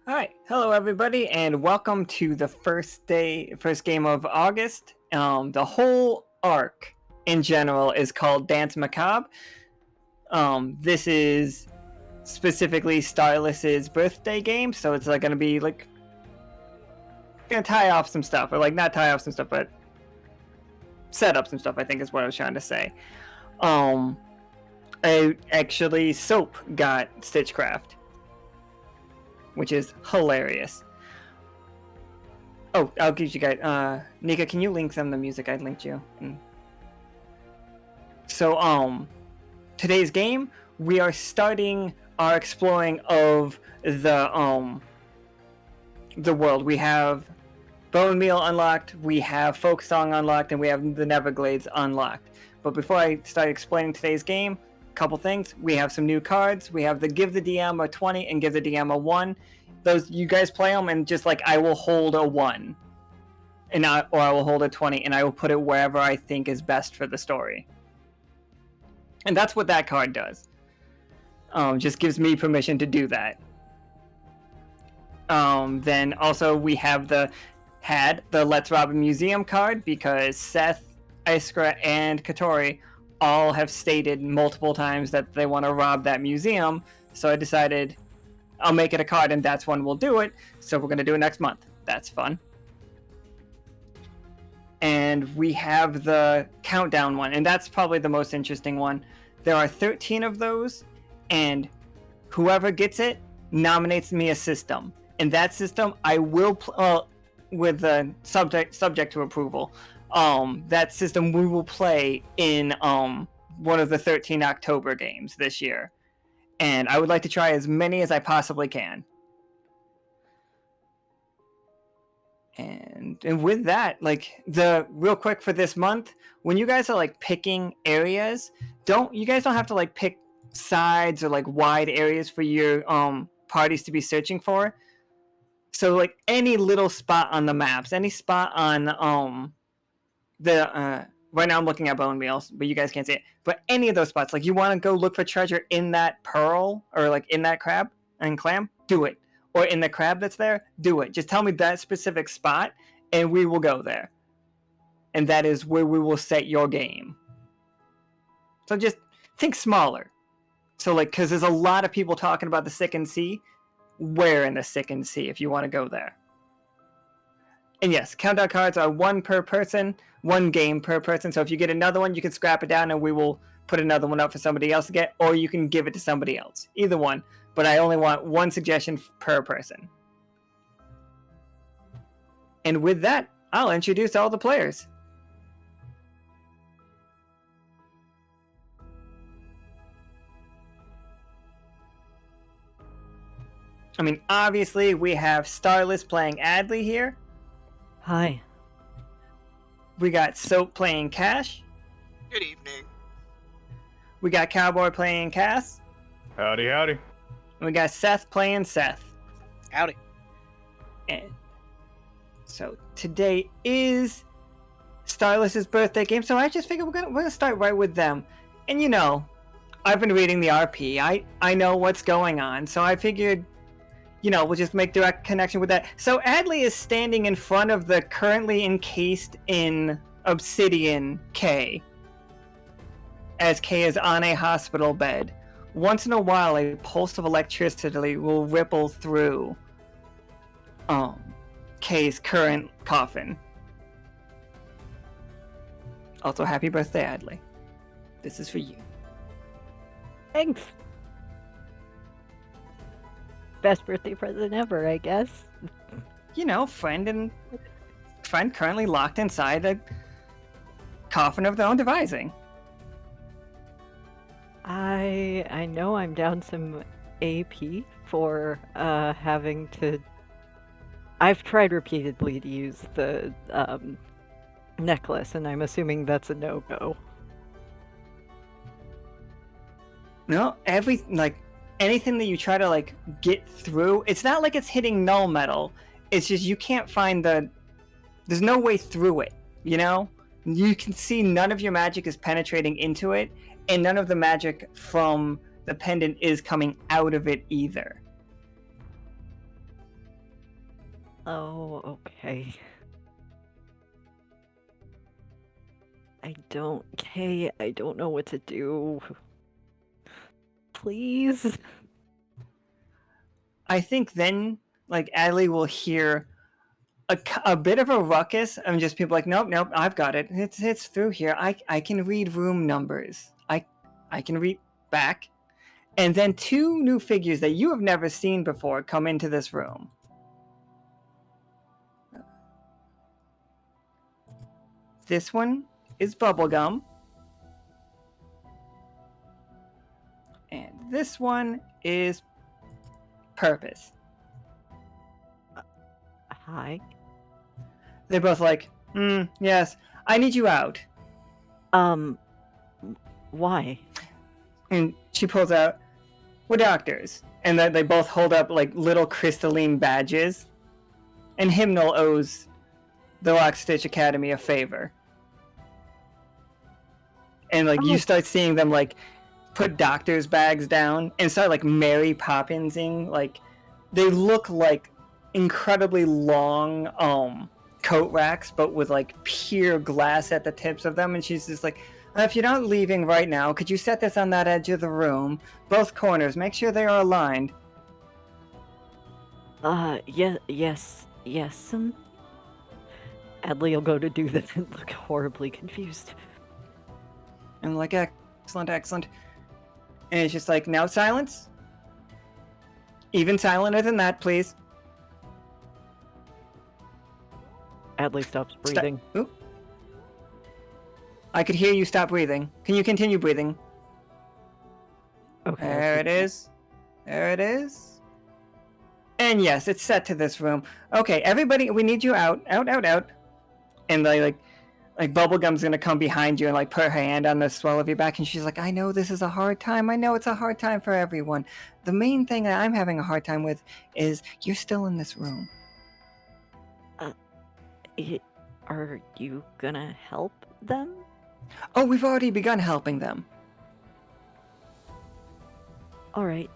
All right, hello everybody, and welcome to the first game of August. The whole arc in general is called Dance Macabre. This is specifically Starless's birthday game, so it's like gonna be like gonna tie off some stuff, or like not tie off some stuff, but set up some stuff. I think is what I was trying to say. Actually, Soap got Stitchcraft, which is hilarious. Oh, I'll give you guys. Nika, can you link them the music I linked you? So, today's game, we are starting our exploring of the world. We have Bonemeal unlocked, we have Folk Song unlocked, and we have the Neverglades unlocked. But before I start explaining today's game, couple things. We have some new cards. We have the Give the DM a 20 and Give the DM a 1. Those, you guys play them and just like, I will hold a 1 or I will hold a 20 and I will put it wherever I think is best for the story. And that's what that card does. Just gives me permission to do that. Then also we have the Let's Rob a Museum card, because Seth, Iskra, and Katori all have stated multiple times that they want to rob that museum, so I decided I'll make it a card and that's when we'll do it. So we're going to do it next month. That's fun. And we have the countdown one, and that's probably the most interesting one. There are 13 of those, and whoever gets it nominates me a system. And that system I will with the subject to approval. That system we will play in one of the 13 October games this year. And I would like to try as many as I possibly can. And with that, like, the real quick for this month, when you guys are like picking areas, you guys don't have to like pick sides or like wide areas for your parties to be searching for. So like any little spot on the maps, any spot on right now I'm looking at Bonemeal, but you guys can't see it. But any of those spots, like you want to go look for treasure in that pearl or like in that crab and clam, do it. Or in the crab that's there, do it. Just tell me that specific spot and we will go there. And that is where we will set your game. So just think smaller. So like, because there's a lot of people talking about the Sickened Sea. Where in the Sickened Sea if you want to go there? And yes, countdown cards are one per person, one game per person. So if you get another one, you can scrap it down and we will put another one up for somebody else to get, or you can give it to somebody else. Either one. But I only want one suggestion per person. And with that, I'll introduce all the players. I mean, obviously, we have Starless playing Adli here. Hi. We got Soap playing Cash. Good evening. We got Cowboy playing Cass. Howdy, howdy. And we got Seth playing Seth. Howdy. And so today is Starless's birthday game, so I just figured we're gonna start right with them. And you know, I've been reading the RP. I know what's going on, so I figured, you know, we'll just make direct connection with that. So Adli is standing in front of the currently encased in obsidian K, as K is on a hospital bed. Once in a while, a pulse of electricity will ripple through K's current coffin. Also, happy birthday, Adli. This is for you. Thanks. Best birthday present ever, I guess. You know, friend currently locked inside a coffin of their own devising. I know I'm down some AP for having to... I've tried repeatedly to use the necklace, and I'm assuming that's a no-go. No, anything that you try to like get through, it's not like it's hitting null metal. It's just you can't find there's no way through it, you know? You can see none of your magic is penetrating into it, and none of the magic from the pendant is coming out of it either. Oh, okay. I don't know what to do. Please? I think then, like, Adli will hear a bit of a ruckus and just people like, nope, I've got it. It's through here. I can read room numbers. I can read back. And then two new figures that you have never seen before come into this room. This one is Bubblegum. And this one is Purpose. Hi. They're both like, yes, I need you out. Why? And she pulls out, we're doctors. And they both hold up like little crystalline badges. And Hymnal owes the Lockstitch Academy a favor. And like you start seeing them like put doctor's bags down and start like Mary Poppinsing. Like they look like incredibly long coat racks, but with like pure glass at the tips of them. And she's just like, if you're not leaving right now, could you set this on that edge of the room? Both corners, make sure they are aligned. Yes. Adli will go to do that and look horribly confused. And like, excellent. And it's just like, now silence. Even silenter than that, please. Adli stops breathing. Oop. I could hear you stop breathing. Can you continue breathing? Okay. There it is. And yes, it's set to this room. Okay, everybody, we need you out. And like Bubblegum's gonna come behind you and like put her hand on the swell of your back, and she's like, I know this is a hard time. I know it's a hard time for everyone. The main thing that I'm having a hard time with is you're still in this room. Are you gonna help them? Oh, we've already begun helping them. Alright.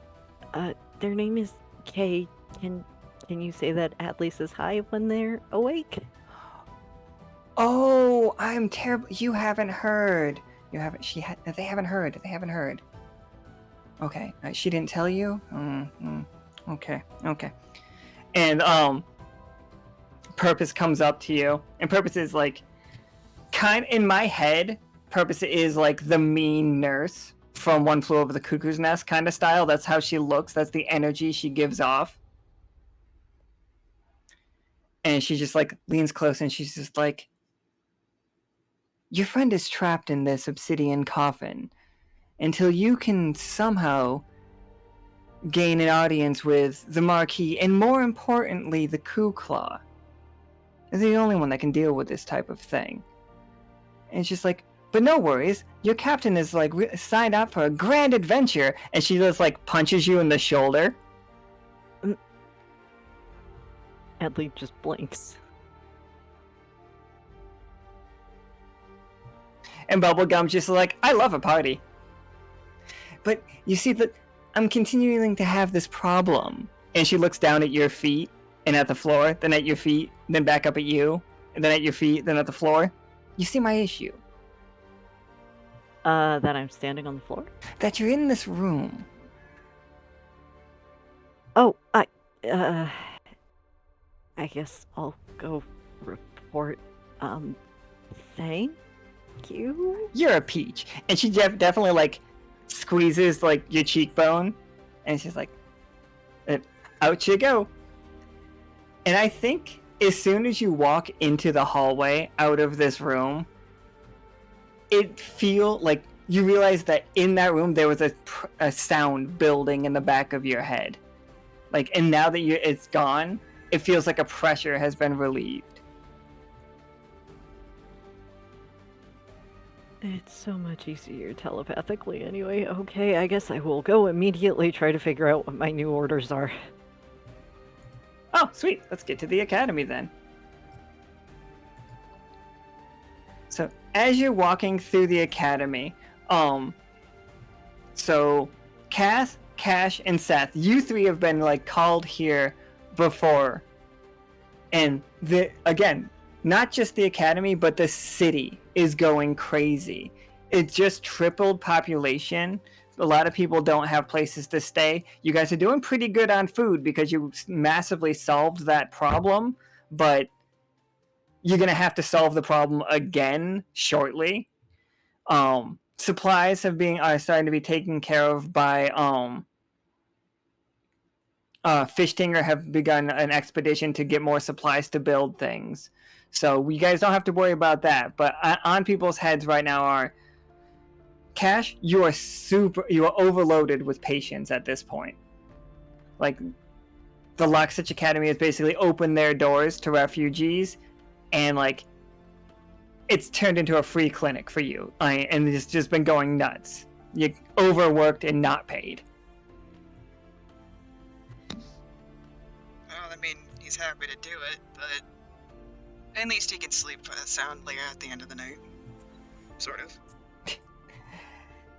Their name is Kay. Can you say that Adli says hi when they're awake? Oh, I'm terrible. You haven't heard. They haven't heard. Okay. She didn't tell you? Okay. And, Purpose comes up to you, and Purpose is like, in my head, Purpose is like the mean nurse from One Flew Over the Cuckoo's Nest kind of style. That's how she looks. That's the energy she gives off. And she just like leans close and she's just like, your friend is trapped in this obsidian coffin until you can somehow gain an audience with the Marquis and, more importantly, the Coup Claw. They're the only one that can deal with this type of thing. And it's just like, but no worries, your captain is like signed up for a grand adventure, and she just like punches you in the shoulder. Adli just blinks. And Bubblegum's just like, I love a party. But you see that I'm continuing to have this problem. And she looks down at your feet and at the floor, then at your feet, then back up at you, and then at your feet, then at the floor. You see my issue. That I'm standing on the floor? That you're in this room. Oh, I guess I'll go report. Thank you? You're a peach. And she definitely like squeezes like your cheekbone, and she's like, out you go. And I think as soon as you walk into the hallway out of this room, you realize that in that room there was a sound building in the back of your head. Like, and now that it's gone, it feels like a pressure has been relieved. It's so much easier telepathically anyway. Okay, I guess I will go immediately try to figure out what my new orders are. Oh, sweet. Let's get to the academy then. So, as you're walking through the academy, so Cass, Cash, and Seth, you three have been like called here before And again, not just the academy, but the city is going crazy. It just tripled population. A lot of people don't have places to stay. You guys are doing pretty good on food because you massively solved that problem, but you're going to have to solve the problem again shortly. Supplies are starting to be taken care of by Fish Tinger have begun an expedition to get more supplies to build things. So you guys don't have to worry about that. But on people's heads right now are Cash, you are overloaded with patience at this point. Like, the Lockstitch Academy has basically opened their doors to refugees, and like, it's turned into a free clinic for you, and it's just been going nuts. You're overworked and not paid. Well, I mean, he's happy to do it, but at least he can sleep soundly at the end of the night. Sort of.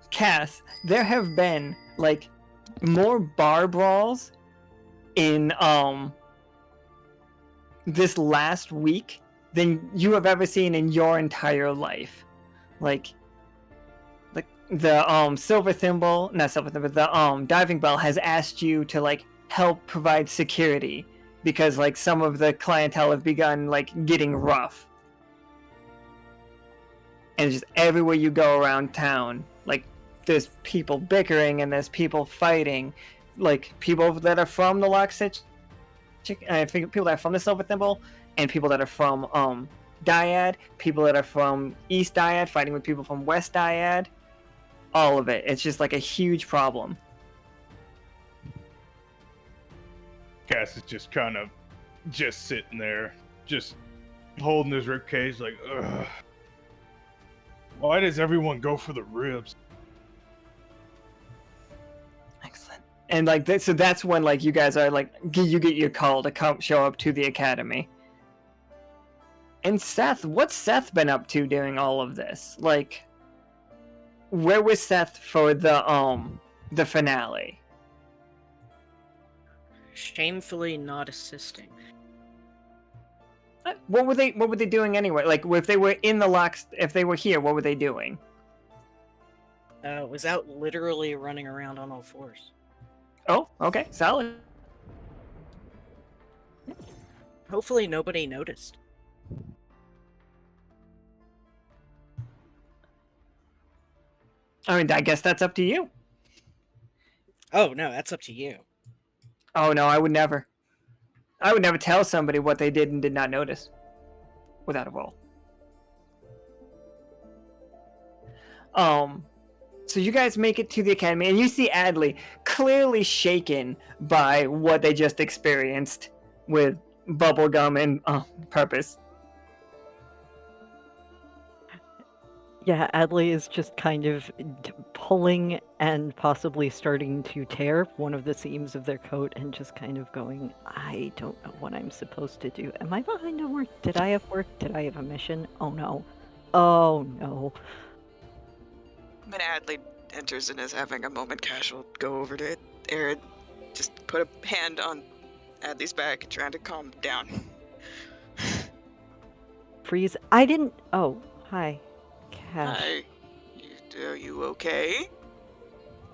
Cass, there have been like more bar brawls in this last week than you have ever seen in your entire life. Like the silver thimble, not silver thimble, the diving bell has asked you to like help provide security because like some of the clientele have begun like getting rough. And just everywhere you go around town, like there's people bickering and there's people fighting, like people that are from the Lockstitch, I think people that are from the Silver Thimble, and people that are from Dyad, people that are from East Dyad fighting with people from West Dyad, all of it. It's just like a huge problem. Cass is just kind of just sitting there, just holding his ribcage like, ugh. Why does everyone go for the ribs? Excellent. And like so that's when like you guys are like you get your call to come show up to the academy. And Seth, what's Seth been up to doing all of this? Like, where was Seth for the finale? Shamefully not assisting. What were they doing anyway? Like, if they were in the locks, if they were here, what were they doing? Was out literally running around on all fours. Oh, okay, solid. Hopefully nobody noticed. I mean, I guess that's up to you. Oh no, that's up to you. Oh no, I would never tell somebody what they did and did not notice without a roll. So you guys make it to the academy, and you see Adli clearly shaken by what they just experienced with bubblegum and purpose. Yeah, Adli is just kind of pulling and possibly starting to tear one of the seams of their coat and just kind of going, I don't know what I'm supposed to do. Am I behind on work? Did I have work? Did I have a mission? Oh no. Oh no. When Adli enters and is having a moment, Cash will go over to Arid, just put a hand on Adli's back, trying to calm him down. Freeze. I didn't. Oh, hi. Cash. Hi. Are you okay?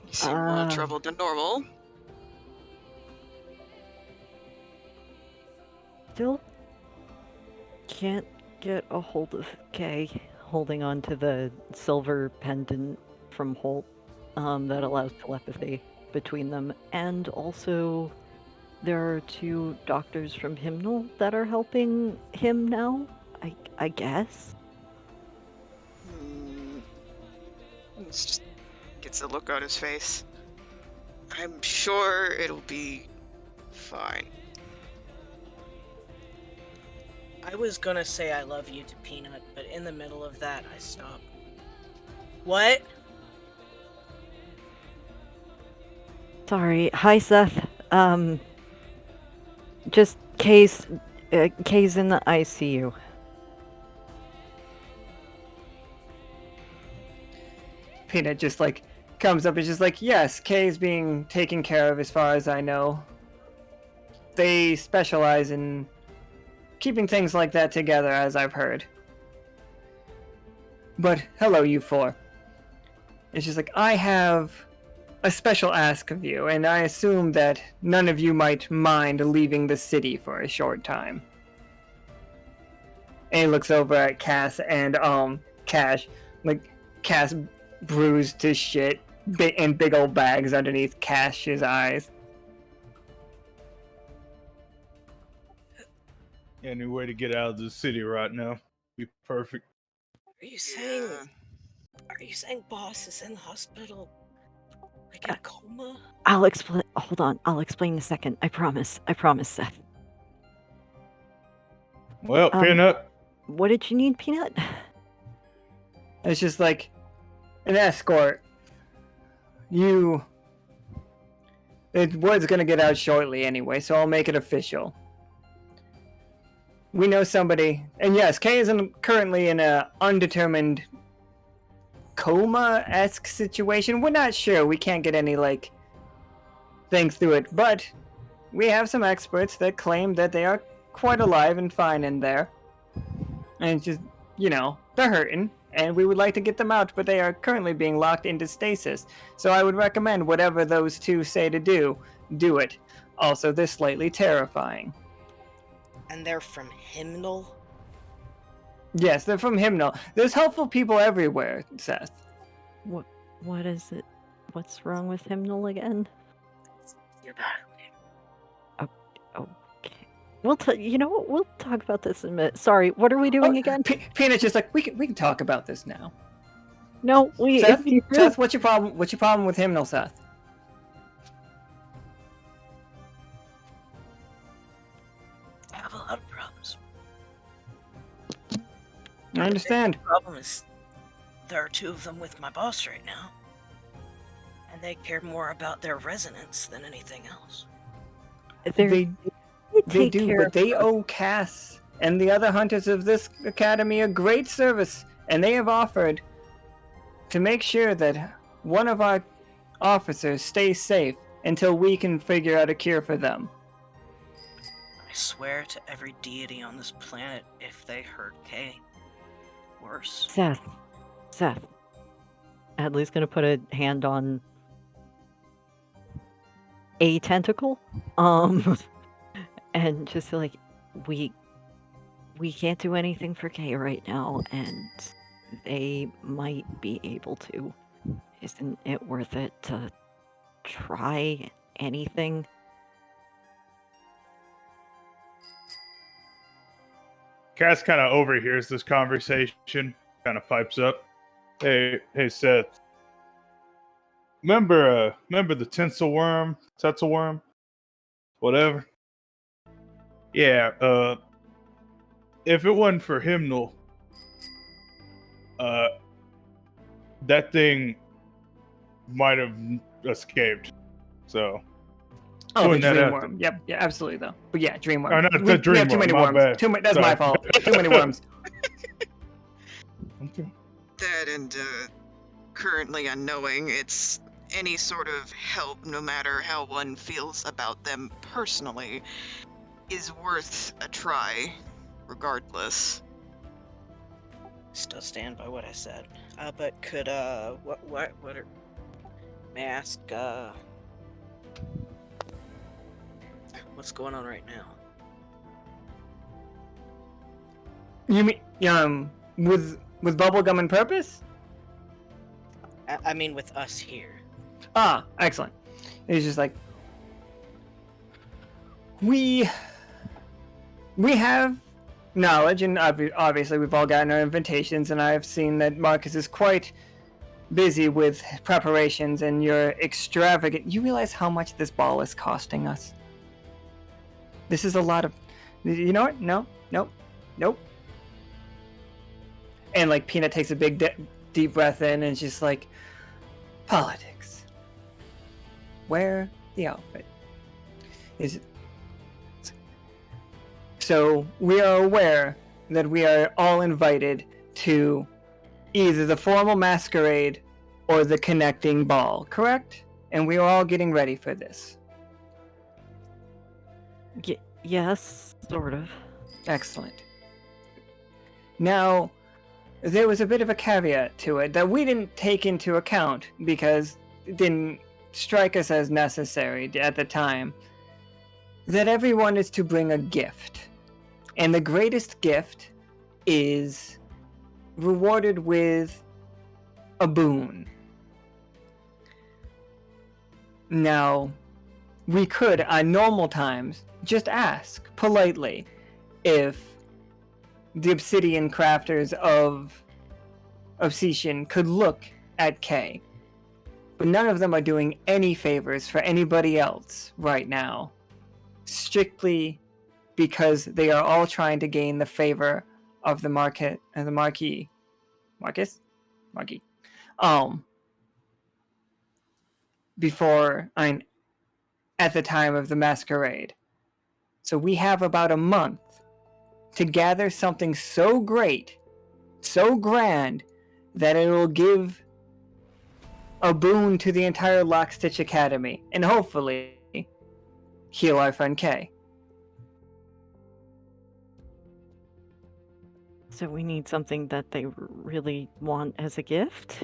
You seem more troubled than normal. Still can't get a hold of Kay, holding on to the silver pendant from Holt that allows telepathy between them. And also, there are 2 doctors from Hymnal that are helping him now, I guess. It's just gets a look on his face. I'm sure it'll be fine. I was gonna say I love you to Peanut, but in the middle of that, I stopped. What? Sorry. Hi, Seth. Just Kay's in the ICU. Peanut just like comes up and just like, yes, Kay's being taken care of as far as I know. They specialize in keeping things like that together, as I've heard. But hello, you four. It's just like, I have a special ask of you, and I assume that none of you might mind leaving the city for a short time. And he looks over at Cass and Cash. Like, Cass bruised to shit, and big old bags underneath Cash's eyes. Any way to get out of the city right now? Be perfect. Are you saying? Yeah. Are you saying boss is in the hospital, like in a coma? I'll explain. Hold on. I'll explain in a second. I promise. I promise, Seth. Well, Peanut. What did you need, Peanut? It's just like an escort. Word's gonna get out shortly anyway, so I'll make it official. We know somebody, and yes, Kay is currently in a undetermined coma-esque situation. We're not sure. We can't get any, like, things through it, but we have some experts that claim that they are quite alive and fine in there. And it's just, they're hurting, and we would like to get them out, but they are currently being locked into stasis. So I would recommend whatever those two say to do it. Also, they're slightly terrifying. And they're from Hymnal? Yes, they're from Hymnal. There's helpful people everywhere, Seth. What is it? What's wrong with Hymnal again? You're back. Okay. We'll we'll talk about this in a minute. Sorry, what are we doing again? Peanut's just like, we can talk about this now. No, Seth, Seth, what's your problem? What's your problem with Hymnal, Seth? I have a lot of problems. I understand. The problem is, there are two of them with my boss right now. And they care more about their resonance than anything else. They do, but they owe Cass and the other hunters of this academy a great service, and they have offered to make sure that one of our officers stays safe until we can figure out a cure for them. I swear to every deity on this planet, if they hurt Kay, worse. Seth. Adli's gonna put a hand on a tentacle, and just like, we can't do anything for Kay right now, and they might be able to. Isn't it worth it to try anything? Cass kind of overhears this conversation, kind of pipes up. Hey, Seth. Remember the tinsel worm, whatever? Yeah, if it wasn't for Hymnal, that thing might have escaped. So. Oh, the dream worm. Yep, yeah, absolutely though. But yeah, dream worm. Oh, not we the dream have too many worm. worms. That's Sorry. my fault. Too many worms. Okay. That and currently unknowing, it's any sort of help, no matter how one feels about them personally, is worth a try, regardless. Still stand by what I said. But could what are? May I ask what's going on right now? You mean with bubblegum and purpose? I mean with us here. Ah, excellent. It's just like we have knowledge, and obviously we've all gotten our invitations, and I've seen that Marcus is quite busy with preparations, and you're extravagant. You realize how much this ball is costing us? This is a lot of... You know what? Nope. And like Peanut takes a big deep breath in, and it's just like, politics. Wear the outfit. So we are aware that we are all invited to either the formal masquerade or the connecting ball, correct? And we are all getting ready for this. Yes, sort of. Excellent. Now, there was a bit of a caveat to it that we didn't take into account because it didn't strike us as necessary at the time, that everyone is to bring a gift. And the greatest gift is rewarded with a boon. Now, we could, on normal times, just ask politely if the obsidian crafters of Obsession could look at K. But none of them are doing any favors for anybody else right now. Strictly because they are all trying to gain the favor of the Marquis. At the time of the masquerade. So we have about a month to gather something so great, so grand, that it will give a boon to the entire Lockstitch Academy, and hopefully heal our friend Kay. So we need something that they really want as a gift?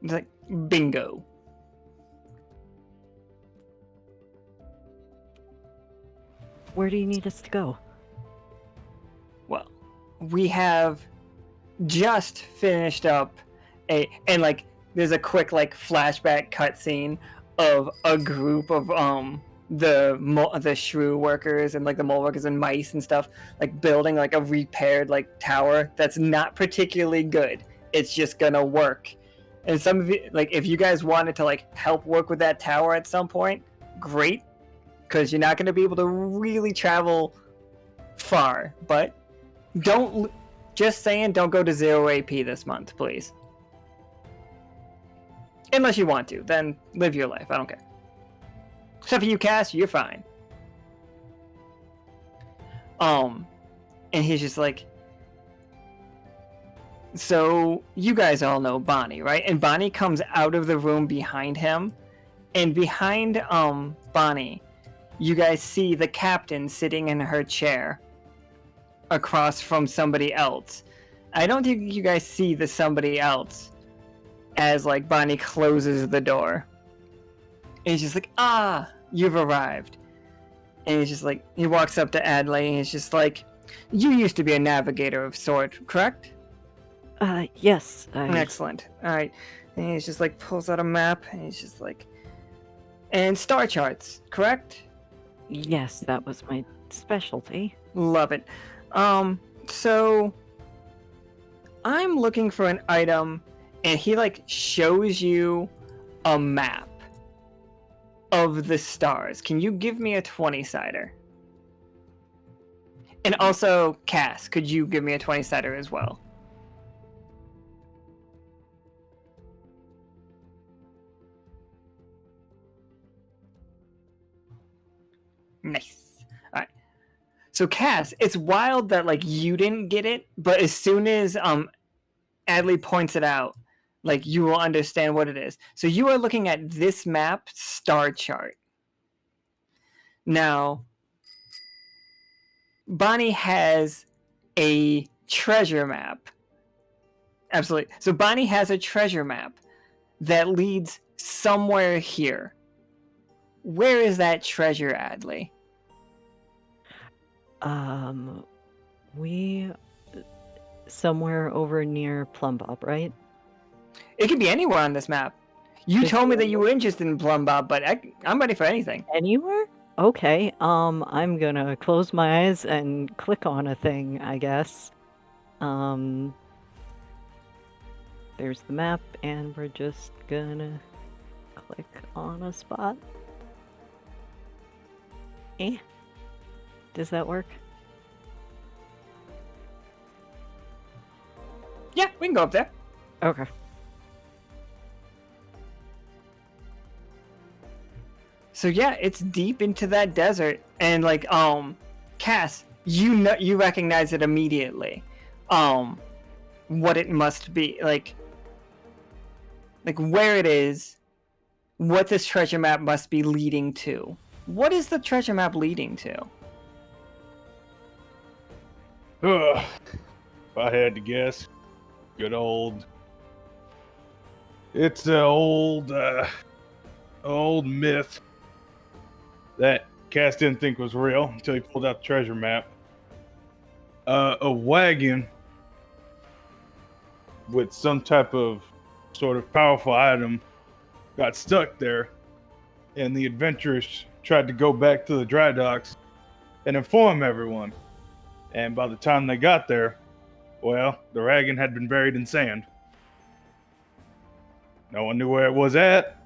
It's like, bingo. Where do you need us to go? Well, we have just finished up there's a quick flashback cutscene of a group of the shrew workers and the mole workers and mice and stuff building a repaired tower that's not particularly good. It's just gonna work. And some of you, if you guys wanted to help work with that tower at some point, great, because you're not going to be able to really travel far. But don't go to 0 AP this month, please. Unless you want to, then live your life. I don't care. Except for you, Cass, you're fine. And he's just so you guys all know Bonnie, right? And Bonnie comes out of the room behind him, and behind Bonnie, you guys see the captain sitting in her chair across from somebody else. I don't think you guys see the somebody else as Bonnie closes the door. And he's just you've arrived. And he's just he walks up to Adli and he's just you used to be a navigator of sort, correct? Yes. Excellent. Alright. And he's just pulls out a map and he's just and star charts, correct? Yes, that was my specialty. Love it. So I'm looking for an item and he shows you a map of the stars. Can you give me a 20-sider? And also, Cass, could you give me a 20-sider as well? Nice. Alright. So Cass, it's wild that you didn't get it, but as soon as Adli points it out, you will understand what it is. So you are looking at this map star chart. Now, Bonnie has a treasure map. Absolutely. So Bonnie has a treasure map that leads somewhere here. Where is that treasure, Adli? We somewhere over near Plumbob, right? It could be anywhere on this map. You told me that you were interested in Plumbob, but I'm ready for anything. Anywhere? Okay. I'm gonna close my eyes and click on a thing, I guess. There's the map, and we're just gonna click on a spot. Does that work? Yeah, we can go up there. Okay. So yeah, it's deep into that desert, and Cass, you recognize it immediately. What it must be, where it is, what this treasure map must be leading to. What is the treasure map leading to? Ugh. If I had to guess, good old. It's an old myth that Cass didn't think was real until he pulled out the treasure map. A wagon with some type of sort of powerful item got stuck there, and the adventurers tried to go back to the dry docks and inform everyone. And by the time they got there, well, the wagon had been buried in sand. No one knew where it was at,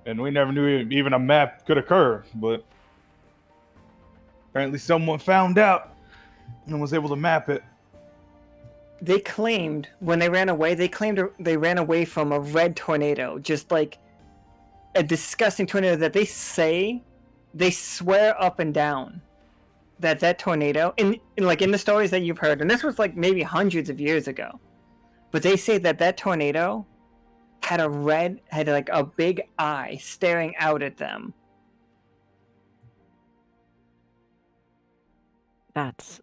and we never knew even a map could occur, but apparently someone found out and was able to map it. They claimed when they ran away, they ran away from a red tornado, just like a disgusting tornado that they swear up and down that tornado in the stories that you've heard, and this was like maybe hundreds of years ago, but they say that tornado had like a big eye staring out at them. That's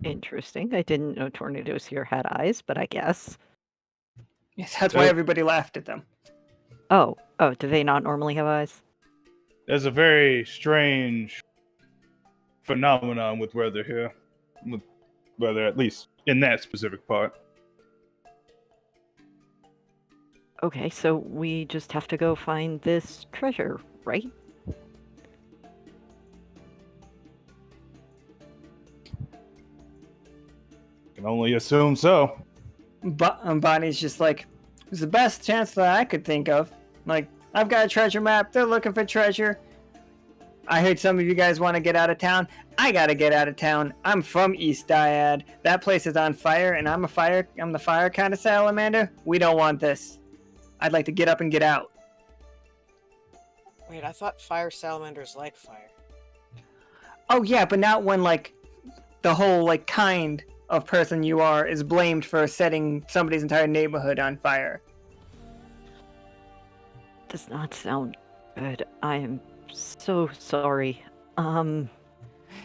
interesting. I didn't know tornadoes here had eyes, but I guess. Yes, that's why everybody laughed at them. Oh, do they not normally have eyes? There's a very strange phenomenon with weather here. With weather, at least in that specific part. Okay, so we just have to go find this treasure, right? Can only assume so. But Bonnie's just like, it's the best chance that I could think of. Like, I've got a treasure map. They're looking for treasure. I heard some of you guys want to get out of town. I gotta get out of town. I'm from East Dyad. That place is on fire, and I'm the fire kind of salamander. We don't want this. I'd like to get up and get out. Wait, I thought fire salamanders like fire. Oh yeah, but not when like the whole like kind of person you are is blamed for setting somebody's entire neighborhood on fire. Does not sound good. I am so sorry.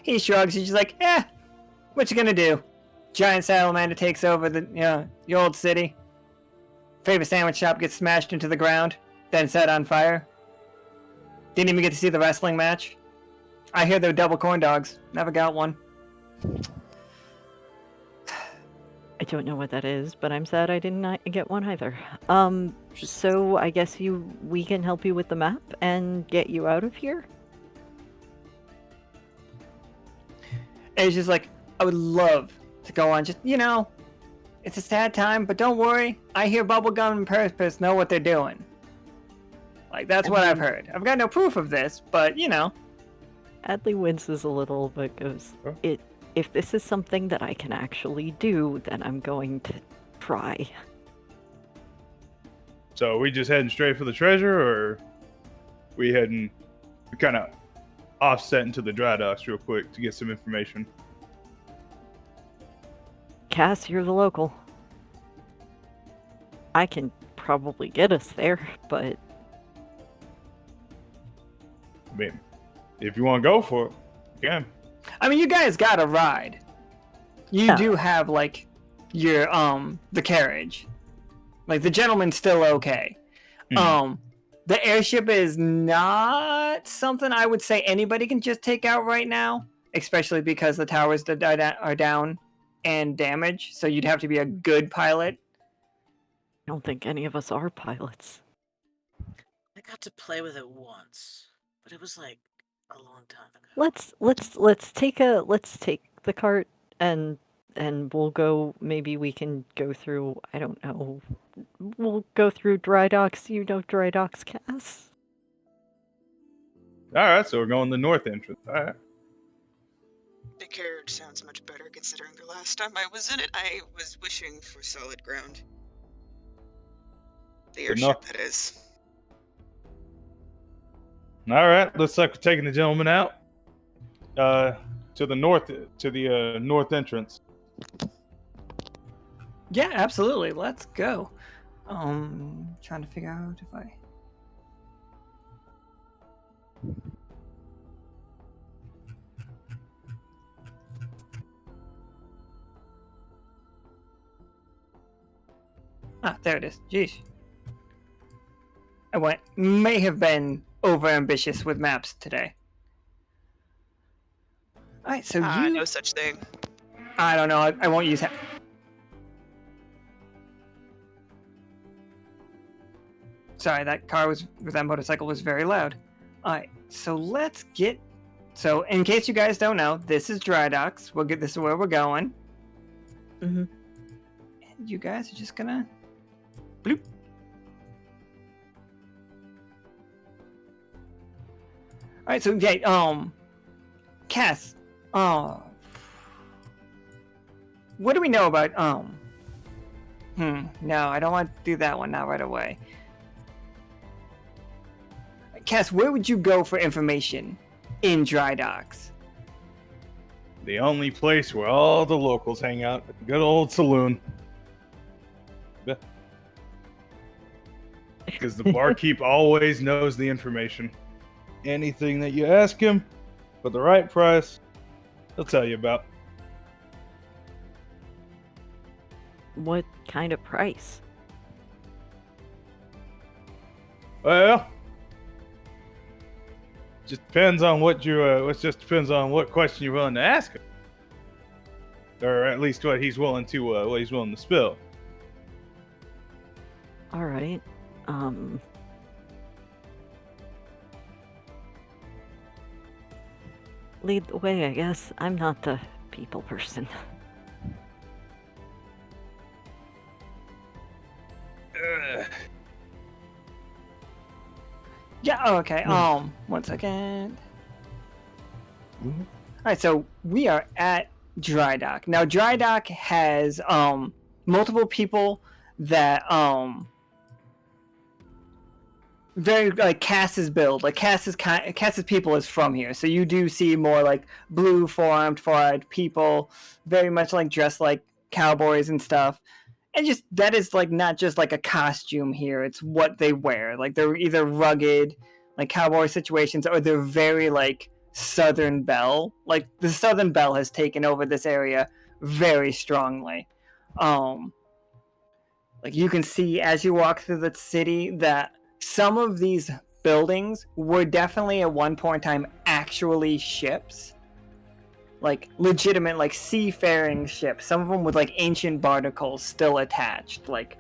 He shrugs. He's just like, what you gonna do? Giant salamander takes over the old city. Favorite sandwich shop gets smashed into the ground, then set on fire. Didn't even get to see the wrestling match. I hear they're double corn dogs. Never got one. I don't know what that is, but I'm sad I didn't get one either. So I guess we can help you with the map and get you out of here? And it's just like, I would love to go on. Just, it's a sad time, but don't worry. I hear Bubblegum and Purpose know what they're doing. Like, that's what I've heard. I've got no proof of this, but, Adli winces a little, but goes, If this is something that I can actually do, then I'm going to try. So are we just heading straight for the treasure, or we kind of offset into the dry docks real quick to get some information? Cass, you're the local. I can probably get us there, but... I mean, if you want to go for it, you can. I mean, you guys got a ride. You do have, like, your, the carriage. Like, the gentleman's still okay. Mm. The airship is not something I would say anybody can just take out right now, especially because the towers are down and damaged, so you'd have to be a good pilot. I don't think any of us are pilots. I got to play with it once, but it was like a long time ago. Let's take the cart and we'll go. Maybe we can go through. I don't know. We'll go through dry docks. You know dry docks, Cass. All right, so we're going the north entrance. All right. The carriage sounds much better considering the last time I was in it, I was wishing for solid ground. The airship, that is. All right, looks like we're taking the gentleman out to the north entrance. Yeah, absolutely. Let's go. Trying to figure out if I... there it is. Jeez. I may have been overambitious with maps today. Alright, so you... No such thing. I don't know, I won't use... Sorry, that motorcycle was very loud. Alright, so let's get... So, in case you guys don't know, this is Dry Docks. This is where we're going. Mm-hmm. And you guys are just gonna... Bloop. Alright, so, yeah, Cass, what do we know about, no, I don't want to do that one now right away. Cass, where would you go for information in Dry Docks? The only place where all the locals hang out, the good old saloon. Because the barkeep always knows the information. Anything that you ask him, for the right price, he'll tell you about. What kind of price? Well, just depends on what you. It just depends on what question you're willing to ask him, or at least what he's willing to spill. All right. Lead the way, I guess. I'm not the people person. Yeah, oh, okay, one second. Alright, so we are at Dry Dock. Now, Dry Dock has, multiple people that, very like Cass's build, like Cass's people is from here, so you do see more like blue four-eyed people, very much like dressed like cowboys and stuff, and just that is like not just like a costume here; it's what they wear. Like they're either rugged, like cowboy situations, or they're very like Southern Belle. Like the Southern Belle has taken over this area very strongly. Like you can see as you walk through the city that some of these buildings were definitely at one point in time actually ships. Like legitimate like seafaring ships. Some of them with like ancient barnacles still attached. Like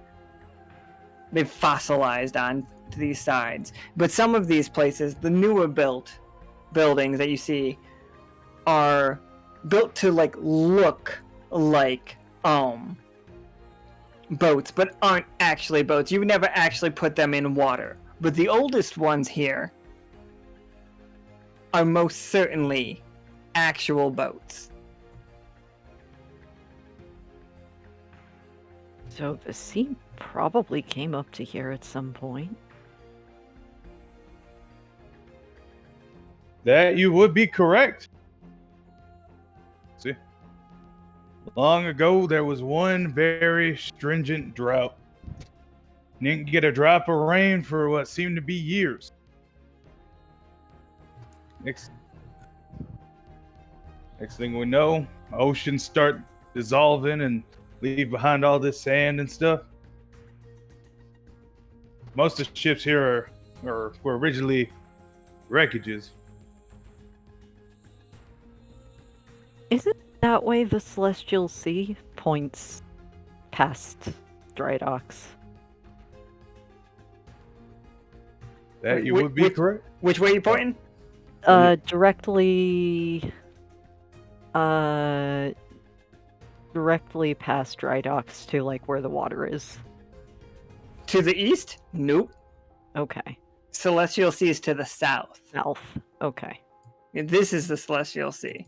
they've fossilized on to these sides. But some of these places, the newer built buildings that you see are built to like look like boats, but aren't actually boats. You would never actually put them in water. But the oldest ones here are most certainly actual boats. So the sea probably came up to here at some point. That you would be correct. See, long ago there was one very stringent drought. Didn't get a drop of rain for what seemed to be years. Next thing we know, oceans start dissolving and leave behind all this sand and stuff. Most of the ships here were originally wreckages. Isn't that way the Celestial Sea points past Dry Docks? That you would be correct. Which way are you pointing? Directly past Dry Docks to like where the water is. To the east? Nope. Okay. Celestial Sea is to the south. South. Okay. This is the Celestial Sea.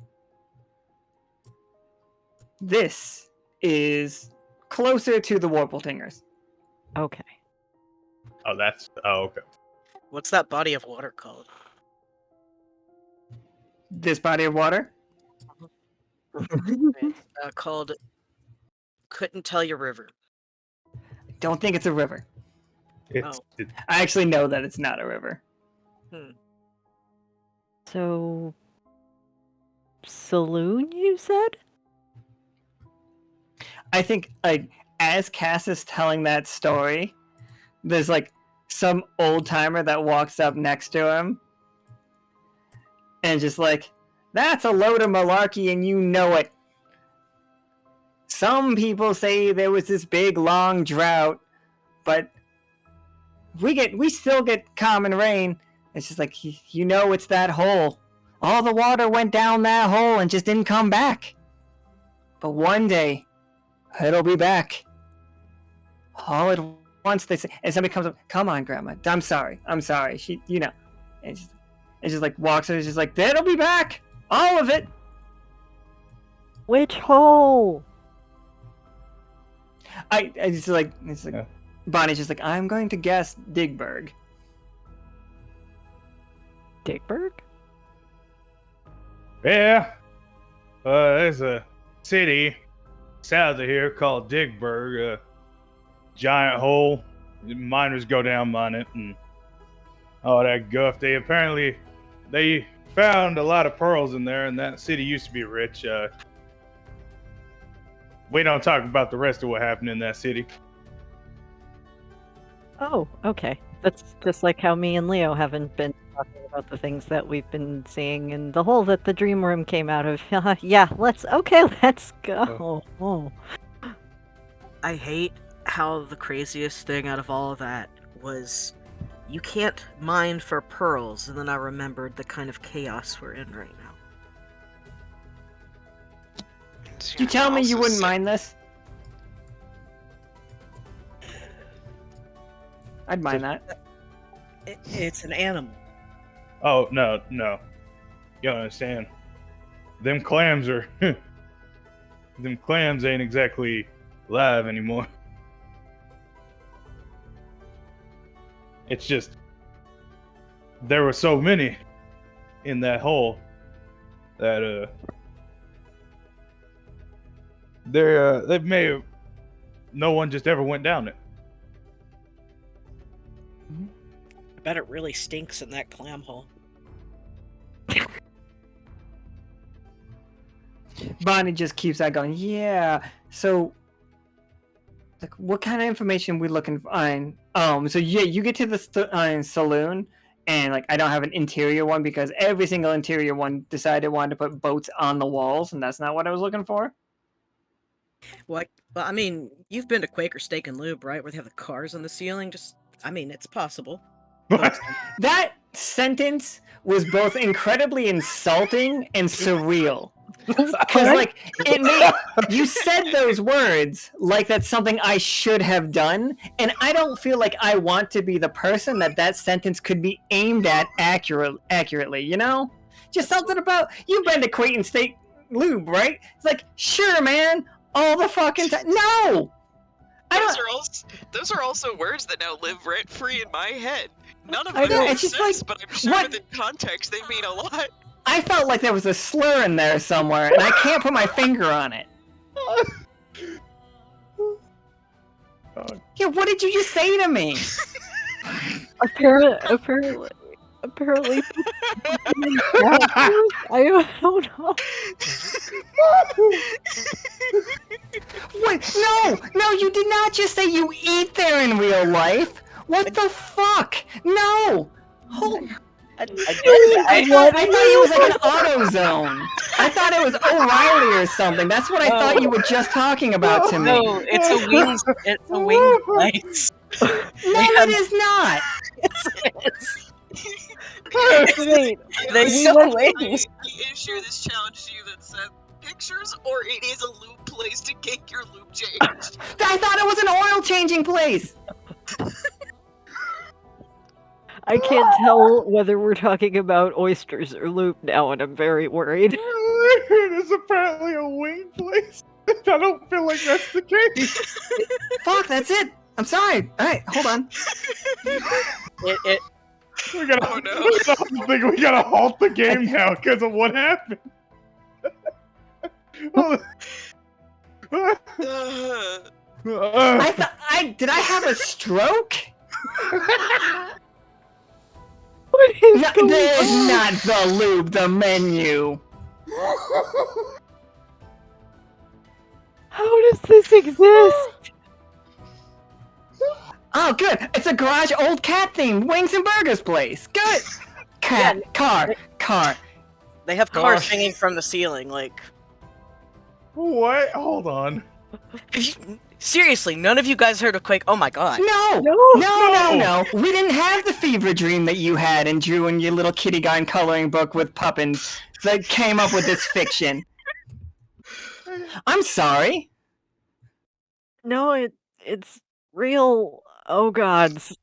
This is closer to the Warpletingers. Okay. Okay. What's that body of water called? This body of water? It's called Couldn't Tell You River. Don't think it's a river. It's I actually know that it's not a river. So, saloon, you said? I think, like, as Cass is telling that story, there's like some old timer that walks up next to him and just like, that's a load of malarkey and you know it. Some people say there was this big long drought, but we still get common rain. It's just like, you know, it's that hole. All the water went down that hole and just didn't come back. But one day, it'll be back. All at once, they say, and somebody comes up, come on, Grandma, I'm sorry. She, you know, and just like walks in, and just like, it'll be back, all of it. Which hole? It's like yeah. Bonnie's just like, I'm going to guess Digberg. Digberg? Yeah. There's a city south of here called Digberg. A giant hole. Miners go down on it and all that guff. They found a lot of pearls in there, and that city used to be rich. We don't talk about the rest of what happened in that city. Oh, okay. That's just like how me and Leo haven't been talking about the things that we've been seeing in the hole that the dream room came out of. Yeah, let's go. Oh. I hate how the craziest thing out of all of that was you can't mine for pearls, and then I remembered the kind of chaos we're in right now. You tell me you wouldn't mind this? I'd mind that. It's an animal. Oh, no. You don't understand. Them clams ain't exactly live anymore. It's just, there were so many in that hole that, they may have, no one just ever went down it. I bet it really stinks in that clam hole. Bonnie just keeps that going. Yeah. So, like, what kind of information we looking on? So yeah, you get to the saloon, and like, I don't have an interior one because every single interior one decided wanted to put boats on the walls, and that's not what I was looking for. What? Well, I mean, you've been to Quaker Steak and Lube, right? Where they have the cars on the ceiling. It's possible. That sentence was both incredibly insulting and surreal. Because, like, you said those words like that's something I should have done, and I don't feel like I want to be the person that sentence could be aimed at accurately, you know? Just something about, you've been to Quaker Steak Lube, right? It's like, sure, man, all the fucking time. No! Those are also words that now live rent-free in my head. None of them make sense, like, but I'm sure within context they mean a lot. I felt like there was a slur in there somewhere, and I can't put my finger on it. Yeah, what did you just say to me? Apparently. I don't know. Wait, no, you did not just say you eat there in real life. What the fuck? No. I thought it was like an AutoZone. I thought it was O'Reilly or something. That's what I thought you were just talking about to me. No, it's a wings. It's a wing place. No, it is not. Wait, they sell wings. I issue this challenge to you that said pictures, or it is a lube place to get your lube changed. I thought it was an oil changing place. I can't tell whether we're talking about oysters or lube now, and I'm very worried. There's apparently a wing place. I don't feel like that's the case. Fuck, that's it. I'm sorry. All right, hold on. We gotta halt the game now because of what happened. Did I have a stroke? There's not the lube, the menu. How does this exist? Oh, good. It's a garage old cat themed Wings and Burgers place. Good. Cat, car. They have cars Gosh. hanging from the ceiling, like... What? Hold on. Seriously, none of you guys heard of Quake? Oh my god. No. We didn't have the fever dream that you had and drew in your little kitty gun coloring book with puppins that came up with this fiction. I'm sorry. No, it's real. Oh gods.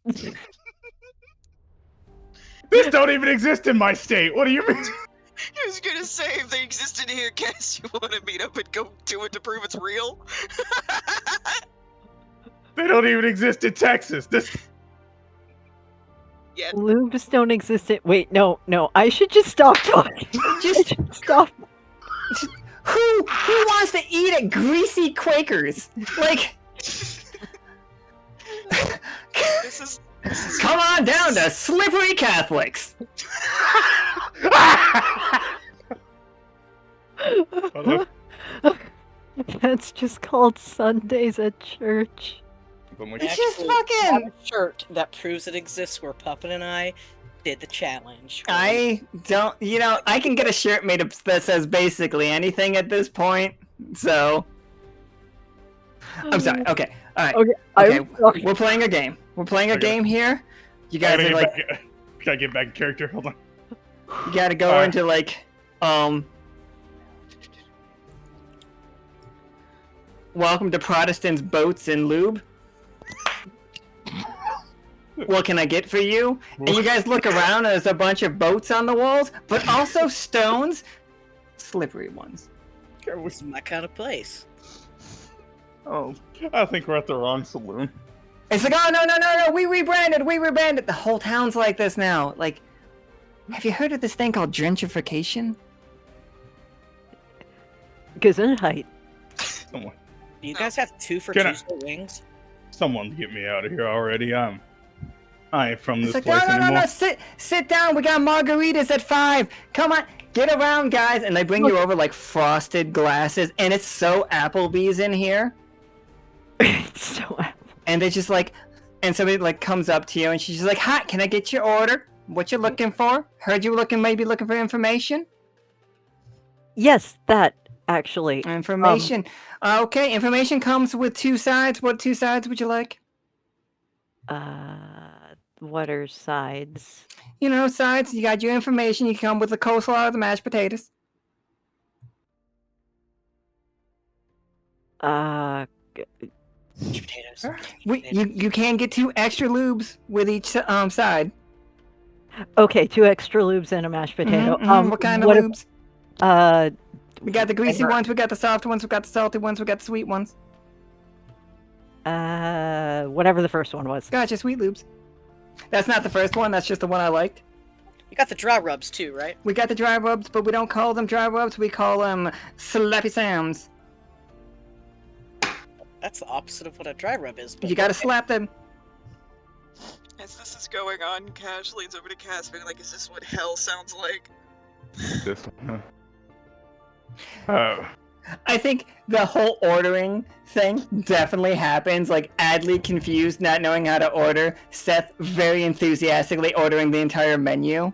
This don't even exist in my state. What do you mean? I was gonna say, if they existed here, Cass, you want to meet up and go do it to prove it's real? They don't even exist in Texas. This. Yeah. Lubes don't exist. Wait, no. I should just stop talking. Just Stop. who wants to eat at greasy Quakers? Like, This is come on down to Slippery Catholics. That's just called Sundays at church. It's just Actually, fucking. have a shirt that proves it exists where Puppet and I did the challenge. I don't. I can get a shirt made up that says basically anything at this point. So. I'm sorry. Okay. All right. Okay. Okay. We're playing a game. We're playing a game here. You guys are like. Gotta get back in character. Hold on. You gotta go Alright. into like. Welcome to Protestants, Boats, and Lube. What can I get for you? And you guys look around, and there's a bunch of boats on the walls, but also stones, slippery ones. This is my kind of place. Oh, I think we're at the wrong saloon. It's like, oh, no, we rebranded. The whole town's like this now. Like, have you heard of this thing called gentrification? Gesundheit. Someone, Do you guys have 2 for Can I- Tuesday wings? someone get me out of here already. I ain't from It's this like, place no, anymore. sit down. We got margaritas at 5. Come on, get around, guys. And they bring you over like frosted glasses, and it's so Applebee's in here. It's so. And they just like, and somebody like comes up to you, and she's just like, "Hi, can I get your order? What you looking for? Heard you maybe looking for information. Yes, that actually. Information. Okay, information comes with 2 sides. What 2 sides would you like? What are sides? Sides. You got your information. You come with the coleslaw or the mashed potatoes. Mashed potatoes. You can get 2 extra lubes with each side. Okay, 2 extra lubes and a mashed potato. What kind of what lubes? If, We got the greasy ones. We got the soft ones. We got the salty ones. We got the sweet ones. whatever the first one was. Gotcha, sweet lubes. That's not the first one. That's just the one I liked. You got the dry rubs too, right? We got the dry rubs, but we don't call them dry rubs. We call them slappy Sams. That's the opposite of what a dry rub is. But You gotta okay. slap them. As this is going on, Cash leans over to Cass, being like, is this what hell sounds like? This one. Oh. I think the whole ordering thing definitely happens. Like Adli confused, not knowing how to order. Seth very enthusiastically ordering the entire menu.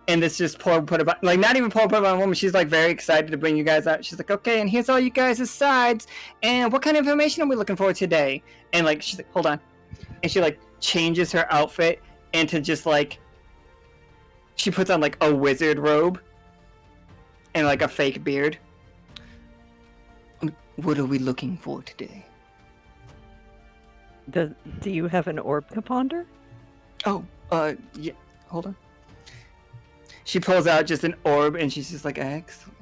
And it's just poor put about, like not even poor put about woman. She's like very excited to bring you guys out. She's like, okay, and here's all you guys' sides. And what kind of information are we looking for today? And like, she's like, hold on. And she like changes her outfit into just like, she puts on like a wizard robe and like a fake beard. What are we looking for today? Do you have an orb to ponder? Oh, yeah. Hold on. She pulls out just an orb, and she's just like, excellent.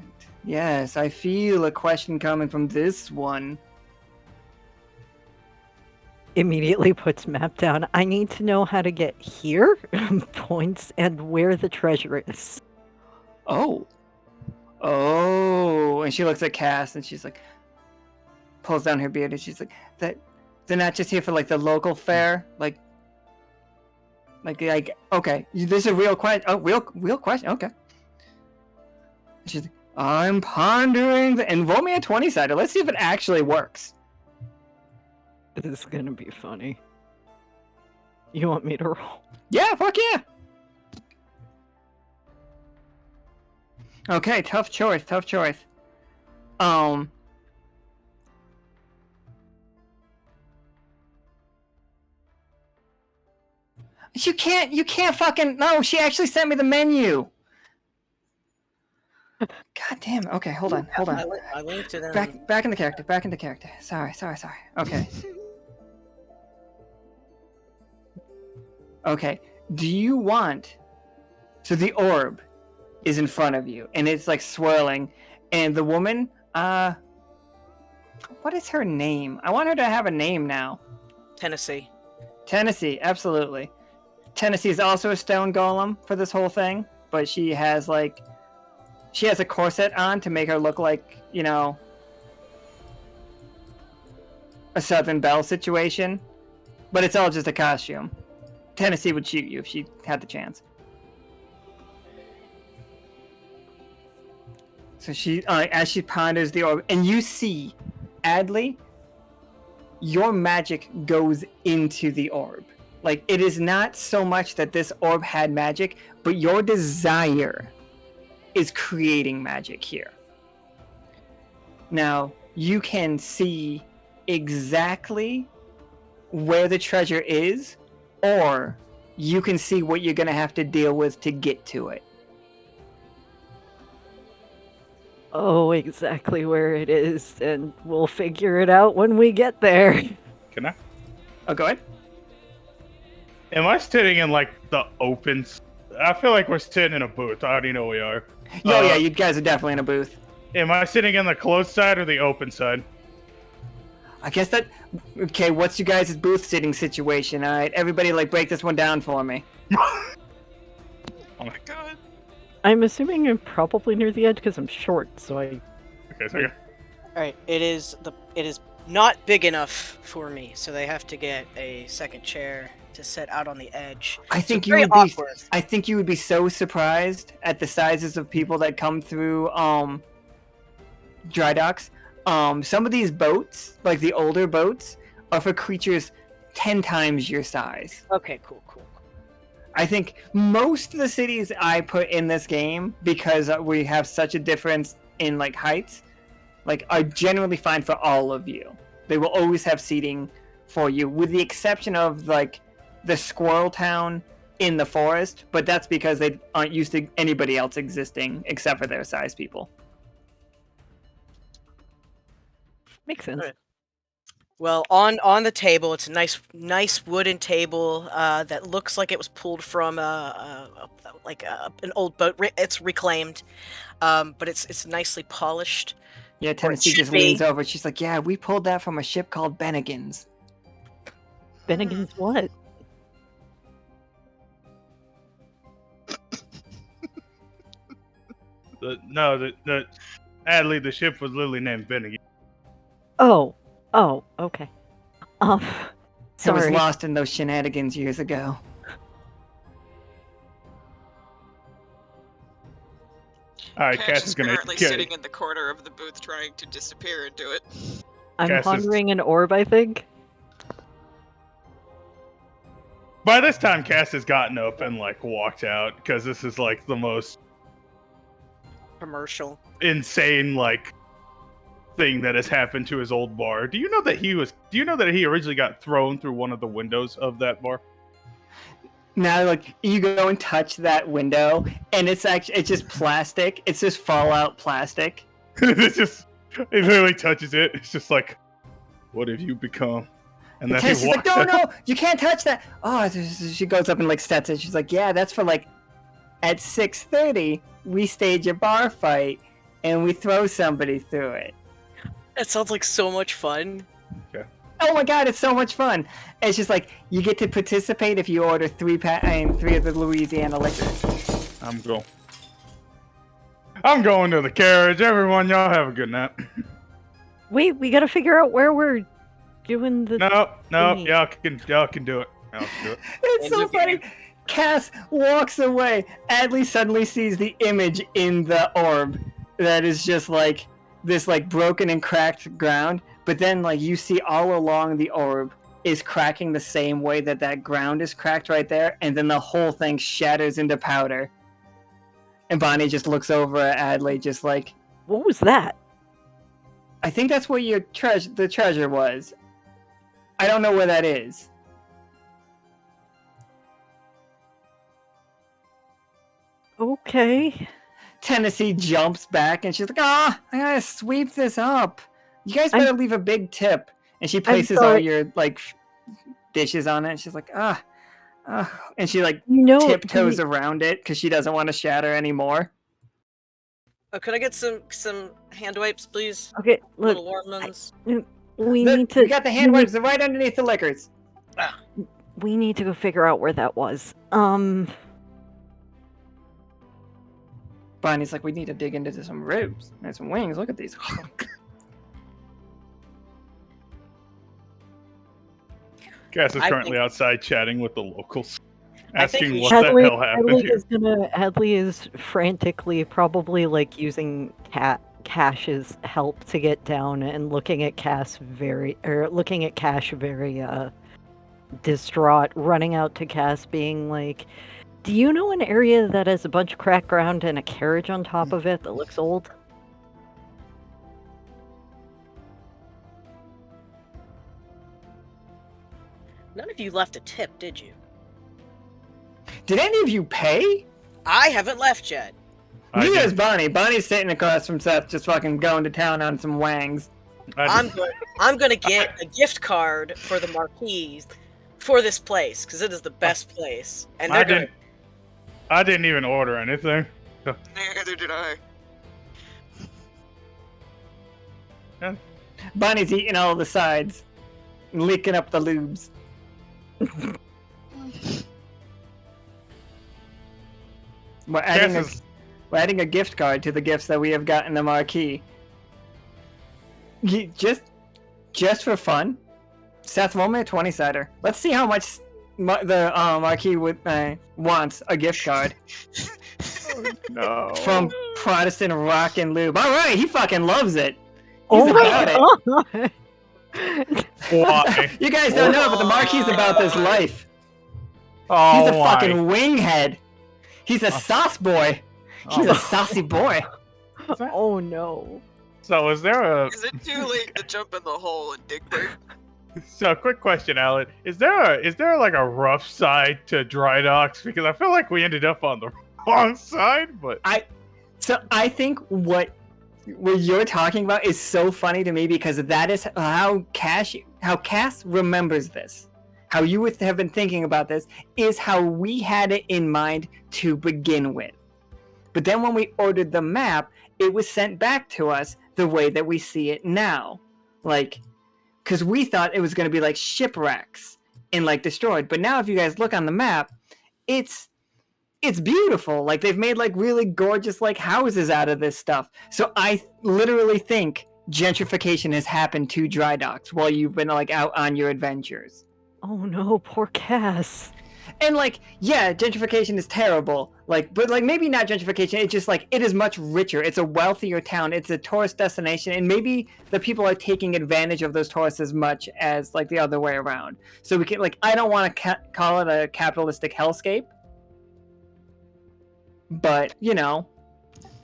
Yes, I feel a question coming from this one. Immediately puts map down. I need to know how to get here, points, and where the treasure is. Oh. Oh. And she looks at Cass, and she's like, pulls down her beard, and she's like, that they're not just here for like the local fair, like okay, this is a real question. Oh, real question. Okay. She's like, I'm pondering and roll me a 20-sided. Let's see if it actually works. This is gonna be funny. You want me to roll? Yeah, fuck yeah. Okay, tough choice. You can't fucking, no, she actually sent me the menu. God damn, okay, hold on. I linked it in. Back in the character. Sorry. Okay. Okay, do you want... So the orb is in front of you, and it's like swirling, and the woman, what is her name? I want her to have a name now. Tennessee, absolutely. Tennessee is also a stone golem for this whole thing, but she has a corset on to make her look like, you know, a Southern Belle situation, but it's all just a costume. Tennessee would shoot you if she had the chance. So she, as she ponders the orb, and you see, Adli, your magic goes into the orb. Like, it is not so much that this orb had magic, but your desire is creating magic here. Now, you can see exactly where the treasure is, or you can see what you're going to have to deal with to get to it. Oh, exactly where it is, and we'll figure it out when we get there. Can I? Oh, go ahead. Am I sitting in like the open? I feel like we're sitting in a booth. I already know we are. Yeah, you guys are definitely in a booth. Am I sitting in the closed side or the open side? I guess that... Okay, what's you guys' booth sitting situation? Alright, everybody, like, break this one down for me. Oh my god. I'm assuming I'm probably near the edge because I'm short, so I... Okay, so yeah. Alright, it is not big enough for me, so they have to get a second chair to sit out on the edge. I think very awkward. I think you would be so surprised at the sizes of people that come through dry docks. Some of these boats, like the older boats, are for creatures 10 times your size. Okay, cool. I think most of the cities I put in this game, because we have such a difference in like heights, like are generally fine for all of you. They will always have seating for you, with the exception of like the squirrel town in the forest, but that's because they aren't used to anybody else existing except for their size people. Makes sense. Right. Well, on the table, it's a nice wooden table that looks like it was pulled from an old boat. It's reclaimed, but it's nicely polished. Yeah, Tennessee just leans over. She's like, "Yeah, we pulled that from a ship called Bennigan's." Bennigan's what? The Adli, the ship was literally named Bennigan. Oh, okay. It was Sorry. lost in those shenanigans years ago. Alright, Cash Cass is gonna currently sitting in the corner of the booth trying to disappear into it. I'm Cass is- pondering an orb, I think. By this time, Cass has gotten up and like walked out because this is like the most Commercial. insane like thing that has happened to his old bar. Do you know that he originally got thrown through one of the windows of that bar? Now, like, you go and touch that window, and it's just plastic. It's just fallout plastic. It literally touches it. It's just like, what have you become? And then Tess he is walks like, no, out. you can't touch that. Oh, she goes up and like sets it. She's like, yeah, that's for like, at 6:30 we stage a bar fight, and we throw somebody through it. That sounds like so much fun. Oh my god, it's so much fun! It's just like, you get to participate if you order 3 of the Louisiana liquors. I'm going to the carriage. Everyone, y'all have a good night. Wait, we gotta figure out where we're doing the... No, thingy. y'all can do it. Y'all can do it. It's so funny! Cass walks away. Adli suddenly sees the image in the orb that is just like this like broken and cracked ground, but then like you see all along the orb is cracking the same way that ground is cracked right there, and then the whole thing shatters into powder. And Bonnie just looks over at Adli, just like, What was that? I think that's where the treasure was. I don't know where that is. Okay. Tennessee jumps back and she's like, I gotta sweep this up. You guys better leave a big tip. And she places all your like dishes on it and she's like, and she like tiptoes around it because she doesn't want to shatter anymore. Oh, could I get some hand wipes, please? Okay, look. Little warm ones. We need to. We got the hand wipes. They're right underneath the liquors. We need to go figure out where that was. Bonnie's like, we need to dig into some ribs and some wings. Look at these. Cass is currently outside chatting with the locals, asking we what should- the hell happened here. Adli is frantically probably like using Cash's help to get down and looking at Cash very distraught, running out to Cass being like, do you know an area that has a bunch of cracked ground and a carriage on top of it that looks old? None of you left a tip, did you? Did any of you pay? I haven't left yet. Neither is Bonnie. Bonnie's sitting across from Seth, just fucking going to town on some wangs. I'm gonna get a gift card for the marquees for this place because it is the best place. And I didn't even order anything. Neither did I. Yeah. Bonnie's eating all the sides, licking up the lubes. We're adding a gift card to the gifts that we have got in the marquee. Just for fun, Seth, roll me a 20-sider. Let's see how much the marquee wants a gift card. No. From Protestant Rock and Lube. All right, he fucking loves it. Oh He's my about god! Why? You guys don't know, but the marquee's about this life. Oh, He's a why? fucking winghead. He's a sauce boy. He's a saucy boy. Oh no. So is there Is it too late to jump in the hole and dig for? So, quick question, Alan. Is there like a rough side to dry docks? Because I feel like we ended up on the wrong side, but I think what you're talking about is so funny to me because that is how Cass remembers this. How you would have been thinking about this is how we had it in mind to begin with. But then when we ordered the map, it was sent back to us the way that we see it now. Like, because we thought it was going to be like shipwrecks and like destroyed. But now if you guys look on the map, it's beautiful. Like they've made like really gorgeous like houses out of this stuff. So I literally think gentrification has happened to dry docks while you've been like out on your adventures. Oh no, poor Cass. And like, yeah, gentrification is terrible. Like, but like maybe not gentrification. It's just like it is much richer. It's a wealthier town. It's a tourist destination, and maybe the people are taking advantage of those tourists as much as like the other way around. So we can like, I don't want to call it a capitalistic hellscape, but you know.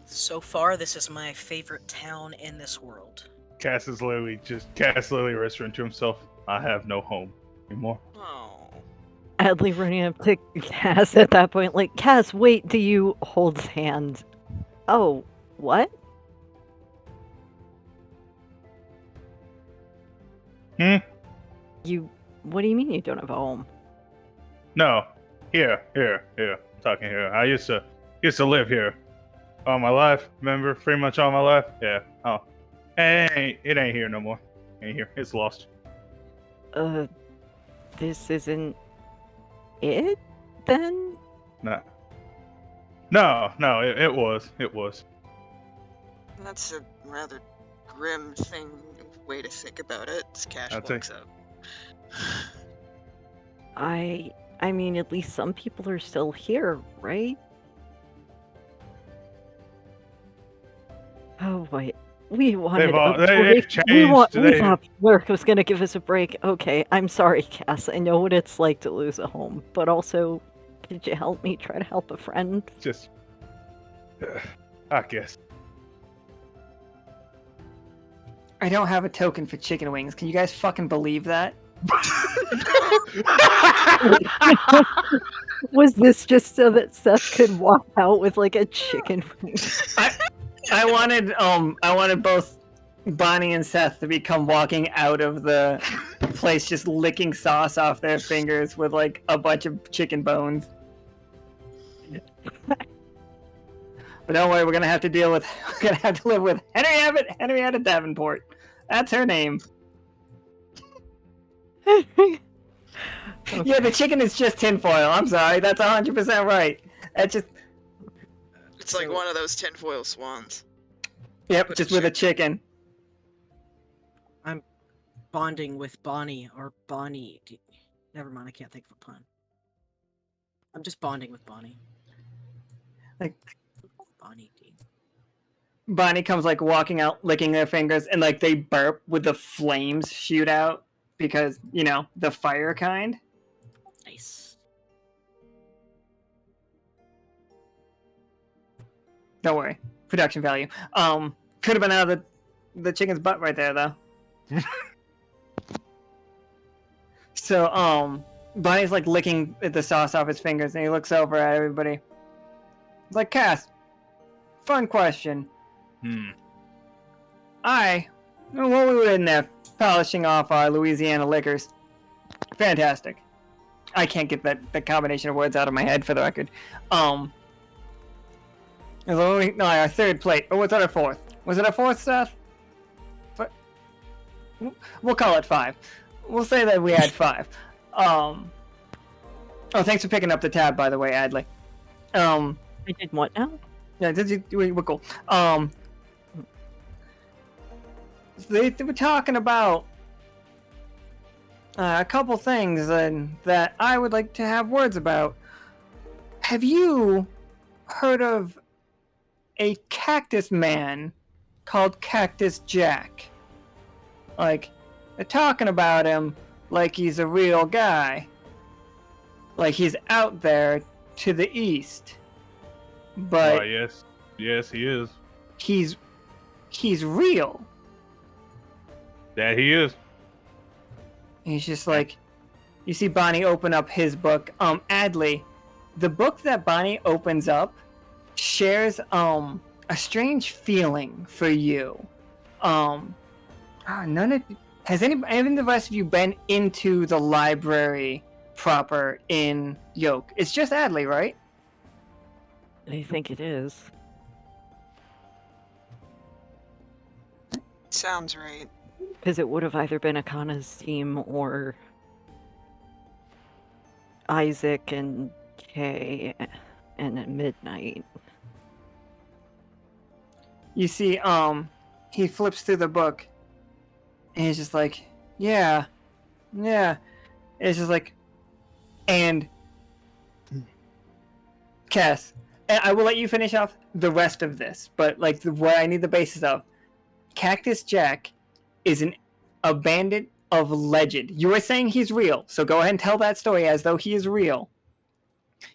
So far, this is my favorite town in this world. Cass literally whispering to himself, "I have no home anymore." Oh. Adli running up to Cass at that point, like, Cass, wait, do you hold his hand? Oh, what? What do you mean you don't have a home? No, here. I'm talking here. I used to live here all my life. Remember, pretty much all my life. Yeah. Oh, it ain't here no more. Ain't here. It's lost. This isn't it then? No, it was. That's a rather grim way to think about it. Cash I'll walks up. I mean, at least some people are still here, right? Oh, wait. We wanted a they've break. changed. We thought work was gonna give us a break. Okay, I'm sorry, Cass. I know what it's like to lose a home, but also, could you help me try to help a friend? Just, I guess. I don't have a token for chicken wings. Can you guys fucking believe that? Was this just so that Seth could walk out with like a chicken wing? I wanted both Bonnie and Seth to become walking out of the place just licking sauce off their fingers with like a bunch of chicken bones. But don't worry, we're gonna have to live with Henrietta Davenport. That's her name. Okay. Yeah, the chicken is just tinfoil. I'm sorry, that's 100% right. That's just It's like one of those tinfoil swans. yep, With just a with a chicken. I'm bonding with Bonnie or Bonnie. Never mind, I can't think of a pun. I'm just bonding with Bonnie. Like Bonnie D. Bonnie comes like walking out, licking their fingers, and like they burp with the flames shoot out because you know the fire kind. Nice. Don't worry, production value. Could have been out of the chicken's butt right there though. So Bonnie's like licking the sauce off his fingers, and he looks over at everybody. He's like, Cass, fun question. When we were in there polishing off our Louisiana liquors, fantastic. I can't get the combination of words out of my head for the record. Our third plate. Or was that our fourth? Was it our fourth, Seth? But we'll call it 5. We'll say that we had 5. Oh, thanks for picking up the tab, by the way, Adli. I did what now? Yeah, we're cool. They were talking about a couple things that I would like to have words about. Have you heard of a cactus man called Cactus Jack? Like, they're talking about him like he's a real guy. Like he's out there to the east. But yes, he is. He's real. That he is. He's just like, you see Bonnie open up his book. Adli, the book that Bonnie opens up shares a strange feeling for you. Has any of the rest of you been into the library proper in Yoke? It's just Adli, right? I think it is. Sounds right. Because it would have either been Akana's team or Isaac and Kay and at midnight. You see, he flips through the book, and he's just like, yeah. It's just like, and Cass, and I will let you finish off the rest of this, but like what I need the basis of, Cactus Jack is a bandit of legend. You were saying he's real, so go ahead and tell that story as though he is real.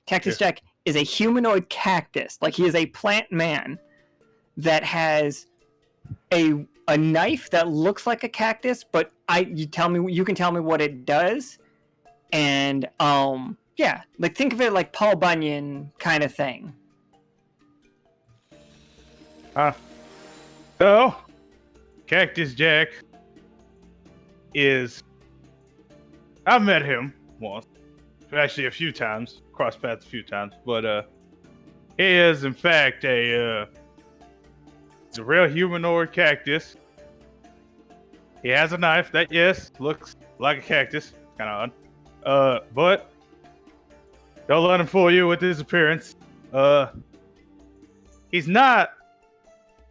Cactus Jack is a humanoid cactus, like he is a plant man that has a knife that looks like a cactus, but you can tell me what it does, and like think of it like Paul Bunyan kind of thing. So Cactus Jack I've met him once, actually a few times, crossed paths a few times, but he is in fact he's a real humanoid cactus. He has a knife that looks like a cactus, kind of odd, but don't let him fool you with his appearance. He's not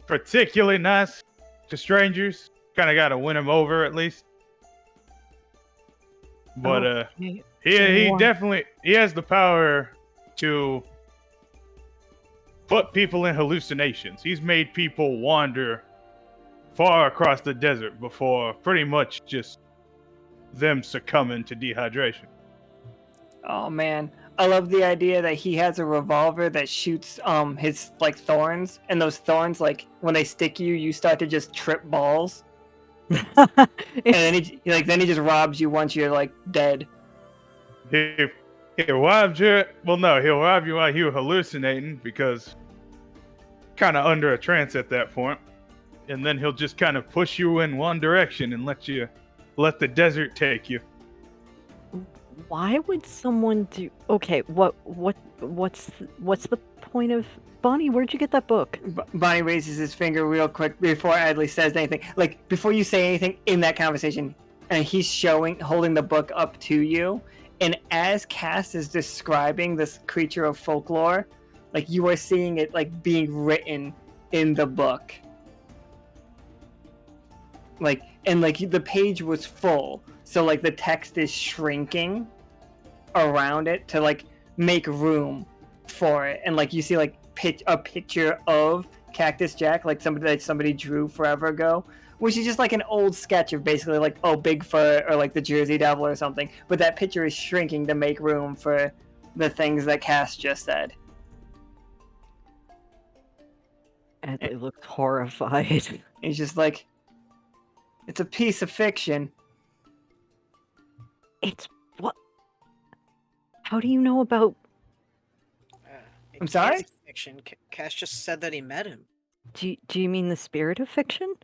particularly nice to strangers. Kind of got to win him over at least. But he definitely has the power to put people in hallucinations. He's made people wander far across the desert before pretty much just them succumbing to dehydration. Oh man, I love the idea that he has a revolver that shoots his like thorns, and those thorns, like when they stick you, you start to just trip balls, and then he just robs you once you're like dead. He'll rob you. Well, no, he'll rob you while you're hallucinating because kind of under a trance at that point, and then he'll just kind of push you in one direction and let the desert take you. Why would someone do? Okay, what's the point of Bonnie? Where'd you get that book? Bonnie raises his finger real quick before Adli says anything. Like before you say anything in that conversation, and he's holding the book up to you. And as Cass is describing this creature of folklore, like you are seeing it like being written in the book. Like, and like the page was full, so like the text is shrinking around it to like make room for it. And like you see like a picture of Cactus Jack, like somebody drew forever ago, which is just like an old sketch of basically like, oh, Bigfoot or like the Jersey Devil or something. But that picture is shrinking to make room for the things that Cass just said. And they looked horrified. He's just like, it's a piece of fiction. It's what? How do you know about? I'm sorry? It's fiction. Cass just said that he met him. Do you mean the spirit of fiction?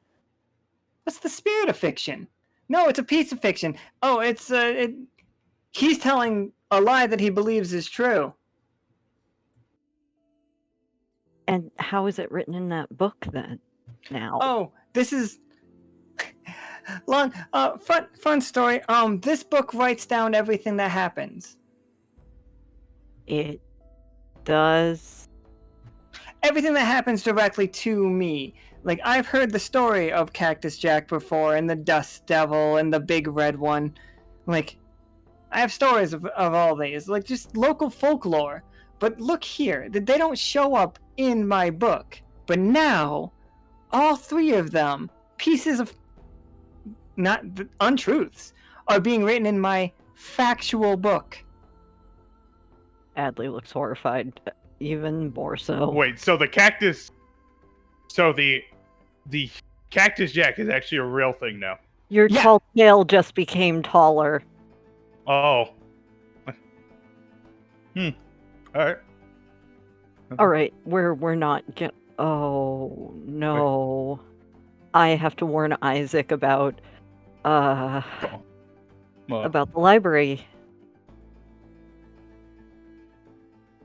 What's the spirit of fiction? No, it's a piece of fiction. Oh, it's he's telling a lie that he believes is true. And how is it written in that book then? Now. Oh, this is long fun story. This book writes down everything that happens. It does. Everything that happens directly to me. Like, I've heard the story of Cactus Jack before, and the Dust Devil, and the Big Red One. Like, I have stories of all these. Like, just local folklore. But look here, they don't show up in my book. But now, all three of them, pieces of untruths, are being written in my factual book. Adli looks horrified, even more so. Wait, so the Cactus Jack is actually a real thing now. Your tall tale just became taller. Oh. Alright. Alright, we're not oh no. Wait. I have to warn Isaac about about the library.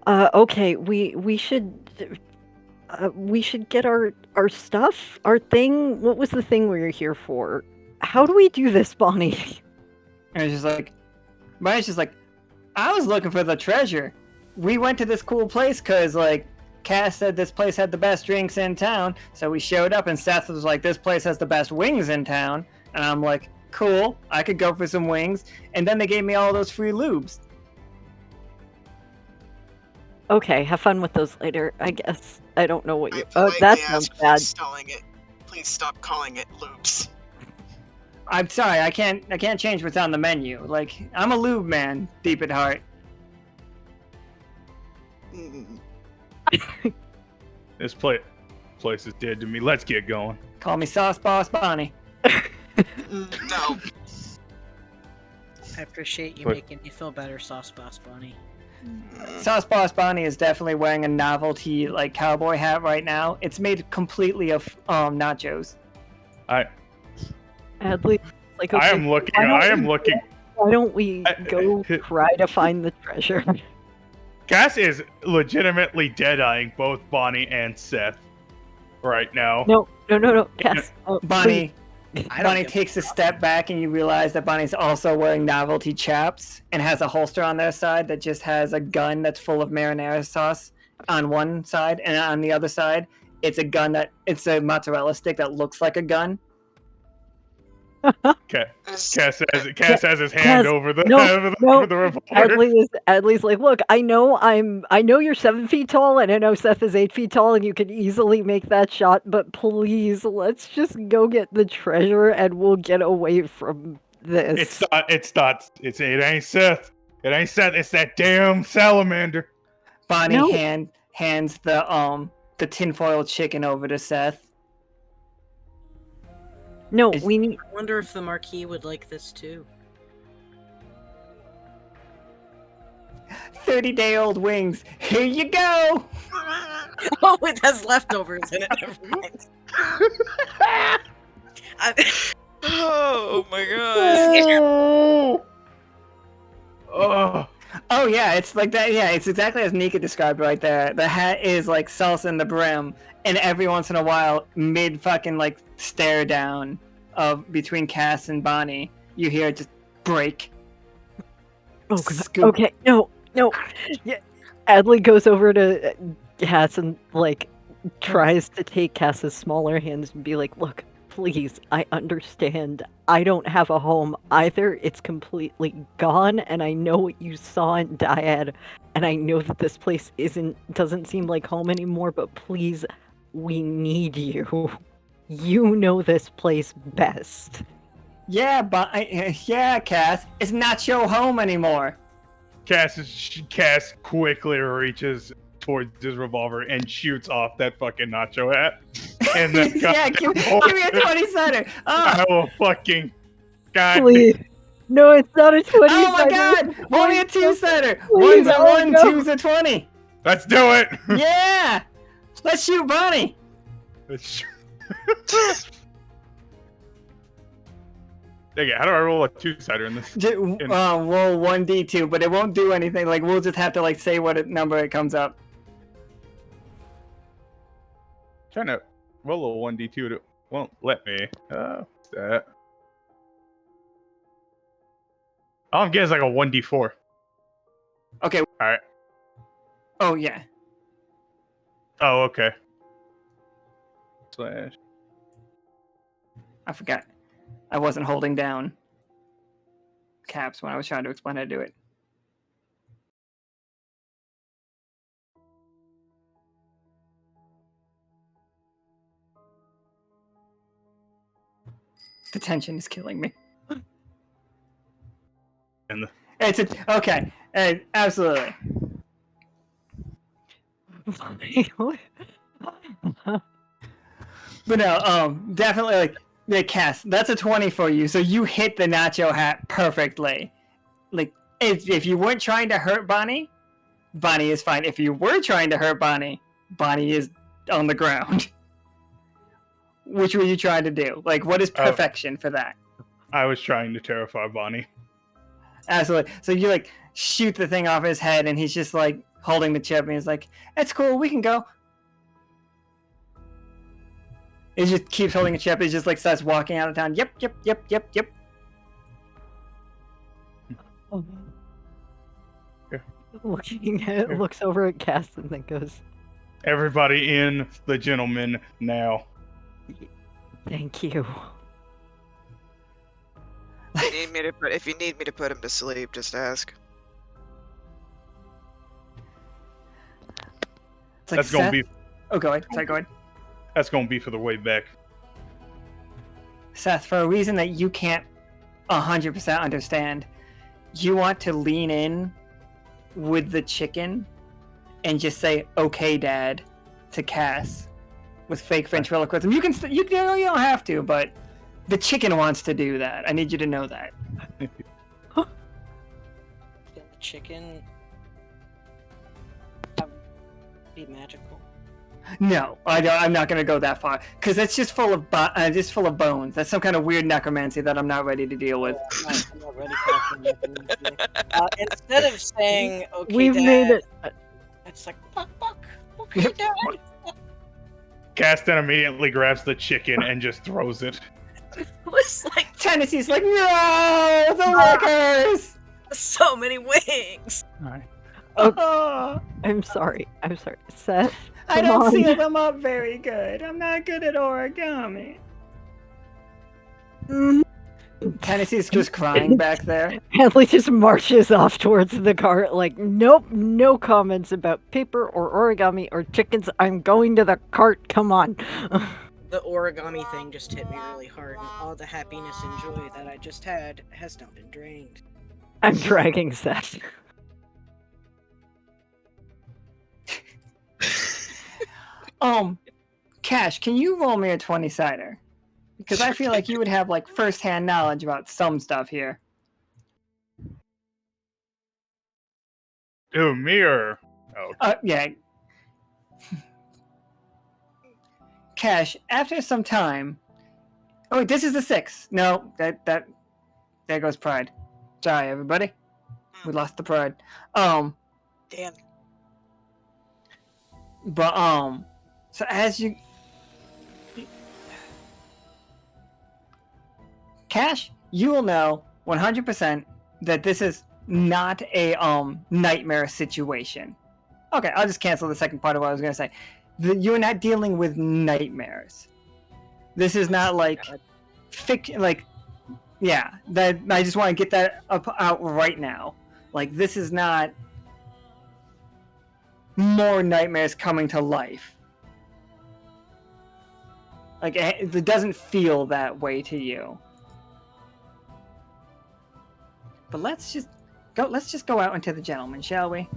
Okay, we should get our stuff, our thing. What was the thing we were here for? How do we do this, Bonnie? And it's just like, Bonnie's just like, I was looking for the treasure. We went to this cool place because like Cass said this place had the best drinks in town, so we showed up and Seth was like, this place has the best wings in town, and I'm like, cool, I could go for some wings, and then they gave me all those free lubes. Okay, have fun with those later, I guess. I don't know what you... Oh, that sounds bad. Installing it. Please stop calling it loops. I'm sorry, I can't change what's on the menu. Like, I'm a lube man, deep at heart. This place is dead to me. Let's get going. Call me Sauce Boss Bonnie. No. I appreciate you making me feel better, Sauce Boss Bonnie. Sauce Boss Bonnie is definitely wearing a novelty like cowboy hat right now. It's made completely of nachos. Adli, like, okay, I am looking. Why don't we go try to find the treasure? Cass is legitimately dead-eyeing both Bonnie and Seth right now. No. Cass. Bonnie takes a step back and you realize that Bonnie's also wearing novelty chaps and has a holster on their side that just has a gun that's full of marinara sauce on one side, and on the other side it's a mozzarella stick that looks like a gun. Cass has his hand over the over the revolver. Adli's like, look, I know you're 7 feet tall, and I know Seth is 8 feet tall, and you can easily make that shot, but please, let's just go get the treasure, and we'll get away from this. It ain't Seth. It ain't Seth. It's that damn salamander. Bonnie hands the tinfoil chicken over to Seth. No, I wonder if the Marquis would like this too. 30-day-old wings. Here you go. Oh, it has leftovers in it. Never mind. Oh my god. Oh yeah, it's like that. Yeah, it's exactly as Nika described right there. The hat is like salsa in the brim, and every once in a while, mid fucking like stare down of between Cass and Bonnie, you hear it just break. Oh, Scoop. okay, no. Yeah. Adli goes over to Cass and like tries to take Cass's smaller hands and be like, look, please, I understand. I don't have a home either. It's completely gone, and I know what you saw in Dyad, and I know that this place doesn't seem like home anymore, but please, we need you. You know this place best. Yeah, Cass, it's not your home anymore. Cass quickly reaches towards his revolver and shoots off that fucking nacho hat. And then yeah, give me a 20-center. I will fucking Please. No, it's not a 20. Oh my god! Only a 2-center. Please, One's a 1, 2's a 20. Let's do it. Yeah, let's shoot Bonnie. Okay, how do I roll a 2-sider in this? Roll 1d2, but it won't do anything. Like we'll just have to like say what number it comes up. Trying to roll a 1d2, it won't let me. What's that? All I'm getting is like a 1d4. Okay. All right. Oh yeah. Oh, okay. Slash. I forgot. I wasn't holding down caps when I was trying to explain how to do it. The tension is killing me. Okay. Absolutely. But no, definitely like Cass, that's a 20 for you, so you hit the nacho hat perfectly. Like, if you weren't trying to hurt Bonnie, Bonnie is fine. If you were trying to hurt Bonnie, Bonnie is on the ground. Which were you trying to do? Like, what is perfection for that? I was trying to terrify Bonnie. Absolutely. So you, like, shoot the thing off his head, and he's just, like, holding the chip, and he's like, it's cool, we can go. He just keeps holding a chip. He just like starts walking out of town. Yep. Looks over at Cass and then goes, everybody in the gentleman now. Thank you. If you need me to put him to sleep, just ask. It's like, That's gonna be. Oh, go ahead. Sorry, go ahead. That's gonna be for the way back. Seth, for a reason that you can't 100% understand, you want to lean in with the chicken and just say, "Okay, Dad," to Cass with fake ventriloquism. You don't have to, but the chicken wants to do that. I need you to know that. The chicken be magical. No, I'm not gonna go that far because it's just full of bones. That's some kind of weird necromancy that I'm not ready to deal with. I'm not ready for necromancy. Instead of saying "Okay, We've Dad," made it. It's like "Buck." Okay, Dad. Cass then immediately grabs the chicken and just throws it. It's like Tennessee's like, no, the workers. So many wings. All right. Oh, I'm sorry, Seth. I come don't on. seal them up very good. I'm not good at origami. Tennessee's just crying back there. Adli just marches off towards the cart like, nope, no comments about paper or origami or chickens. I'm going to the cart, come on. The origami thing just hit me really hard, and all the happiness and joy that I just had has now been drained. I'm dragging Seth. Cash, can you roll me a 20-sider? Because I feel like you would have like first-hand knowledge about some stuff here. Ew, me or... Oh, Yeah. Cash, after some time... Oh, wait, this is the 6. No, there goes pride. Sorry, everybody. We lost the pride. Damn. But, so as you... Cash, you will know 100% that this is not a nightmare situation. Okay, I'll just cancel the second part of what I was going to say. You're not dealing with nightmares. This is not like yeah, that I just want to get that out right now. Like, this is not more nightmares coming to life. Like, it doesn't feel that way to you. But let's just go out into the gentleman, shall we?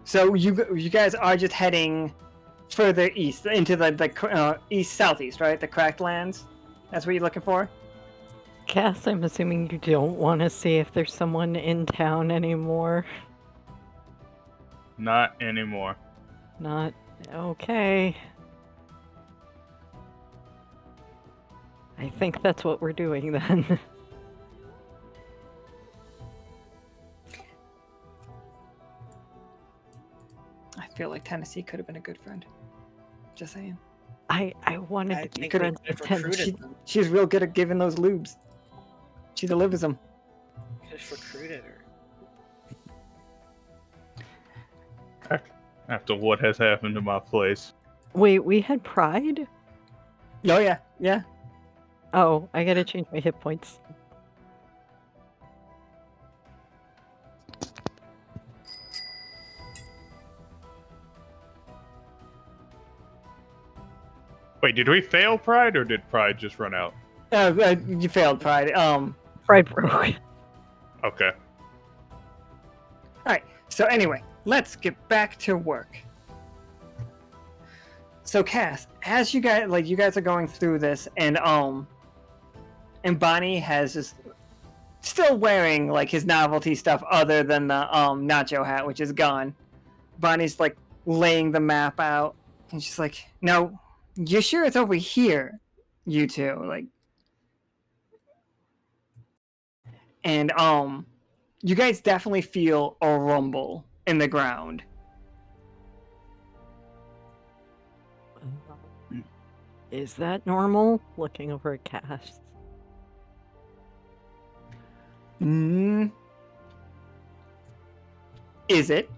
So you guys are just heading further east into the east southeast, right? The cracked lands. That's what you're looking for. Cass, I'm assuming you don't want to see if there's someone in town anymore. not anymore. Not okay. I think that's what we're doing then. I feel like Tennessee could have been a good friend. Just saying. I wanted I to be think we friends could with have Tennessee. recruited them. She's real good at giving those lubes. She delivers them. Could have recruited her. After what has happened to my place. Wait, we had pride? Oh yeah, yeah. Oh, I gotta change my hit points. Wait, did we fail Pride or did Pride just run out? You failed, Pride. Pride broke. Okay. Alright, so anyway, let's get back to work. So Cass, as you guys are going through this, and Bonnie has just still wearing like his novelty stuff other than the nacho hat, which is gone. Bonnie's like laying the map out, and she's like, "No, you're sure it's over here, you two?" Like, and you guys definitely feel a rumble in the ground. Is that normal? Looking over at Cass. Is it?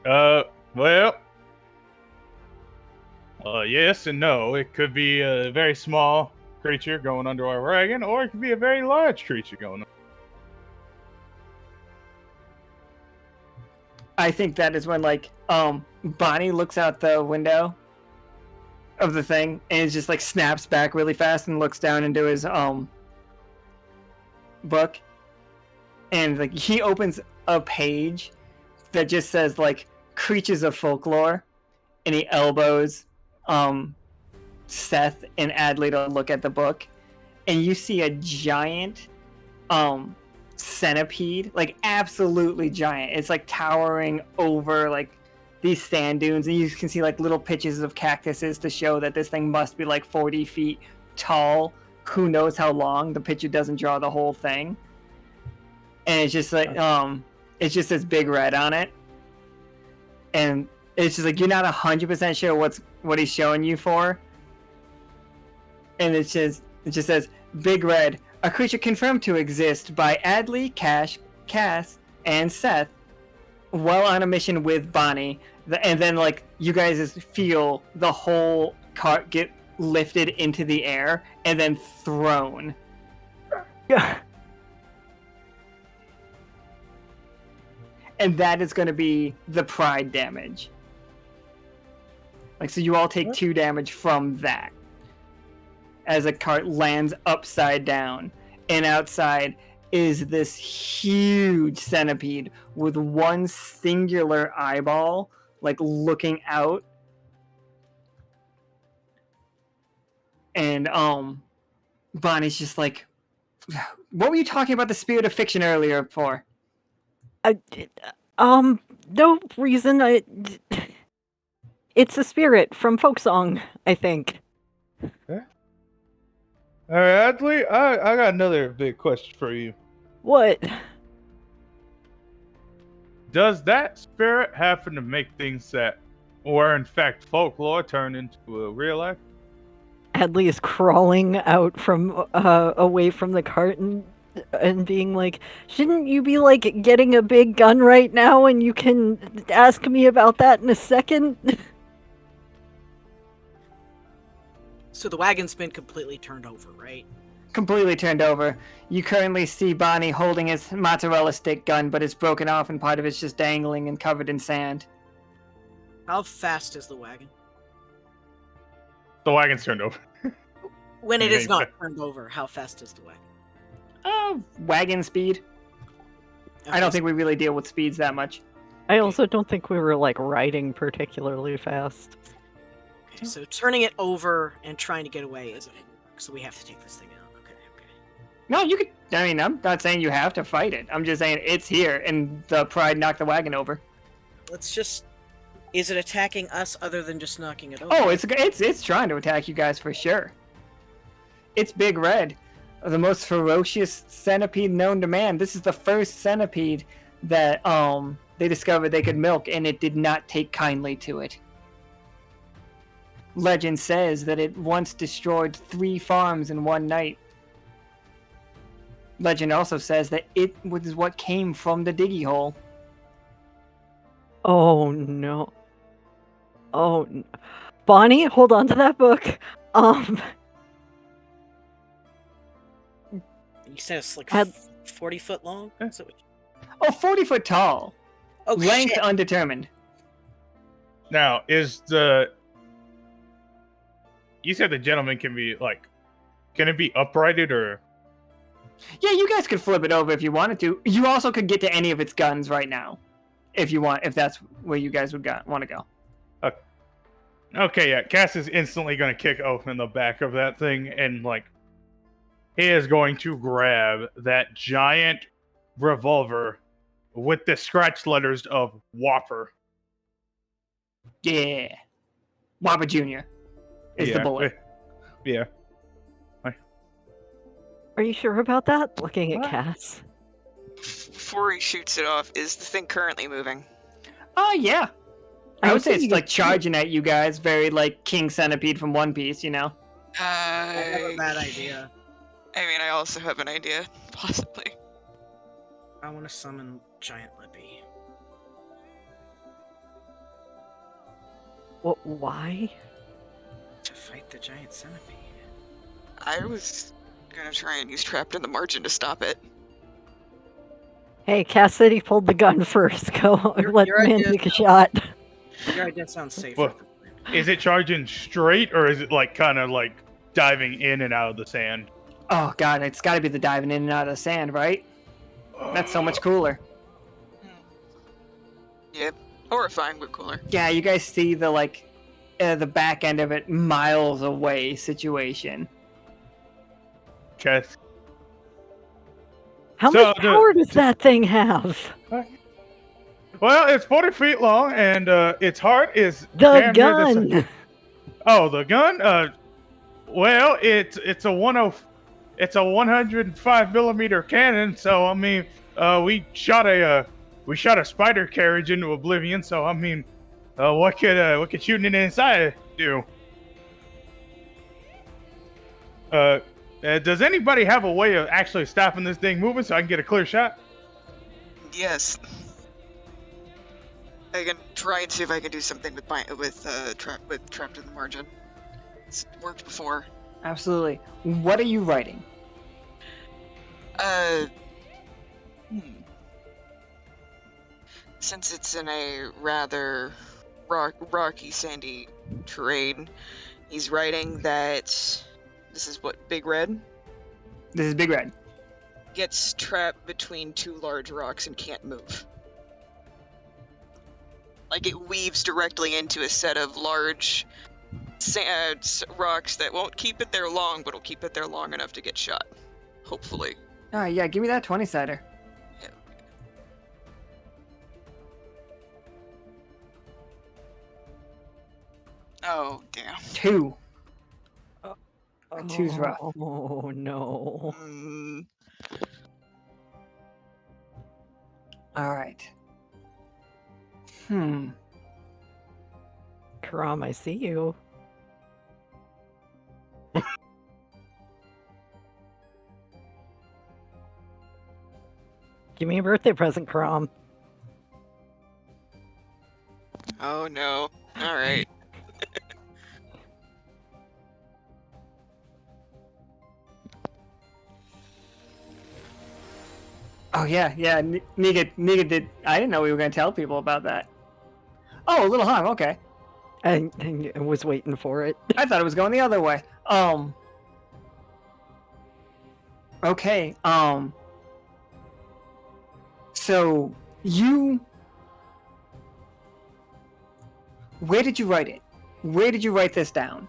Well, yes and no. It could be a very small creature going under our wagon, or it could be a very large creature going under. I think that is when, like, Bonnie looks out the window of the thing and it just, like, snaps back really fast and looks down into his, book. And, like, he opens a page that just says, like, creatures of folklore. And he elbows, Seth and Adli to look at the book. And you see a giant, centipede, like absolutely giant. It's like towering over like these sand dunes, and you can see like little pitches of cactuses to show that this thing must be like 40 feet tall. Who knows how long? The picture doesn't draw the whole thing, and it's just like it's just this big red on it, and it's just like you're not 100% sure what he's showing you for, and it just says big red. A creature confirmed to exist by Adli, Cass, and Seth. well on a mission with Bonnie, and then like you guys just feel the whole cart get lifted into the air and then thrown. Yeah. And that is going to be the pride damage. Like, so you all take 2 damage from that as a cart lands upside down, and outside is this huge centipede with one singular eyeball, like looking out. And Bonnie's just like, what were you talking about the spirit of fiction earlier for? No reason. It's a spirit from Folksong, I think. All right, Adli, I got another big question for you. What? Does that spirit happen to make things that were in fact folklore turn into real life? Adli is crawling out from away from the cart and being like, shouldn't you be like getting a big gun right now and you can ask me about that in a second? So the wagon's been completely turned over, right? Completely turned over. You currently see Bonnie holding his mozzarella stick gun, but it's broken off and part of it's just dangling and covered in sand. How fast is the wagon? The wagon's turned over. When it is not turned over, how fast is the wagon? Wagon speed. I don't Okay, think we really deal with speeds that much. I also don't think we were like riding particularly fast. Okay, so turning it over and trying to get away isn't gonna work, so we have to take this thing out. Okay. No, you could. I mean, I'm not saying you have to fight it. I'm just saying it's here, and the pride knocked the wagon over. Let's just... Is it attacking us other than just knocking it over? Oh, it's trying to attack you guys for sure. It's Big Red, the most ferocious centipede known to man. This is the first centipede that they discovered they could milk, and it did not take kindly to it. Legend says that it once destroyed 3 farms in one night. Legend also says that it was what came from the diggy hole. Oh no. Bonnie, hold on to that book. You said it's like 40 foot long? Is that what 40 foot tall. Oh, Length shit. undetermined. Now, you said the gentleman can it be uprighted or? Yeah, you guys could flip it over if you wanted to. You also could get to any of its guns right now, if you want. If that's where you guys would want to go. Okay, yeah. Cass is instantly going to kick open the back of that thing, and he is going to grab that giant revolver with the scratch letters of Whopper. Yeah, Whopper Jr. is the bullet. Yeah. Are you sure about that? Looking at What? Cass. Before he shoots it off, is the thing currently moving? Oh yeah. I would say it's you like could- charging at you guys, very like King Centipede from One Piece, you know. I have a bad idea. I mean, I also have an idea, possibly. I want to summon Giant Lippy. Why? To fight the giant centipede. I was gonna try and use Trapped in the Margin to stop it. Hey, Cass said he pulled the gun first. Go let your the man idea take a is- shot. Your idea sounds safer. Well, is it charging straight, or is it kind of diving in and out of the sand? Oh god, it's got to be the diving in and out of the sand, right? That's so much cooler. Yep. Horrifying, but cooler. Yeah, you guys see the the back end of it miles away situation. Cass. How So much power does that thing have? Well, it's 40 feet long, and its heart is The damn near the si- gun! Oh, the gun? Well, it's a 105 millimeter cannon. So I mean, we shot a spider carriage into oblivion. So I mean, what could shooting it inside do? Does anybody have a way of actually stopping this thing moving so I can get a clear shot? Yes. I can try and see if I can do something with trapped in the margin. It's worked before. Absolutely. What are you writing? Since it's in a rather rocky, sandy terrain, he's writing that this is what, Big Red? This is Big Red. Gets trapped between two large rocks and can't move. Like it weaves directly into a set of large rocks that won't keep it there long, but will keep it there long enough to get shot. Hopefully. Alright, yeah, give me that 20-sider. Yeah. Oh, damn. 2. Two's rough. Oh no. Alright. Karam, I see you. Give me a birthday present, Karam. Oh no. Alright. Oh yeah, Niga did. I didn't know we were gonna tell people about that. Oh, a little harm. Okay, I was waiting for it. I thought it was going the other way. Okay. So you, where did you write it? Where did you write this down?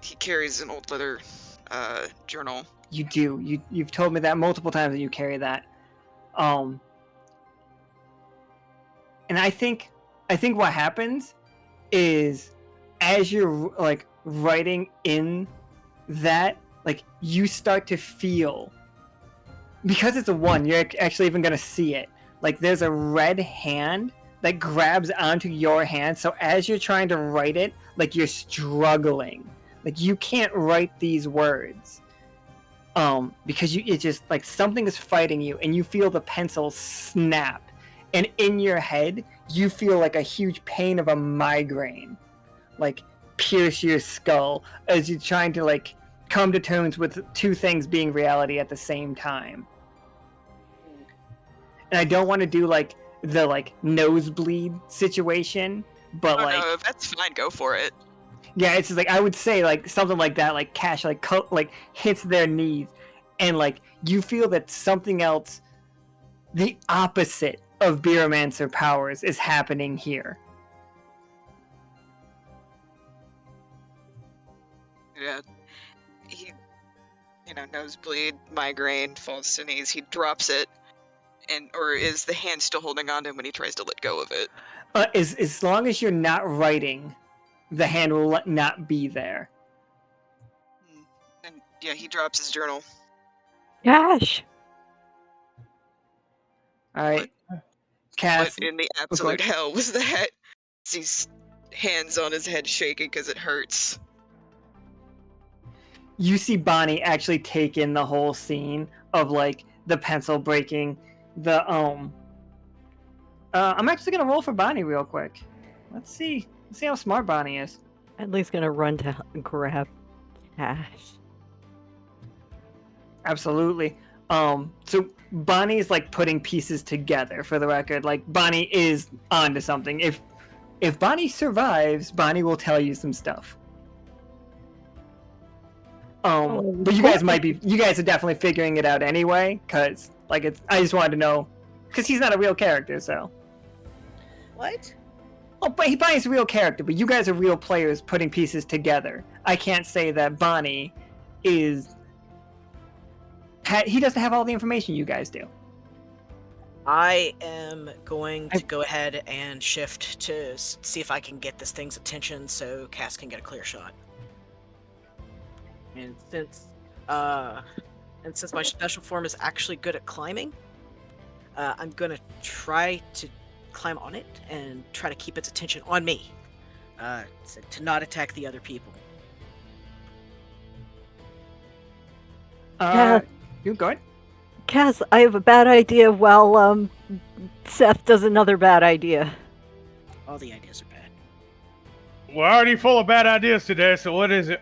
He carries an old leather, journal. You do. You've told me that multiple times that you carry that. And I think what happens is as you're like writing in that, like you start to feel, because it's a 1, you're actually even gonna see it. Like there's a red hand that grabs onto your hand. So as you're trying to write it, like you're struggling, like you can't write these words. Because it's just like something is fighting you, and you feel the pencil snap, and in your head you feel like a huge pain of a migraine, like pierce your skull as you're trying to like come to terms with two things being reality at the same time. And I don't want to do like the like nosebleed situation, but No, that's fine. Go for it. Yeah, it's just like I would say like something like that, like Cash like hits their knees, and like you feel that something else, the opposite of Beeromancer powers, is happening here. Yeah, he, nosebleed, migraine, falls to knees. He drops it, or is the hand still holding on to him when he tries to let go of it? As long as you're not writing, the hand will not be there. And yeah, he drops his journal. Gosh. All right, Cass. What in the absolute hell was that? His hands on his head shaking because it hurts. You see Bonnie actually take in the whole scene of like the pencil breaking. I'm actually gonna roll for Bonnie real quick. Let's see how smart Bonnie is. Adli's gonna run to grab Cash. Absolutely. So Bonnie's like putting pieces together, for the record. Like Bonnie is onto something. If Bonnie survives, Bonnie will tell you some stuff. But you guys are definitely figuring it out anyway, cause like I just wanted to know, cause he's not a real character, so. What? Oh, but Bonnie's a real character, but you guys are real players putting pieces together. I can't say that Bonnie is. He doesn't have all the information you guys do. I am going to go ahead and shift to see if I can get this thing's attention so Cass can get a clear shot. And since my special form is actually good at climbing, I'm gonna try to climb on it and try to keep its attention on me, to not attack the other people. You go ahead. Cass, I have a bad idea. While Seth does another bad idea. All the ideas are bad. We're already full of bad ideas today, so what is it?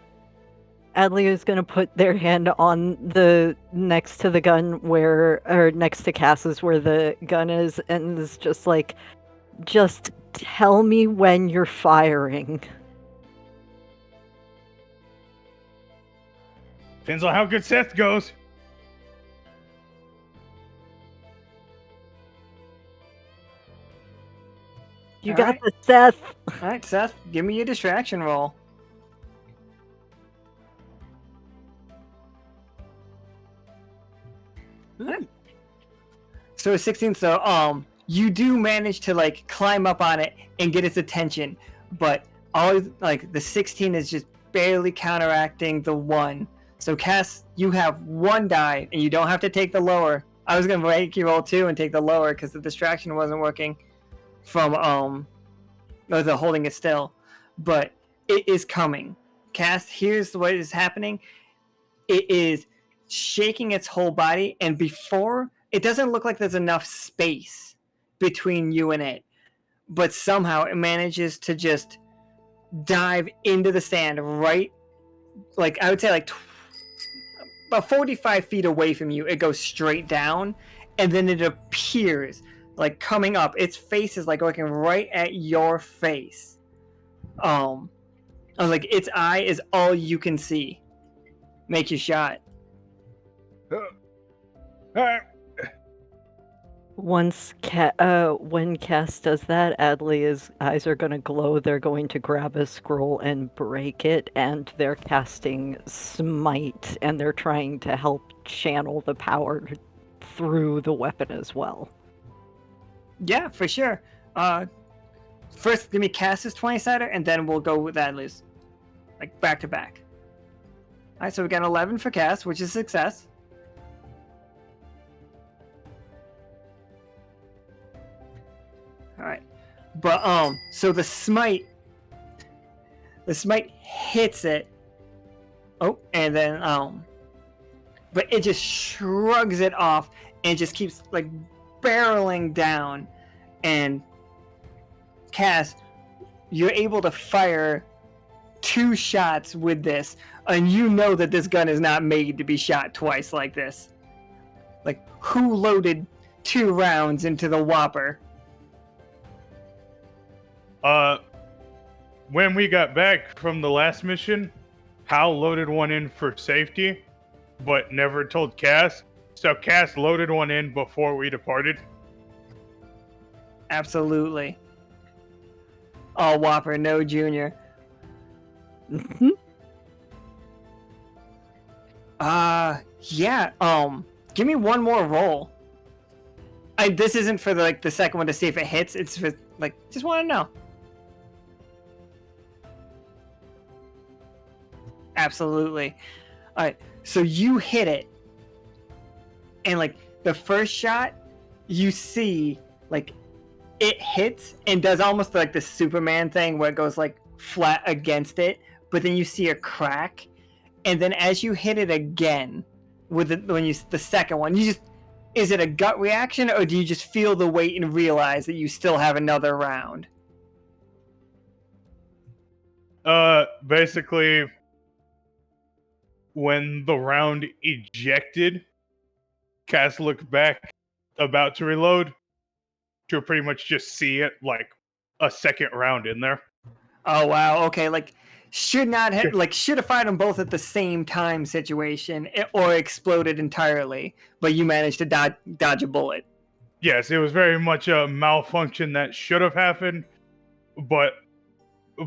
Adli is gonna put their hand on the next to the gun or next to Cass's where the gun is, and is just like, just tell me when you're firing. Depends on how good Seth goes. You All got right. this, Seth. All right, Seth, give me your distraction roll. So a 16. So you do manage to like climb up on it and get its attention, but all like the 16 is just barely counteracting the 1. So Cass, you have 1 die, and you don't have to take the lower. I was gonna make you roll 2 and take the lower because the distraction wasn't working from the holding it still, but it is coming. Cass, here's what is happening. It is shaking its whole body, and before it doesn't look like there's enough space between you and it, but somehow it manages to just dive into the sand right, like I would say like about 45 feet away from you. It goes straight down, and then it appears like coming up. Its face is like looking right at your face. Like its eye is all you can see. Make your shot. All right. When Cass does that, Adli's eyes are going to glow. They're going to grab a scroll and break it, and they're casting Smite, and they're trying to help channel the power through the weapon as well. Yeah, for sure. First, give me Cass's 20-sider, and then we'll go with Adli's. Like, back to back. Alright, so we got 11 for Cass, which is success. Alright. But, so the smite hits it. Oh, and then, but it just shrugs it off and just keeps, like, barreling down. And Cass, you're able to fire 2 shots with this, and you know that this gun is not made to be shot twice like this. Like, who loaded 2 rounds into the Whopper? When we got back from the last mission, Hal loaded one in for safety, but never told Cass. So Cass loaded one in before we departed. Absolutely. All Whopper, no Junior. Mhm. Yeah. Give me one more roll. This isn't for the second one to see if it hits. It's for just want to know. Absolutely. All right. So you hit it, and the first shot, you see it hits and does almost like the Superman thing where it goes flat against it, but then you see a crack, and then as you hit it again with the second one, is it a gut reaction, or do you just feel the weight and realize that you still have another round? Basically, when the round ejected, Cass looked back, about to reload, to pretty much just see it a second round in there. Oh wow, okay, should have fired them both at the same time situation, or exploded entirely, but you managed to dodge a bullet. Yes, it was very much a malfunction that should have happened, but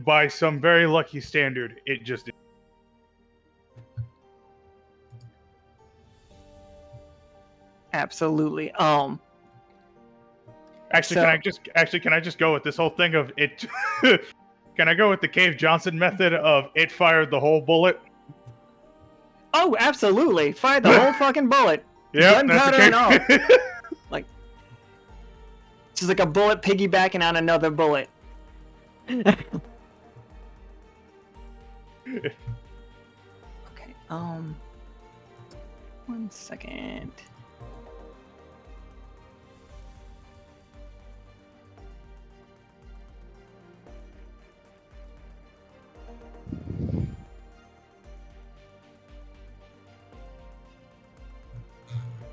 by some very lucky standard, it just did. Absolutely. Actually, can I just go with this whole thing of it? Can I go with the Cave Johnson method of it fired the whole bullet? Oh, absolutely! Fired the whole fucking bullet. Yeah, gunpowder and all. Just like a bullet piggybacking on another bullet. Okay. One second.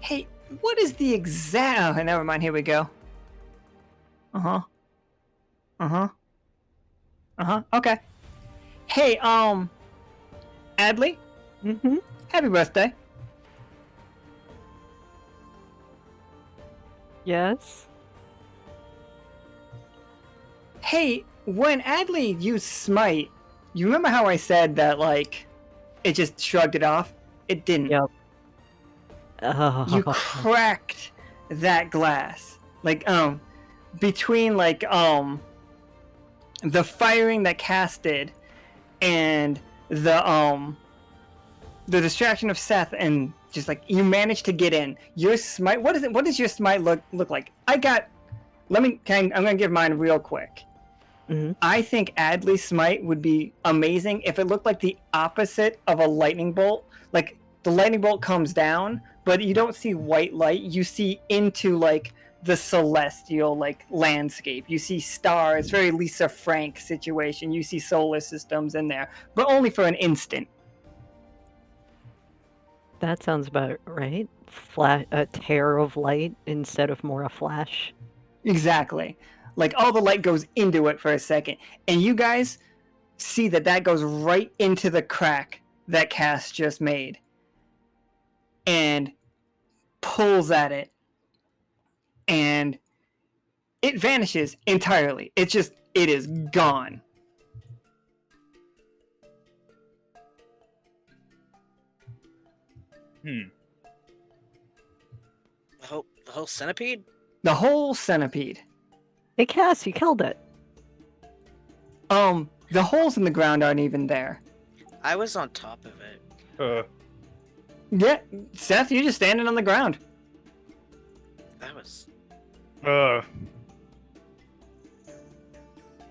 Hey, what is the exact? Oh, never mind. Here we go. Okay. Hey, Adli, Mm-hmm. happy birthday. Yes. Hey, when Adli used Smite, you remember how I said that, like, it just shrugged it off? It didn't. Yep. Oh. You cracked that glass. Like, between, like, the firing that casted and the distraction of Seth, and just, like, you managed to get in. Your Smite, what does your Smite look like? I'm gonna give mine real quick. Mhm. I think Adli's Smite would be amazing if it looked like the opposite of a lightning bolt. Like, the lightning bolt comes down, but you don't see white light. You see into, like, the celestial, like, landscape. You see stars, very Lisa Frank situation. You see solar systems in there, but only for an instant. That sounds about right. A tear of light instead of more a flash. Exactly. Like, all the light goes into it for a second, and you guys see that goes right into the crack that Cass just made and pulls at it, and it vanishes entirely. It is gone. Hmm. The whole centipede? The whole centipede. Hey, Cass, you killed it. The holes in the ground aren't even there. I was on top of it. Yeah, Seth, you're just standing on the ground. That was...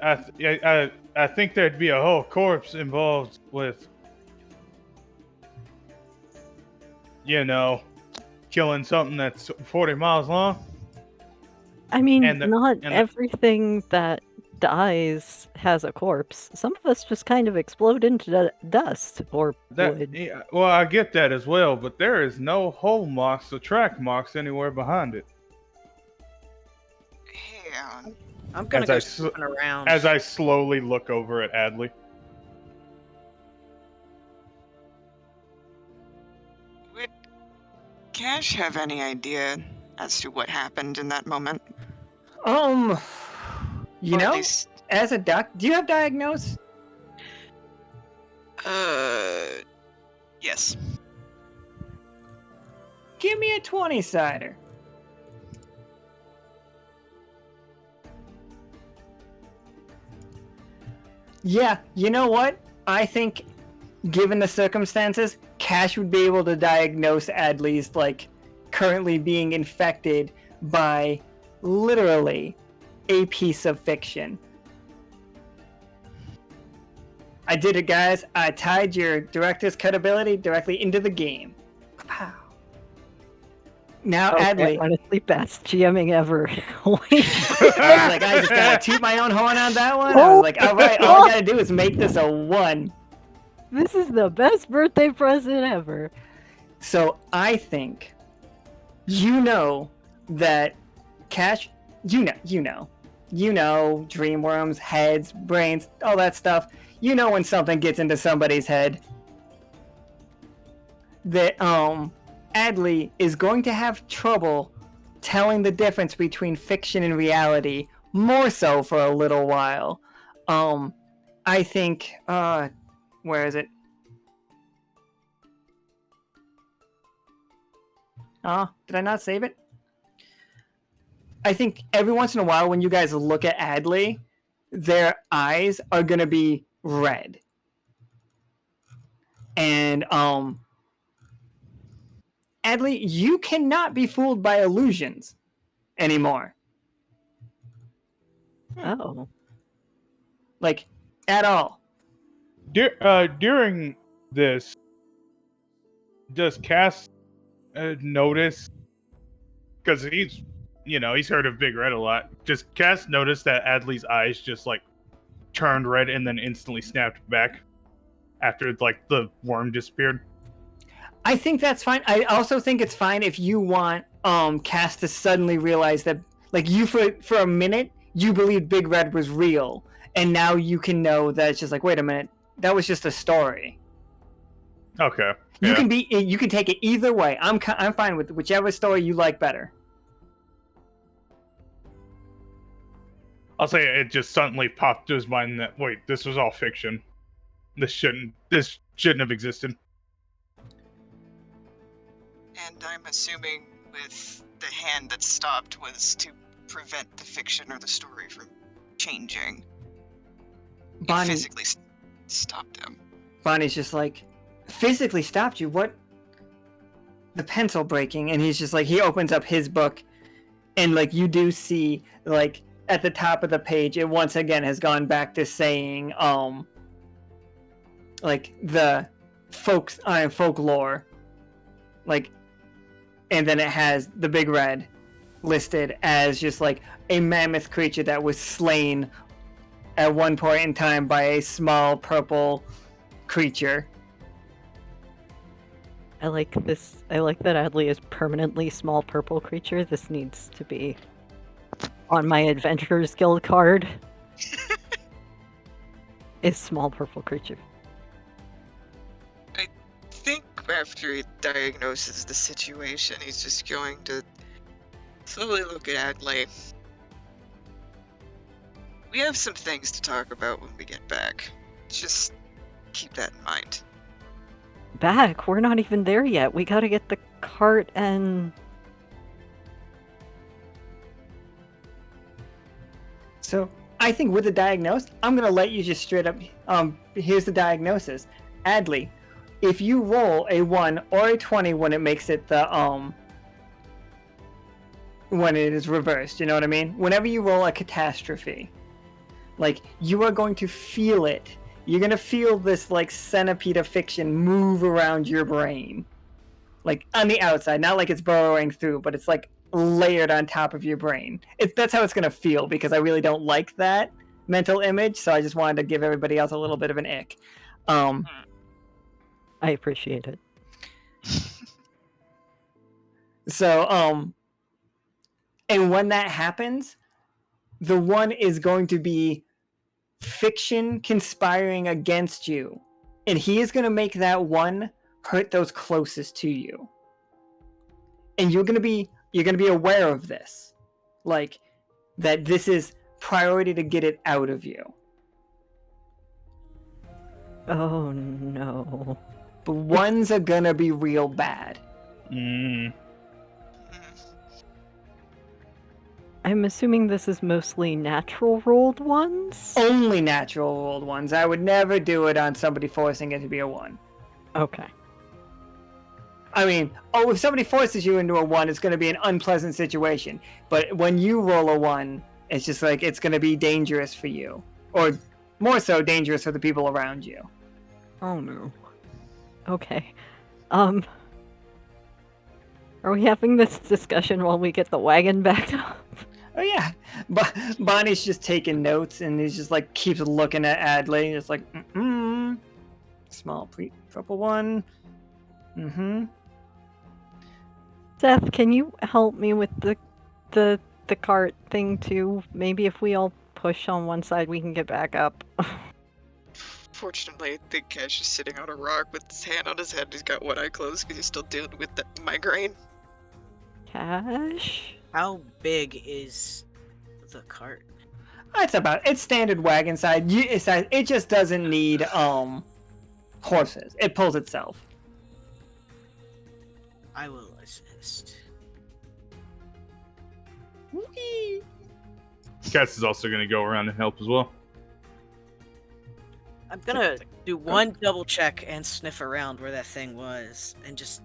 I think there'd be a whole corpse involved with, you know, killing something that's 40 miles long. I mean, And the- not and the- everything that dies has a corpse. Some of us just kind of explode into dust or wood. Yeah, well, I get that as well, but there is no hole marks or track marks anywhere behind it. Yeah. I'm gonna As go I snooping around. As I slowly look over at Adli. Would Cash have any idea as to what happened in that moment? You Or at know, least, as a doc, do you have diagnose? yes. Give me a 20-sider. Yeah, you know what? I think, given the circumstances, Cash would be able to diagnose Adli's, like, currently being infected by literally a piece of fiction. I did it, guys. I tied your director's cut ability directly into the game. Wow. Now, Okay, Adli. honestly, best GMing ever. I was like, I just gotta toot my own horn on that one. I was like, all right, all I gotta do is make this a 1. This is the best birthday present ever. So I think, you know, that Cash, you know, dreamworms, heads, brains, all that stuff. You know when something gets into somebody's head. That Adli is going to have trouble telling the difference between fiction and reality, more so for a little while. I think, where is it? Did I not save it? I think every once in a while when you guys look at Adli, their eyes are going to be red. And, Adli, you cannot be fooled by illusions anymore. Oh. Like, at all. During this, does Cass notice? Because he's heard of Big Red a lot. Does Cass notice that Adli's eyes just like turned red and then instantly snapped back after like the worm disappeared? I think that's fine. I also think it's fine if you want Cass to suddenly realize that, like, you for a minute you believed Big Red was real, and now you can know that it's just like, wait a minute, that was just a story. Okay. You Yeah. you can take it either way. I'm fine with whichever story you like better. I'll say it just suddenly popped to his mind that, wait, this was all fiction. This shouldn't have existed. And I'm assuming with the hand that stopped was to prevent the fiction or the story from changing. It Bonnie physically stopped him. Bonnie's just like, physically stopped you? What? The pencil breaking, and he's just like, he opens up his book, and like you do see like at the top of the page, it once again has gone back to saying like the folklore, like, and then it has the Big Red listed as just like a mammoth creature that was slain at one point in time by a small purple creature. I like this. I like that Adli is permanently small purple creature. This needs to be on my Adventurers Guild card. Is small purple creature. I think after he diagnoses the situation, he's just going to slowly look at Adli. We have some things to talk about when we get back. Just keep that in mind. Back? We're not even there yet. We gotta get the cart and... So I think with the diagnosis, I'm gonna let you just straight up. Here's the diagnosis, Adli. If you roll a 1 or a 20 when it makes it the when it is reversed, you know what I mean? Whenever you roll a catastrophe, like, you are going to feel it. You're gonna feel this like centipede of fiction move around your brain, like on the outside, not like it's burrowing through, but it's like layered on top of your brain. That's how it's gonna feel, because I really don't like that mental image, so I just wanted to give everybody else a little bit of an ick. I appreciate it. So and when that happens, the one is going to be fiction conspiring against you, and he is going to make that one hurt those closest to you, and you're going to be aware of this, like, that this is priority to get it out of you. Oh no. But ones are going to be real bad. I'm assuming this is mostly natural rolled ones? Only natural rolled ones. I would never do it on somebody forcing it to be a 1. Okay. I mean, if somebody forces you into a 1, it's going to be an unpleasant situation. But when you roll a 1, it's just like, it's going to be dangerous for you. Or more so, dangerous for the people around you. Oh no. Okay. Are we having this discussion while we get the wagon back up? Oh yeah, Bonnie's just taking notes, and he's just like keeps looking at Adli, just like, small purple 1, Seth, can you help me with the cart thing too? Maybe if we all push on one side, we can get back up. Fortunately, I think Cash is sitting on a rock with his hand on his head. He's got one eye closed because he's still dealing with that migraine. Cash? How big is the cart? It's standard wagon size. It just doesn't need horses. It pulls itself. I will assist. Whee! Cass is also going to go around and help as well. I'm gonna do one double check and sniff around where that thing was, and just...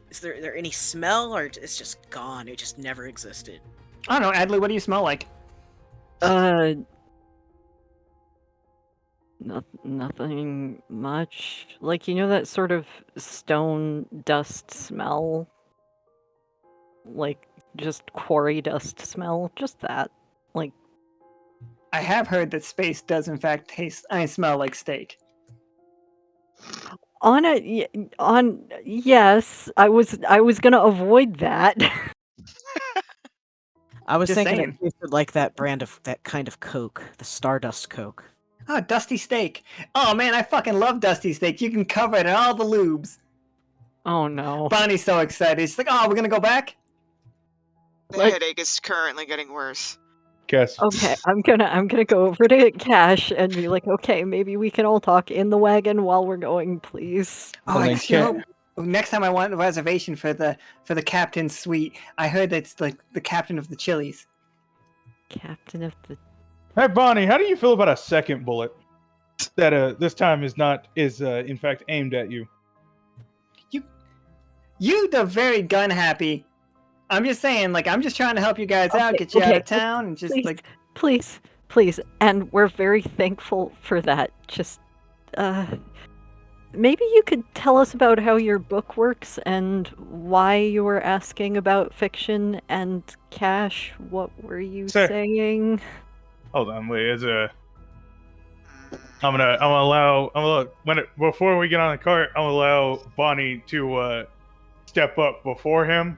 Is there any smell, or it's just gone? It just never existed. I don't know, Adli, what do you smell like? Nothing much. Like, you know that sort of stone dust smell? Like, just quarry dust smell? Just that. Like... I have heard that space does in fact smell like steak. Yes, I was gonna avoid that. I was Just thinking saying. it tasted like that brand of that kind of Coke, the Stardust Coke. Oh, Dusty Steak. Oh man, I fucking love Dusty Steak. You can cover it in all the lubes. Oh no. Bonnie's so excited. She's like, "Oh, we're gonna go back." The Like- headache is currently getting worse. Cass. Okay, I'm gonna go over to Cash and be like, okay, maybe we can all talk in the wagon while we're going, please. Oh, Well, I then sure Cat- hope next time I want a reservation for the captain's suite. I heard that's like the captain of the Chili's. Captain of the. Hey Bonnie, how do you feel about a second bullet that this time is in fact aimed at you? You the very gun happy. I'm just saying, like, I'm just trying to help you guys out, Okay, get you out okay, of town, and just please. like, Please, and we're very thankful for that. Just, maybe you could tell us about how your book works and why you were asking about fiction and Cash. What were you Sir. saying? Hold on, wait. Before we get on the cart, I'm gonna allow Bonnie to step up before him.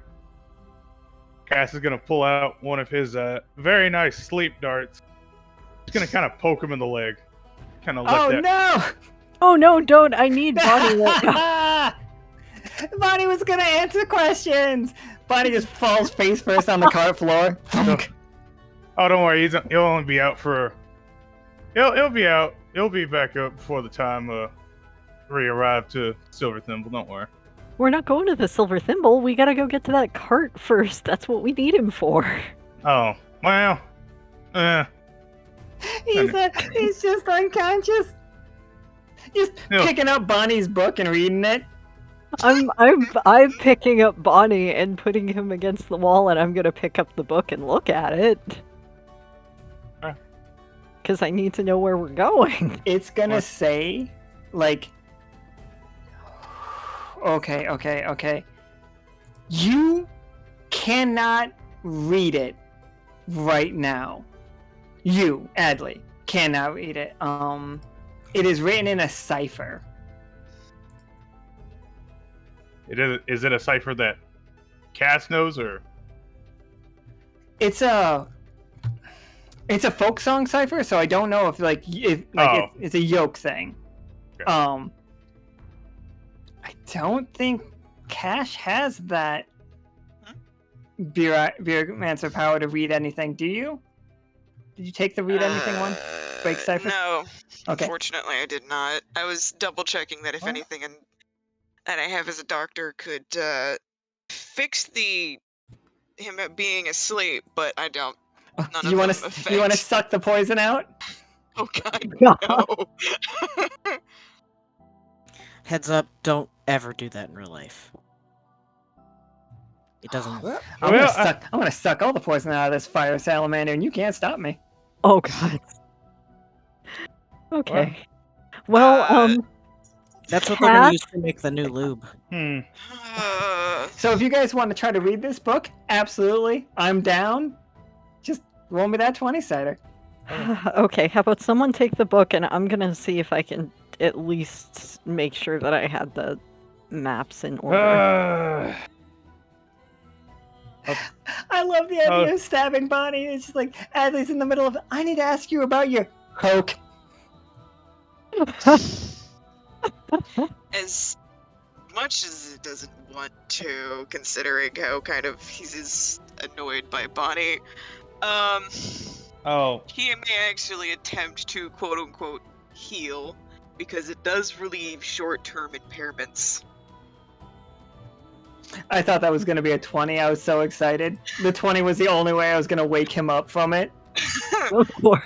Cass is gonna pull out one of his very nice sleep darts. He's gonna kind of poke him in the leg. Kind of oh let that. no! Oh no, don't! I need Bonnie right now. Bonnie was gonna answer questions. Bonnie just falls face first on the cart floor. Thunk. Oh, don't worry. He'll only be out for. He'll be out. He'll be back up before the time we arrive to Silver Thimble. Don't worry. We're not going to the Silver Thimble. We gotta go get to that cart first. That's what we need him for. Oh well. He's just unconscious. Just Yeah. picking up Bonnie's book and reading it. I'm picking up Bonnie and putting him against the wall, and I'm gonna pick up the book and look at it. Because I need to know where we're going. It's gonna What? say, like, okay. You cannot read it right now. You, Adli, cannot read it. It is written in a cipher. Is it a cipher that Cass knows or? It's a folk song cipher, so I don't know if it's a yoke thing. Okay. I don't think Cash has that Beermancer power to read anything. Do you? Did you take the read anything one? Break ciphers? No, Okay. unfortunately I did not. I was double checking that if Well. anything and I have as a doctor could fix him being asleep, but I don't. None Do you of want them to? You want to affect- suck the poison out? Oh god, God. no. Heads up, don't ever do that in real life. It doesn't. I'm gonna suck all the poison out of this fire salamander, and you can't stop me. Oh god. Okay. Well, That's what they're gonna Cat? use to make the new lube. So if you guys want to try to read this book, absolutely, I'm down. Just roll me that 20-sider. Okay, how about someone take the book and I'm gonna see if I can at least make sure that I had the maps in order. I love the idea of stabbing Bonnie. It's just like Adley's in the middle of. I need to ask you about your coke. As much as it doesn't want to, considering how kind of he's annoyed by Bonnie, Oh, he may actually attempt to quote unquote heal because it does relieve short-term impairments. I thought that was going to be a 20. I was so excited. The 20 was the only way I was going to wake him up from it. Of course.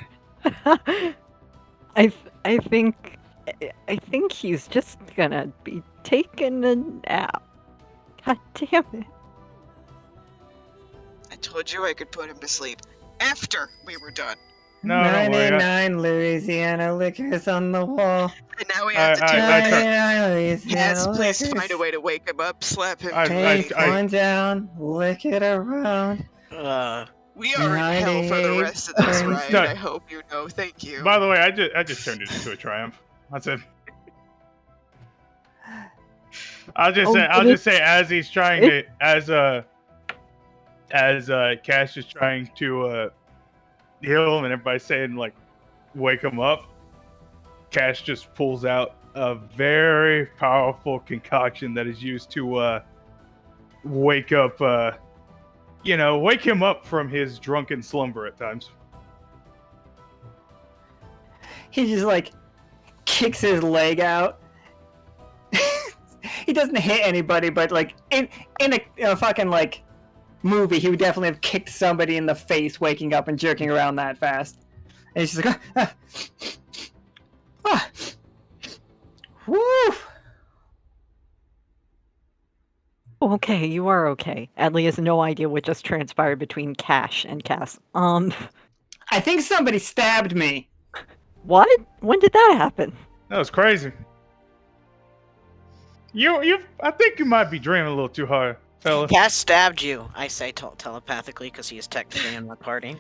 I think he's just gonna be taking a nap. God damn it. I told you I could put him to sleep after we were done. no, don't worry. 99 Louisiana liquors on the wall. And now we have to do I it. tried- 99 Louisiana Yes, please liquors. find a way to wake him up, slap him. I- do Take anything. one down, lick it around. We are in hell for the rest of this 98. ride. I hope you know. Thank you. By the way, I just turned it into a triumph. That's it. I'll just say as he's trying to as Cash is trying to heal him and everybody's saying like wake him up, Cash just pulls out a very powerful concoction that is used to wake up wake him up from his drunken slumber at times. He just like kicks his leg out. He doesn't hit anybody, but like in a fucking like movie, he would definitely have kicked somebody in the face, waking up and jerking around that fast. And he's just like, woo. Okay, you are okay. Adli has no idea what just transpired between Cash and Cass. I think somebody stabbed me. What? When did that happen? That was crazy. I think you might be dreaming a little too hard, fella. Cass stabbed you, I say telepathically, because he is technically in my party.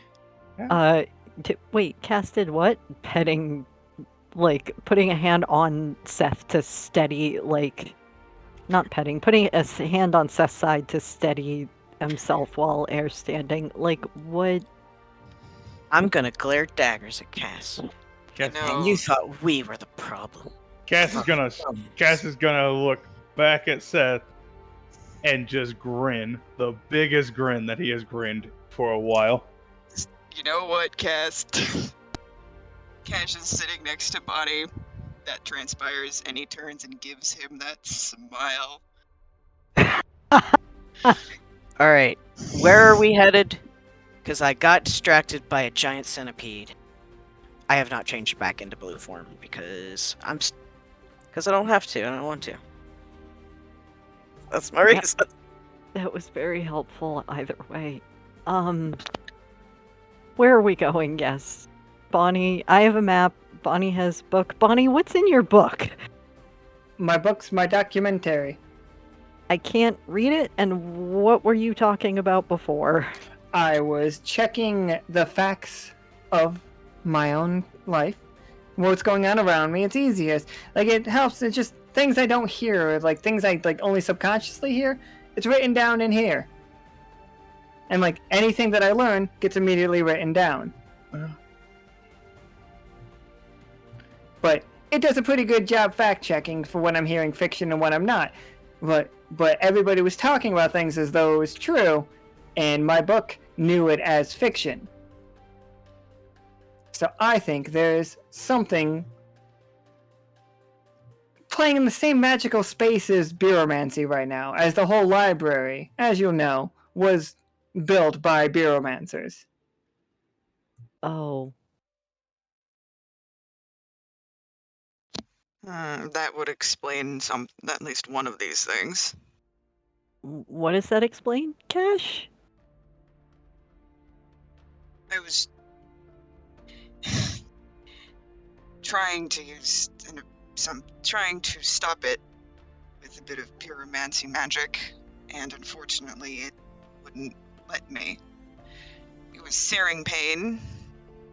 Wait, Cass did what? Putting a hand on Seth to steady, putting a hand on Seth's side to steady himself while air standing. Like, what? I'm gonna glare daggers at Cass. And you thought we were the problem. Cass is gonna look back at Seth and just grin, the biggest grin that he has grinned for a while. You know what, Cass? Cash is sitting next to Bonnie. That transpires, and he turns and gives him that smile. Alright, where are we headed? Because I got distracted by a giant centipede. I have not changed back into blue form because I don't have to. I don't want to. That's my reason. That was very helpful either way. Where are we going? Yes. Bonnie, I have a map. Bonnie has book. Bonnie, what's in your book? My book's my documentary. I can't read it, and what were you talking about before? I was checking the facts of my own life. What's going on around me. It's easiest. Like, it helps. It's just things I don't hear, like things I like only subconsciously hear. It's written down in here. And like anything that I learn gets immediately written down. But it does a pretty good job fact checking for when I'm hearing fiction and when I'm not. But everybody was talking about things as though it was true, and my book knew it as fiction. So I think there's something playing in the same magical space as Bureaumancy right now, as the whole library, as you'll know, was built by Bureaumancers. Oh. That would explain at least one of these things. What does that explain, Cash? I was trying to stop it with a bit of pyromancy magic, and unfortunately it wouldn't let me. It was searing pain,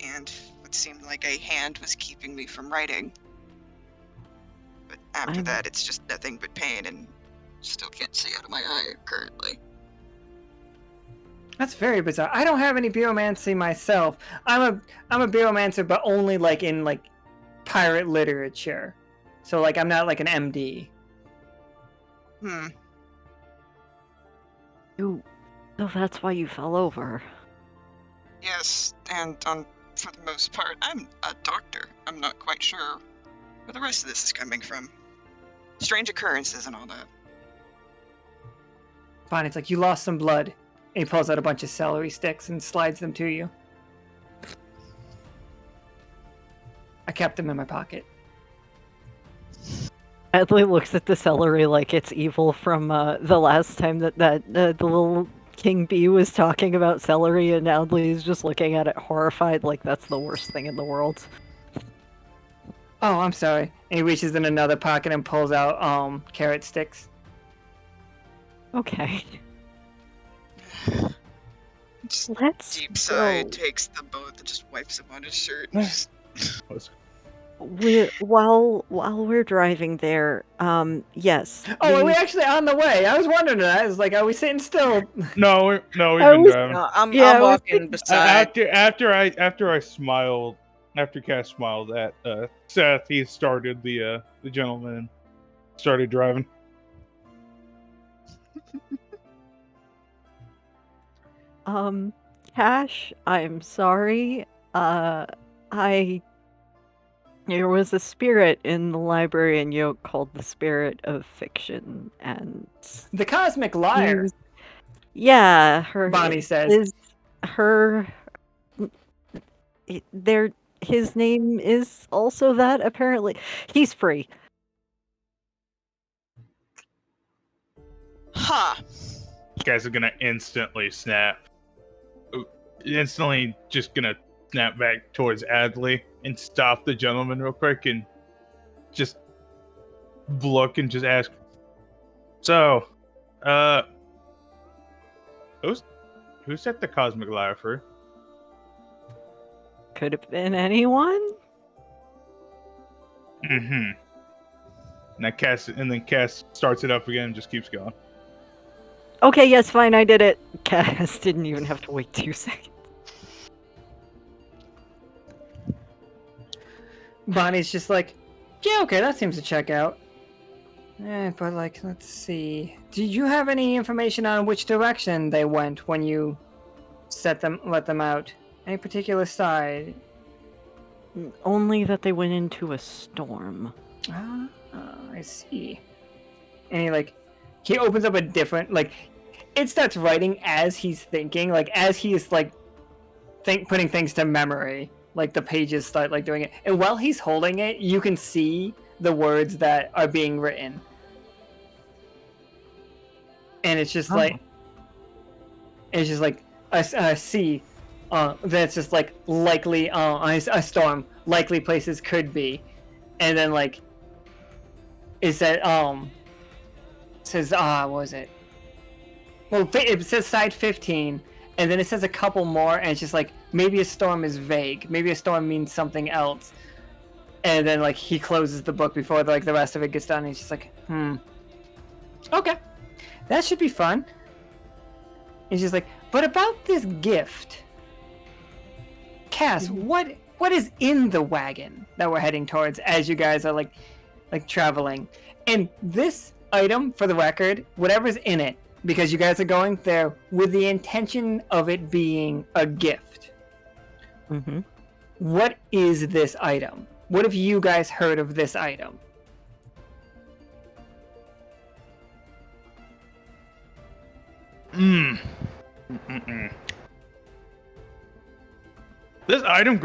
and what seemed like a hand was keeping me from writing. But after that, it's just nothing but pain, and still can't see out of my eye currently. That's very bizarre. I don't have any Bureaumancy myself. I'm a Bureaumancer, but only like in like pirate literature. So like I'm not like an MD. So that's why you fell over. Yes, and for the most part, I'm a doctor. I'm not quite sure where the rest of this is coming from. Strange occurrences and all that. Bonnie's like, you lost some blood. And he pulls out a bunch of celery sticks and slides them to you. I kept them in my pocket. Adli looks at the celery like it's evil from the last time that the little King Bee was talking about celery, and Adli is just looking at it horrified like that's the worst thing in the world. Oh, I'm sorry. And he reaches in another pocket and pulls out carrot sticks. Okay. Let's deep sigh, takes the boat and just wipes him on his shirt. And just... While we're driving there, yes. Oh, are we the- actually on the way? I was wondering that. I was like, are we sitting still? No, we've I been was- driving. No, I'm Yeah, I I'm was walking thinking- beside. After Cass smiled at Seth, he started the gentleman and started driving. Cash, I'm sorry. There was a spirit in the library in Yoke called the Spirit of Fiction, and The Cosmic Liar. he's- yeah, Bonnie says. his name is also that, apparently. He's free. Huh. You guys are gonna instantly snap. Instantly just gonna snap back towards Adli and stop the gentleman real quick and just look and just ask, so, who set the Cosmic Liar free? Could have been anyone. Mm-hmm. And then Cass starts it up again and just keeps going. Okay, yes, fine, I did it. Cass didn't even have to wait 2 seconds. Bonnie's just like, yeah, okay, that seems to check out. But like, let's see. Do you have any information on which direction they went when you let them out? Any particular side? Only that they went into a storm. I see. And he opens up a different, it starts writing as he's thinking, as he is putting things to memory. The pages start doing it, and while he's holding it, you can see the words that are being written, and it's just a C. That's just likely a storm. Likely places could be, and then it said says what was it? Well, it says side 15. And then it says a couple more, and it's just maybe a storm is vague. Maybe a storm means something else. And then he closes the book before the rest of it gets done. And he's just okay, that should be fun. He's just but about this gift, Cass, what is in the wagon that we're heading towards as you guys are traveling? And this item, for the record, whatever's in it, because you guys are going there with the intention of it being a gift. Mm-hmm. What is this item? What have you guys heard of this item? This item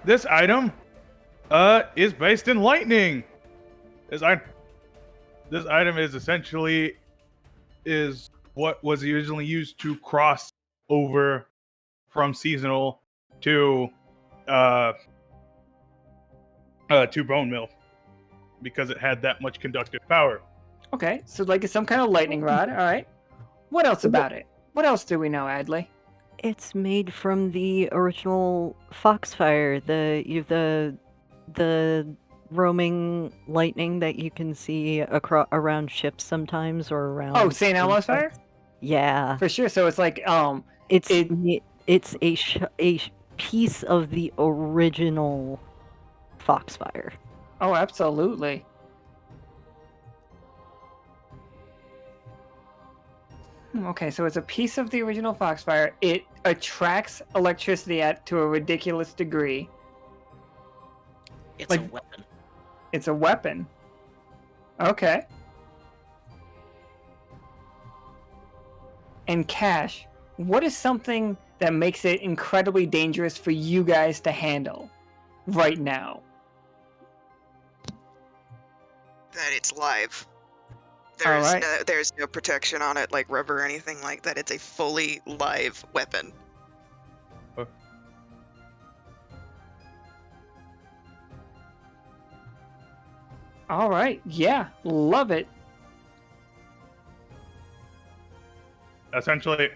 this item is based in lightning. This item is essentially what was originally used to cross over from seasonal to Bonemeal, because it had that much conductive power. Okay, so it's some kind of lightning rod. All right. What else about it? What else do we know, Adli? It's made from the original Foxfire, the roaming lightning that you can see around ships sometimes, or around. Oh, St. Elmo's fire? Yeah, For sure. So it's it's a piece of the original Foxfire. oh, absolutely. Okay, so it's a piece of the original Foxfire. It attracts electricity to a ridiculous degree. It's a weapon. It's a weapon. Okay. And Cash, what is something that makes it incredibly dangerous for you guys to handle right now? That it's live. Alright. There's no protection on it like rubber or anything like that. It's a fully live weapon. All right. Yeah, love it. Essentially,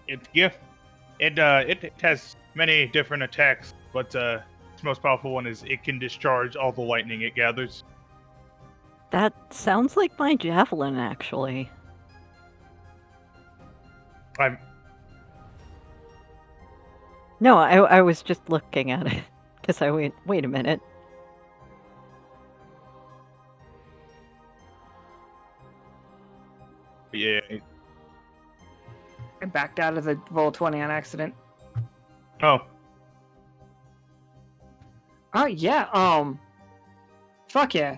it's gift. It has many different attacks, but its most powerful one is it can discharge all the lightning it gathers. That sounds like my javelin, actually. I'm No, I was just looking at it. Because wait a minute. yeah. I backed out of the roll 20 on accident. Oh, Oh yeah, fuck yeah.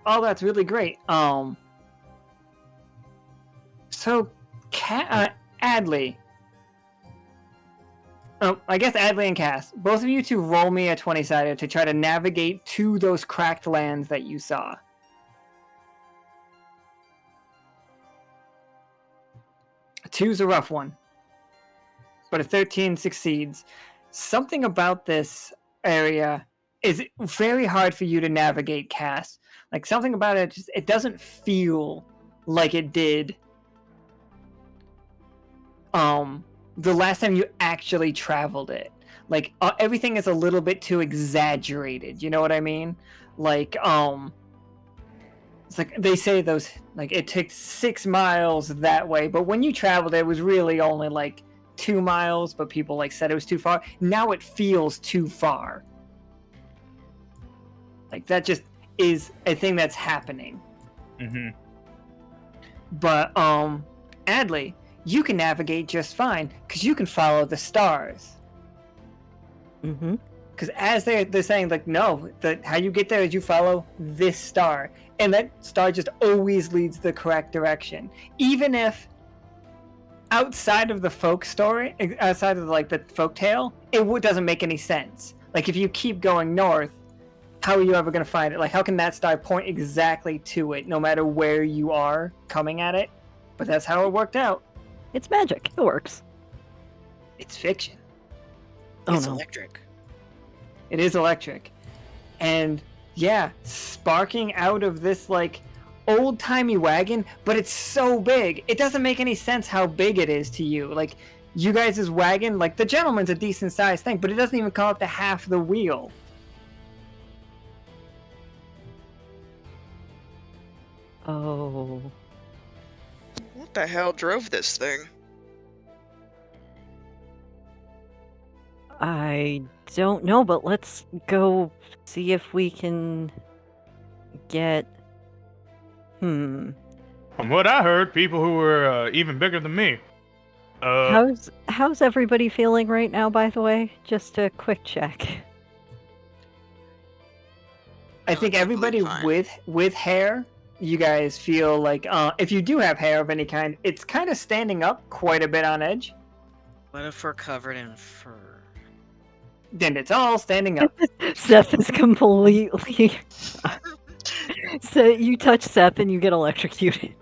Oh, that's really great. So, Adli. I guess Adli and Cass, both of you two roll me a 20-sided to try to navigate to those cracked lands that you saw. A 2's a rough one, but a 13 succeeds. Something about this area is very hard for you to navigate, Cass. Like, something about it, it doesn't feel like it did the last time you actually traveled it. Like, everything is a little bit too exaggerated, you know what I mean? Like, it's like they say those, like, it takes 6 miles that way, but when you traveled it was really only like 2 miles, but people like said it was too far. Now it feels too far. Like, that just is a thing that's happening. mm-hmm. But Adli, you can navigate just fine because you can follow the stars. Mm-hmm. Because as they're saying, like, no, that how you get there is you follow this star, and that star just always leads the correct direction. Even if outside of the folk story, outside of like the folk tale, it doesn't make any sense. Like, if you keep going north, how are you ever going to find it? Like, how can that star point exactly to it, no matter where you are coming at it? But that's how it worked out. It's magic. It works. It's fiction. Oh, It's no. electric. It is electric. And yeah, sparking out of this like old-timey wagon, but it's so big. It doesn't make any sense how big it is to you. Like, you guys' wagon, like, the gentleman's a decent sized thing, but it doesn't even come up to half the wheel. Oh. What the hell drove this thing? I don't know, but let's go see if we can get... From what I heard, people who were even bigger than me. How's everybody feeling right now, by the way? Just a quick check. I think Perfectly everybody fine. with hair, you guys feel like if you do have hair of any kind, it's kind of standing up quite a bit on edge. What if we're covered in fur? Then it's all standing up. Seth is completely... So you touch Seth and you get electrocuted.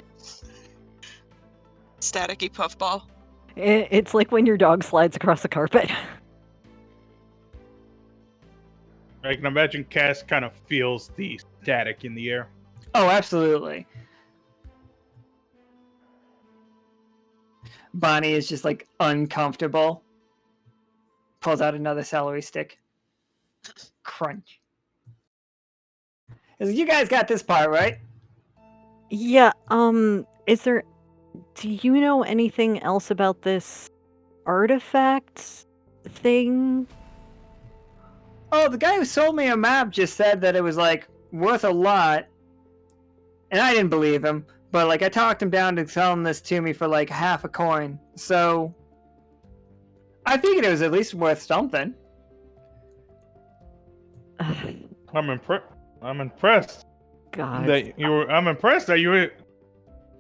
Staticky puffball. It's like when your dog slides across the carpet. I can imagine Cass kind of feels the static in the air. Oh, absolutely. Bonnie is just like uncomfortable. Pulls out another celery stick. Crunch. You guys got this part, right? Yeah, is there... Do you know anything else about this artifact thing? Oh, the guy who sold me a map just said that it was like worth a lot. And I didn't believe him. But like I talked him down to selling this to me for like half a coin. So I figured it was at least worth something. I'm impressed God. that you were. I'm impressed that you were.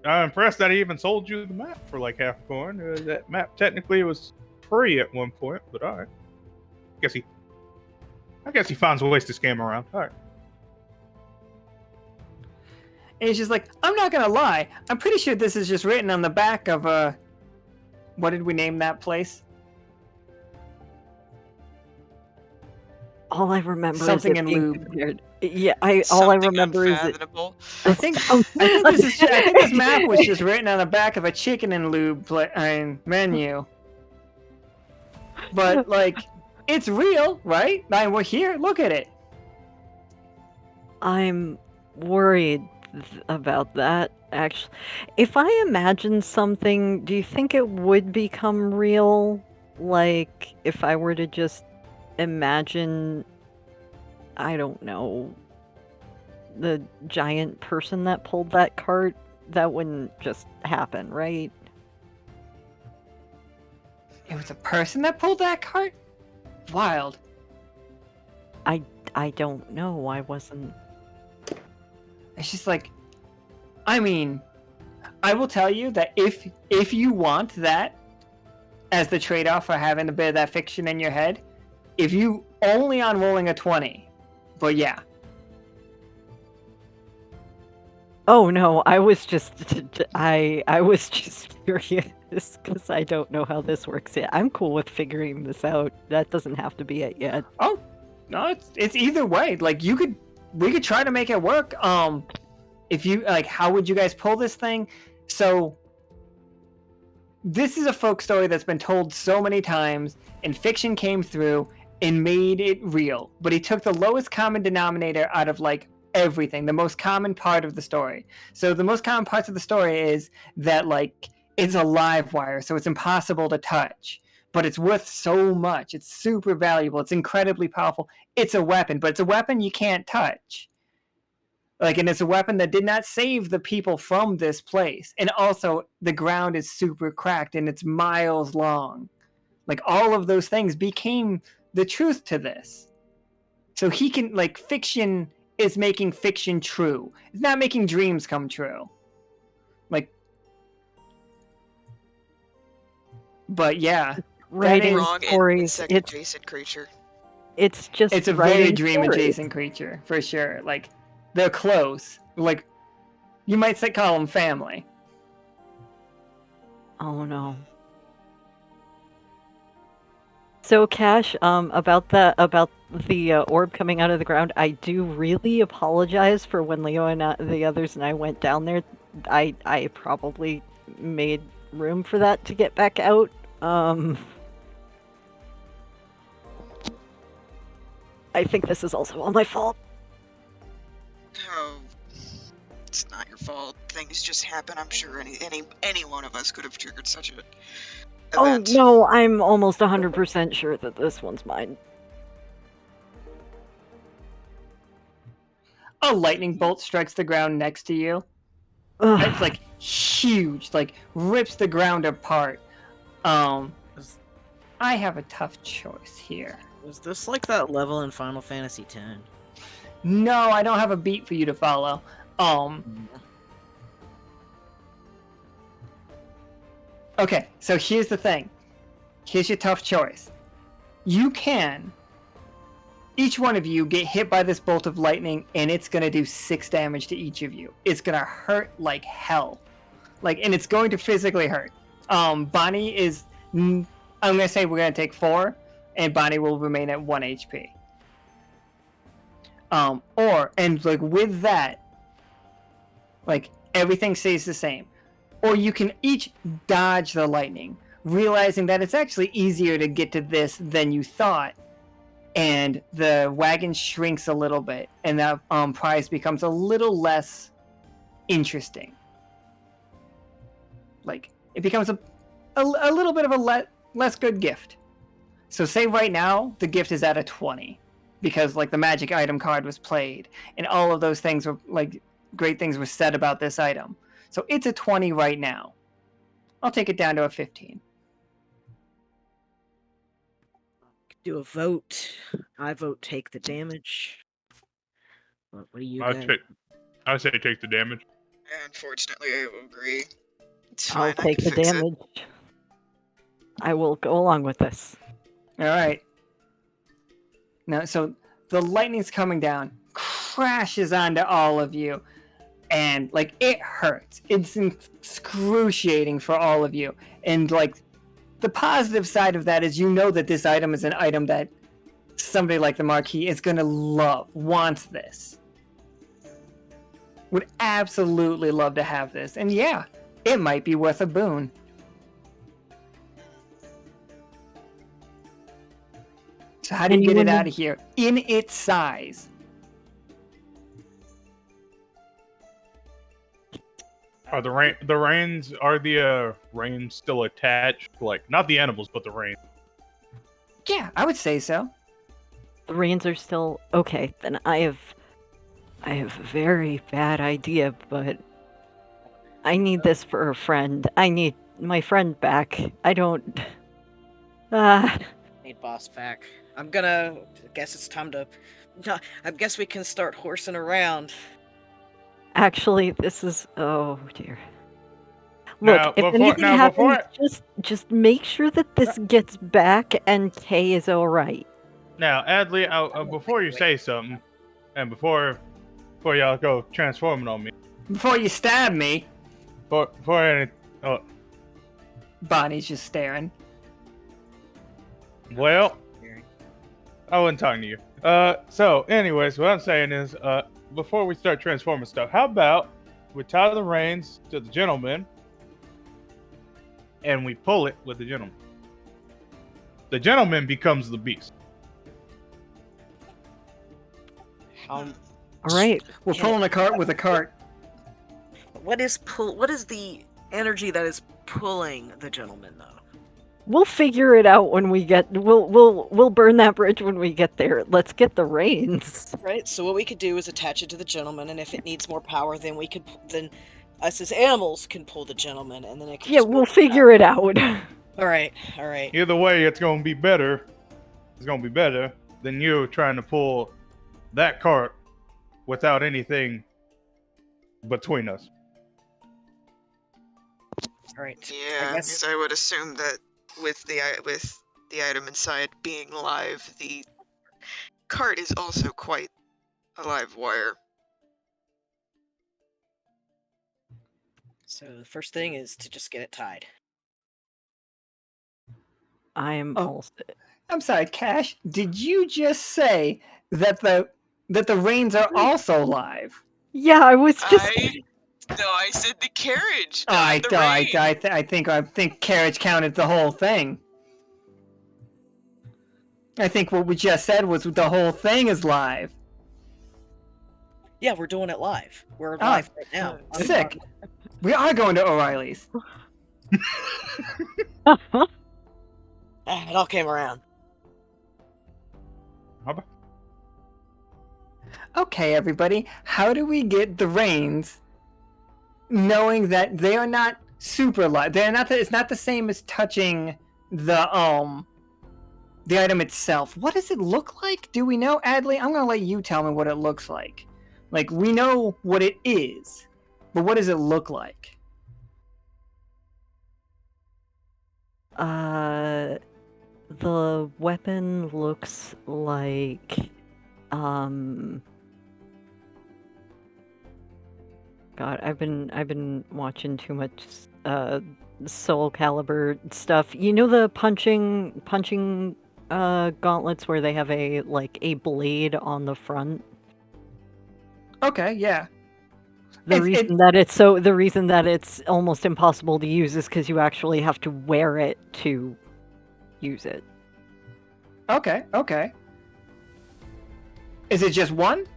I'm impressed that he even sold you the map for like half a coin. That map technically was free at one point, but all right. I guess he finds ways to scam around. All right. And he's just like, I'm not gonna lie. I'm pretty sure this is just written on the back of what did we name that place? All I remember Something is it in being lube. compared. Yeah, all I Something remember is it. unfathomable. I think this map was just written on the back of a chicken and lube menu. But like, it's real, right? We're here. Look at it. I'm worried about that, actually. If I imagine something, do you think it would become real? Like, if I were to just imagine, I don't know, the giant person that pulled that cart, that wouldn't just happen, right? It was a person that pulled that cart? Wild. I don't know. I wasn't. It's just like, I mean, I will tell you that if you want that as the trade-off for having a bit of that fiction in your head, if you only on rolling a 20, but yeah. Oh no, I was just I was just curious because I don't know how this works yet. I'm cool with figuring this out. That doesn't have to be it yet. Oh, no, it's either way. Like we could try to make it work. If you like, how would you guys pull this thing? So this is a folk story that's been told so many times, and fiction came through and made it real. But he took the lowest common denominator out of like everything, the most common part of the story. So the most common parts of the story is that like it's a live wire, so it's impossible to touch. But it's worth so much. It's super valuable. It's incredibly powerful. It's a weapon, but it's a weapon you can't touch. Like, and it's a weapon that did not save the people from this place. And also, the ground is super cracked and it's miles long. Like, all of those things became the truth to this. So he can, like, fiction is making fiction true. It's not making dreams come true. Like, but yeah. Writing Wrong stories, insect adjacent creature. it's just It's a very writing dream stories. adjacent creature, for sure. Like, they're close. Like, you might call them family. Oh no. So Cash, about the orb coming out of the ground, I do really apologize for when Leo and the others and I went down there. I probably made room for that to get back out. I think this is also all my fault. Oh, it's not your fault. Things just happen. I'm sure any one of us could have triggered such a event. Oh no, I'm almost 100% sure that this one's mine. A lightning bolt strikes the ground next to you. Ugh. It's like huge, like rips the ground apart. I have a tough choice here. Was this like that level in Final Fantasy X? No, I don't have a beat for you to follow. Okay, so here's the thing. Here's your tough choice. You can, each one of you, get hit by this bolt of lightning, and it's gonna do 6 damage to each of you. It's gonna hurt like hell. Like, and it's going to physically hurt. Bonnie is, I'm gonna say we're gonna take 4, and Bonnie will remain at 1 HP. And like with that, like everything stays the same. Or you can each dodge the lightning, realizing that it's actually easier to get to this than you thought. And the wagon shrinks a little bit, and that prize becomes a little less interesting. Like, it becomes a little bit of a less good gift. So say right now, the gift is at a 20. Because, like, the magic item card was played, and all of those things were, like, great things were said about this item. So it's a 20 right now. I'll take it down to a 15. Do a vote. I vote take the damage. What do you guys? I say take the damage. Unfortunately, I will agree. It's I'll fine. I take can the fix it. damage. I will go along with this. All right. Now, so the lightning's coming down, crashes onto all of you, and like it hurts. It's excruciating for all of you. And like the positive side of that is you know that this item is an item that somebody like the Marquis is gonna love, wants this. Would absolutely love to have this. And yeah, it might be worth a boon. So how do you get it Anyone- out of here in its size? Are the reins still attached? Like, not the animals, but the reins. Yeah, I would say so. The reins are still okay. Then I have a very bad idea, but I need this for a friend. I need my friend back. I don't. Need boss back. I'm gonna. Guess it's time to. No, I guess we can start horsing around. Actually, this is. Oh dear. Now, Look, if before- anything now, happens, before- just make sure that this gets back and Kay is all right. Now, Adli, before you say something, and before y'all go transforming on me, Before you stab me, before any, Bonnie's just staring. well, I wasn't talking to you. So, anyways, what I'm saying is, before we start transforming stuff, how about we tie the reins to the gentleman, and we pull it with the gentleman. The gentleman becomes the beast. All right. We're pulling a cart with a cart. What is the energy that is pulling the gentleman though? We'll figure it out when we get. We'll burn that bridge when we get there. Let's get the reins. Right. So what we could do is attach it to the gentleman, and if it needs more power, then we could. Then us as animals can pull the gentleman, and then it can. Yeah, we'll figure it out. All right. All right. Either way, it's going to be better. It's going to be better than you trying to pull that cart without anything between us. All right. Yeah, because I would assume that with the item inside being live, the cart is also quite a live wire. So the first thing is to just get it tied. I am Oh. also. I'm sorry, Cash. Did you just say that the reins are also live? Yeah, I was just. I said the carriage. I not the rein. think carriage counted the whole thing. I think what we just said was the whole thing is live. Yeah, we're doing it live. We're live right now. Sick. We are going to O'Reilly's. It all came around. Okay, everybody. How do we get the reins, knowing that they are not super live? They're not. It's not the same as touching the item itself. What does it look like? Do we know, Adli? I'm gonna let you tell me what it looks like. Like, we know what it is, but what does it look like? The weapon looks like, God, I've been watching too much Soul Calibur stuff. You know the punching gauntlets where they have a blade on the front? Okay, yeah. The reason that it's almost impossible to use is because you actually have to wear it to use it. Okay. Is it just one?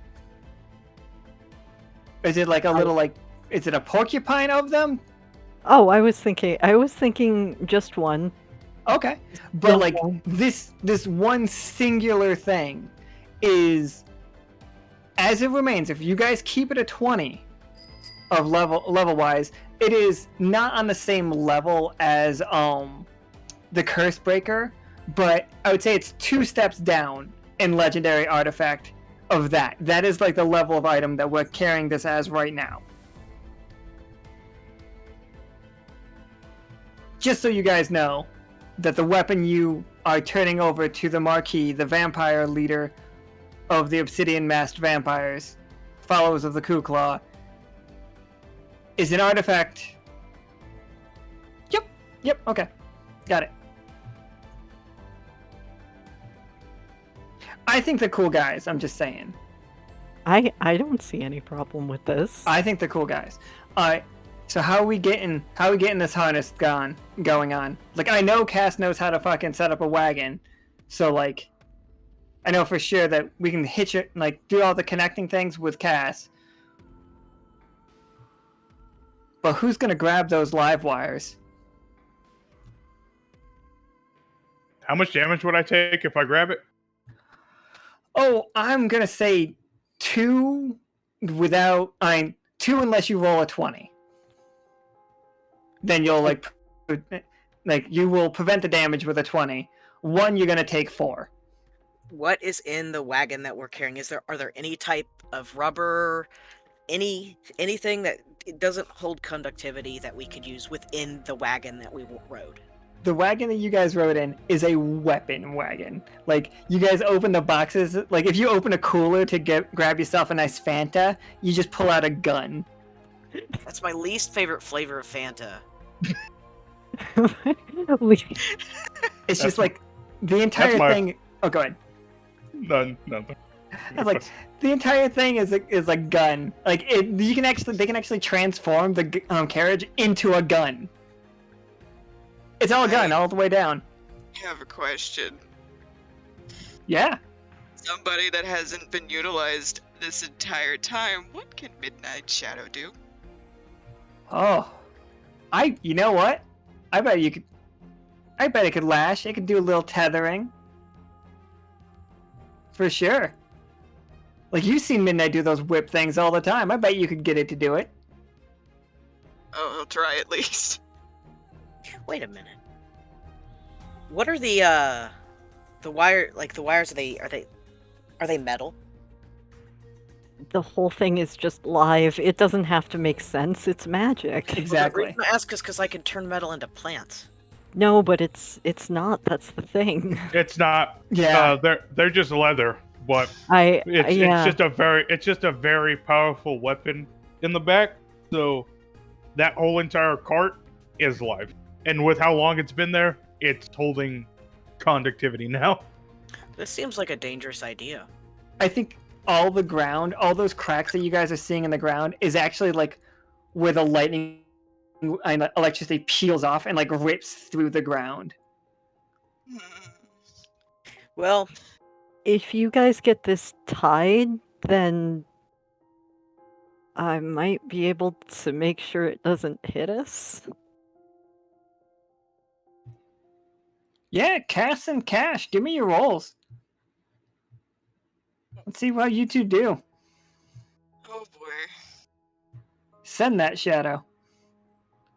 Is it like a little is it a porcupine of them? Oh, I was thinking just one. Okay. But like this one singular thing is, as it remains, if you guys keep it at 20 of level wise, it is not on the same level as the Curse Breaker, but I would say it's 2 steps down in legendary artifact of that. That is like the level of item that we're carrying this as right now. Just so you guys know that the weapon you are turning over to the Marquis, the vampire leader of the Obsidian Masked Vampires, followers of the Ku Claw, is an artifact. Yep, okay. Got it. I think they're cool guys, I'm just saying. I don't see any problem with this. I think they're cool guys. Alright, so how are we getting this harness going on? Like, I know Cass knows how to fucking set up a wagon, so like, I know for sure that we can hitch it, like do all the connecting things with Cass. But who's gonna grab those live wires? How much damage would I take if I grab it? Oh, I'm gonna say 2 without. I mean, 2 unless you roll a 20. Then you'll like you will prevent the damage with a 20. 1, you're gonna take 4. What is in the wagon that we're carrying? Are there any type of rubber, anything that it doesn't hold conductivity that we could use within the wagon that we rode? The wagon that you guys rode in is a weapon wagon. Like, you guys open the boxes. Like, if you open a cooler to grab yourself a nice Fanta, you just pull out a gun. That's my least favorite flavor of Fanta. It's just like the entire thing. Oh, go ahead. Nothing. It's like the entire thing is a gun. Like they can actually transform the carriage into a gun. It's all a gun all the way down. I have a question. Yeah. Somebody that hasn't been utilized this entire time, what can Midnight Shadow do? Oh, you know what? I bet it could lash. It could do a little tethering. For sure. Like, you've seen Midnight do those whip things all the time. I bet you could get it to do it. Oh, he'll try at least. Wait a minute. What are the wires? Are they metal? The whole thing is just live. It doesn't have to make sense. It's magic. Exactly. Well, the reason I ask is because I can turn metal into plants. No, but it's not. That's the thing. It's not. Yeah. They're just leather, but Yeah. it's just a very powerful weapon in the back. So that whole entire cart is live, and with how long it's been there, it's holding conductivity now. This seems like a dangerous idea. I think all those cracks that you guys are seeing in the ground is actually like where the lightning and electricity peels off and like rips through the ground. Well, If you guys get this tied, then I might be able to make sure it doesn't hit us. Yeah, Cass and Cash, give me your rolls. Let's see what you two do. Oh boy. Send that shadow.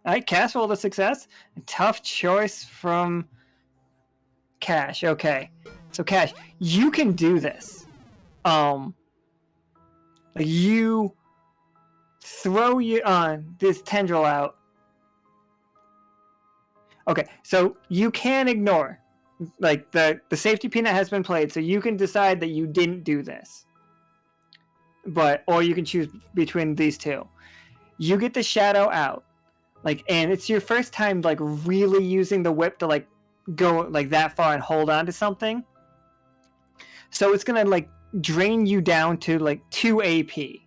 Alright, Cass rolled a success. A tough choice from Cash. Okay. So Cash, you can do this. You throw this tendril out. Okay, so you can ignore. Like, the safety peanut has been played, so you can decide that you didn't do this. Or you can choose between these two. You get the shadow out. And it's your first time, really using the whip to, go, that far and hold on to something. So it's gonna, drain you down to, 2 AP.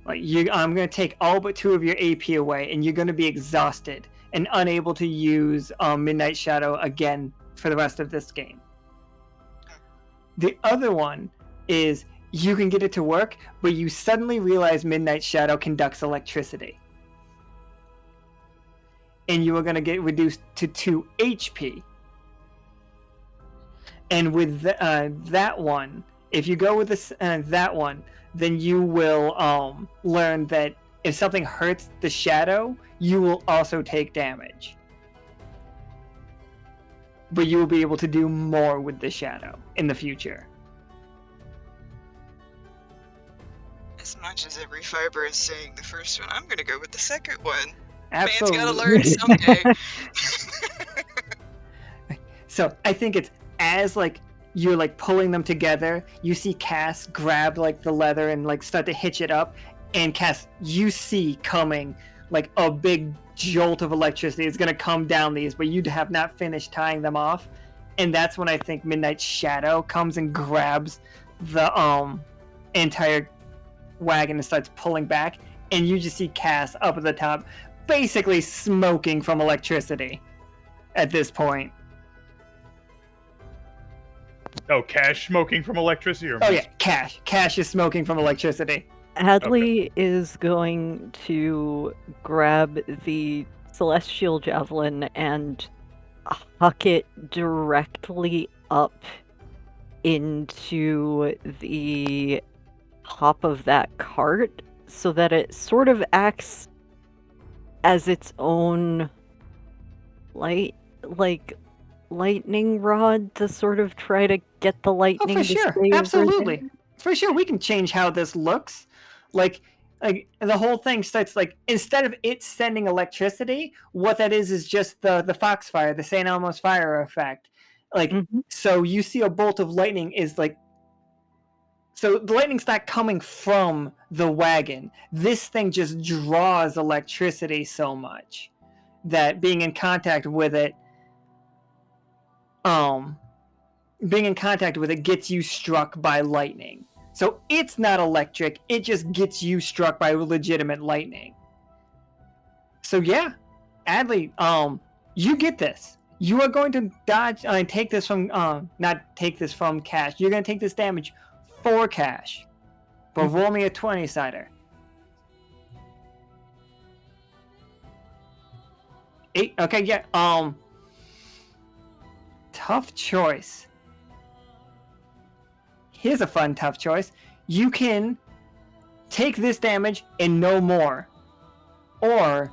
I'm gonna take all but 2 of your AP away, and you're gonna be exhausted and unable to use Midnight Shadow again for the rest of this game. The other one is you can get it to work, but you suddenly realize Midnight Shadow conducts electricity. And you are going to get reduced to 2 HP. And with that one, if you go with that one, then you will learn that if something hurts the shadow, you will also take damage. But you will be able to do more with the shadow in the future. As much as every fiber is saying the first one, I'm gonna go with the second one. Absolutely. Man's gotta learn someday. So I think it's as you're pulling them together, you see Cass grab the leather and start to hitch it up, and Cass, you see coming a big jolt of electricity is gonna come down these, but you have not finished tying them off, and that's when I think Midnight Shadow comes and grabs the entire wagon and starts pulling back, and you just see Cass up at the top, basically smoking from electricity at this point. Oh, Cash smoking from electricity? Or Oh yeah, Cash. Cash is smoking from electricity. Adli is going to grab the celestial javelin and huck it directly up into the top of that cart so that it sort of acts as its own lightning rod to sort of try to get the Oh, lightning for to sure. stay over Absolutely. there. For sure, we can change how this looks. Like the whole thing starts like instead of it sending electricity, what that is just the foxfire, the St. Elmo's fire effect. Like so, you see a bolt of lightning is like. So the lightning's not coming from the wagon. This thing just draws electricity so much that being in contact with it, gets you struck by lightning. So it's not electric, it just gets you struck by legitimate lightning. So yeah, Adli, you get this. You are going to dodge and take this from not take this from Cash. You're going to take this damage for Cash. But roll me a 20-sider. 8. Okay, yeah. Tough choice. Here's a fun tough choice. You can take this damage and no more. Or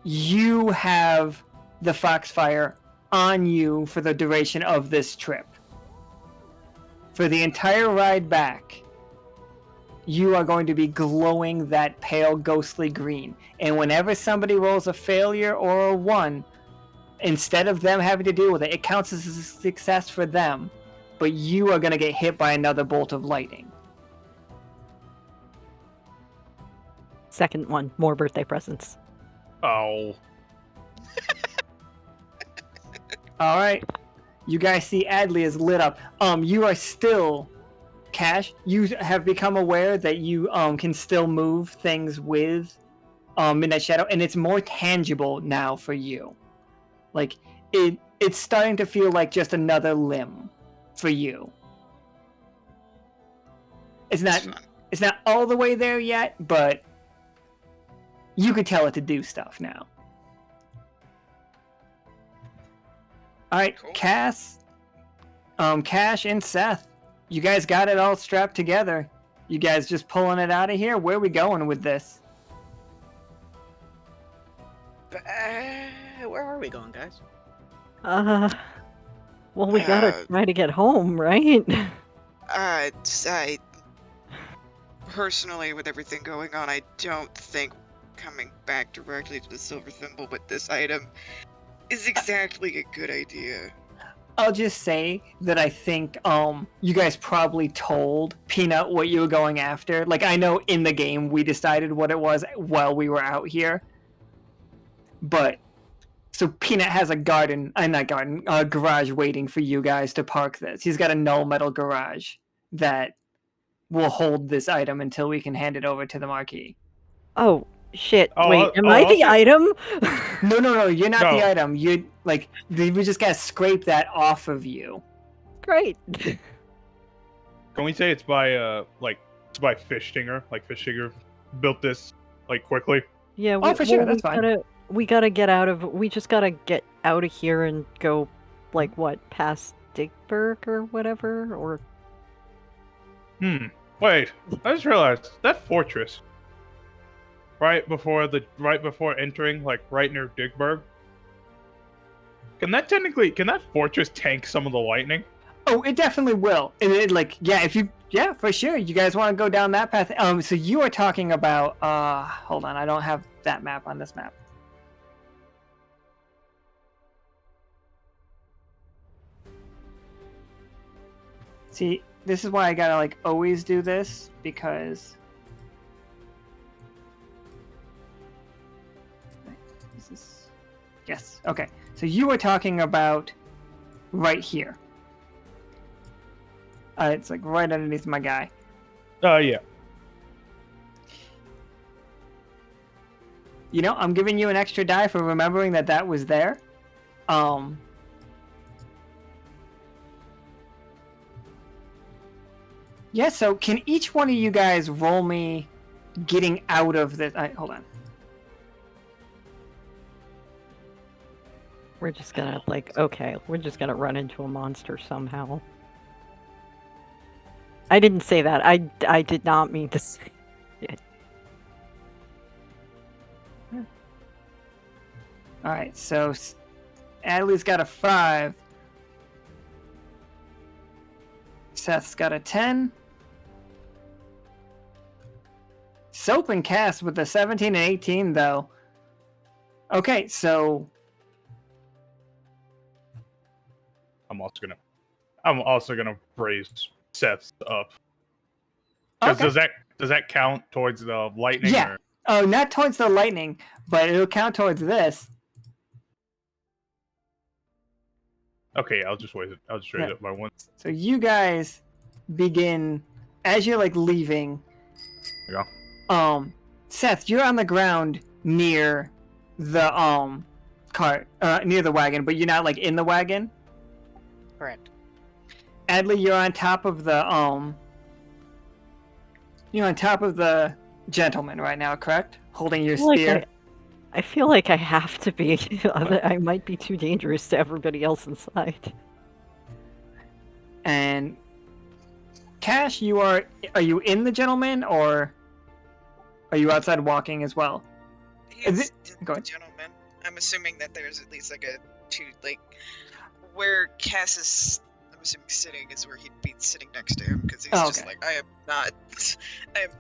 you have the Foxfire on you for the duration of this trip. For the entire ride back, you are going to be glowing that pale ghostly green. And whenever somebody rolls a failure or a 1, instead of them having to deal with it, it counts as a success for them. But you are going to get hit by another bolt of lightning. Second one, more birthday presents. Oh. Alright. You guys see Adli is lit up. You are still... Cash, you have become aware that you can still move things with Midnight Shadow, and it's more tangible now for you. Like, it's starting to feel like just another limb for you. It's not all the way there yet, but you could tell it to do stuff now. Alright, Cool. Cash and Seth, you guys got it all strapped together. You guys just pulling it out of here? Where are we going with this? Where are we going, guys? Well, we gotta try to get home, right? I personally, with everything going on, I don't think coming back directly to the silver thimble with this item is exactly a good idea. I'll just say that I think you guys probably told Peanut what you were going after. Like, I know in the game we decided what it was while we were out here. But, so Peanut has a garage waiting for you guys to park this. He's got a null metal garage that will hold this item until we can hand it over to the Marquis. Oh, shit. Oh, Wait, am oh, I I'll the take- item? No, you're not No. the item. You like, we just gotta scrape that off of you. Great. Can we say it's by it's by Fish Stinger? Like Fish Stinger built this like quickly. Yeah, Oh, for sure, that's fine. We gotta get out of. We just gotta get out of here and go, like, what, past Digberg or whatever, or. Wait, I just realized that fortress right before entering, like right near Digberg. Can that fortress tank some of the lightning? Oh, it definitely will. Yeah, for sure. You guys want to go down that path? So you are talking about. Hold on, I don't have that map on this map. See, this is why I gotta like always do this because. Yes. Okay. So you were talking about right here. It's like right underneath my guy. Yeah. You know, I'm giving you an extra die for remembering that was there. Yeah, so can each one of you guys roll me getting out of this? Hold on. We're just gonna, like, okay, we're just gonna run into a monster somehow. I didn't say that. I did not mean to say it. Alright, so Adli's got a 5. Seth's got a 10. Soap and Cass with the 17 and 18, though. Okay, so... I'm also gonna raise Seth's up. 'Cause Okay. does that count towards the lightning? Yeah. Or? Oh, not towards the lightning, but it'll count towards this. Okay, I'll just raise Yeah. it by 1. So you guys begin as you're like leaving. There you go. Seth, you're on the ground near the cart, near the wagon, but you're not like in the wagon. Correct. Adli, you're on top of the gentleman right now, correct? Holding your spear. I feel like I have to be. I might be too dangerous to everybody else inside. And Cash, are you in the gentleman or are you outside walking as well? He's Go the ahead. gentleman. I'm assuming that there's at least like where Cass is. I'm assuming sitting is where he'd be sitting next to him because he's just Okay. like, I am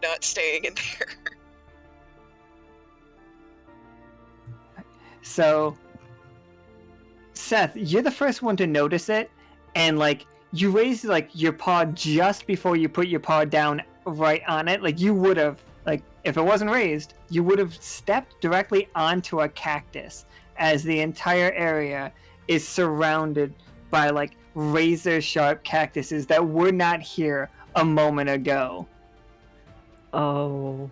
not staying in there. So, Seth, you're the first one to notice it, and like you raised like your paw just before you put your paw down right on it. Like you would have, like if it wasn't raised, you would have stepped directly onto a cactus, as the entire area is surrounded by like razor sharp cactuses that were not here a moment ago. Oh.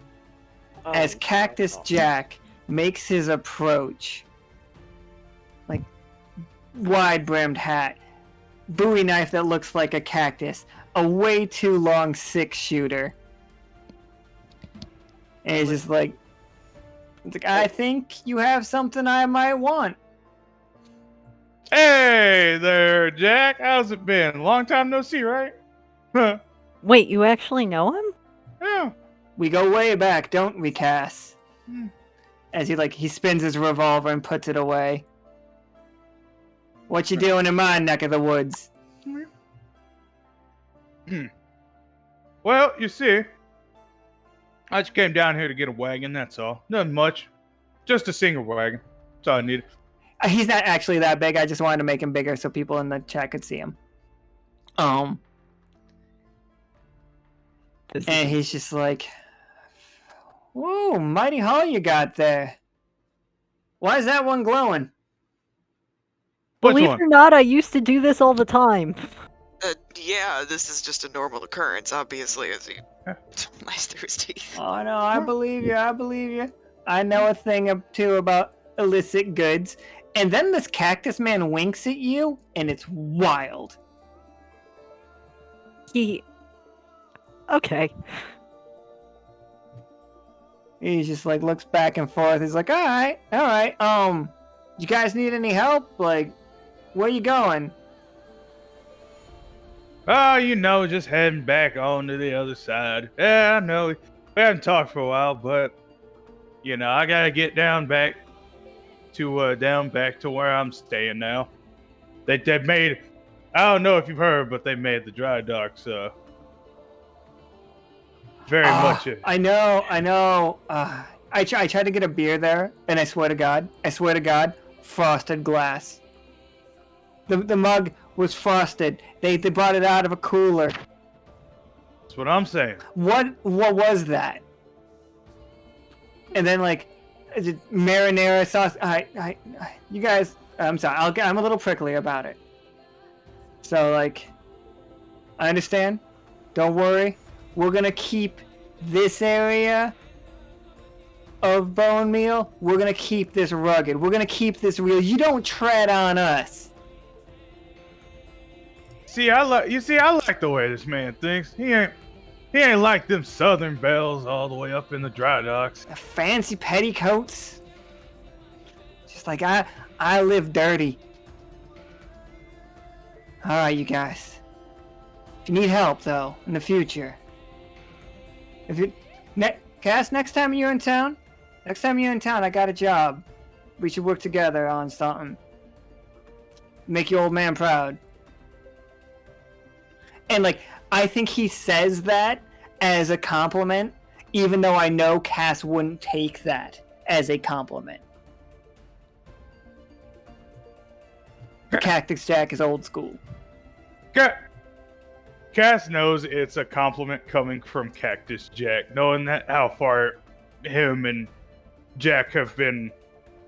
As Cactus Jack makes his approach, like wide-brimmed hat, Bowie knife that looks like a cactus, a way too long 6-shooter, and he's just like, I think you have something I might want. Hey there, Jack. How's it been? Long time no see, right? Huh. Wait, you actually know him? Yeah. We go way back, don't we, Cass? Hmm. As he spins his revolver and puts it away. What you doing in my neck of the woods? Well, you see, I just came down here to get a wagon, that's all. Nothing much. Just a single wagon. That's all I needed. He's not actually that big. I just wanted to make him bigger so people in the chat could see him. And he's just like, whoa, mighty haul you got there. Why is that one glowing? Which Believe one? it or not, I used to do this all the time. Yeah, this is just a normal occurrence, obviously, as he lies through his teeth. Oh no, I believe you. I believe you. I know a thing or two about illicit goods. And then this cactus man winks at you, and it's wild. Okay. He just like looks back and forth. He's like, all right. You guys need any help? Like, where you going? Oh, you know, just heading back on to the other side. Yeah, I know. We haven't talked for a while, but you know, I gotta get down back to where I'm staying now. They've made, I don't know if you've heard, but they made the dry docks very much. I know. I tried to get a beer there, and I swear to God, frosted glass. The mug was frosted. They brought it out of a cooler. That's what I'm saying. What was that? And then like, is it marinara sauce? You guys, I'm sorry. I'm a little prickly about it. So like, I understand. Don't worry. We're gonna keep this area of Bonemeal. We're gonna keep this rugged. We're gonna keep this real. You don't tread on us. I like the way this man thinks. He ain't He ain't like them southern belles all the way up in the dry docks. Fancy petticoats. Just like I live dirty. All right, you guys. If you need help though in the future, if you Cass, next time you're in town, I got a job. We should work together on something. Make your old man proud. And like, I think he says that as a compliment, even though I know Cass wouldn't take that as a compliment. Cactus Jack is old school. Cass knows it's a compliment coming from Cactus Jack, knowing that how far him and Jack have been,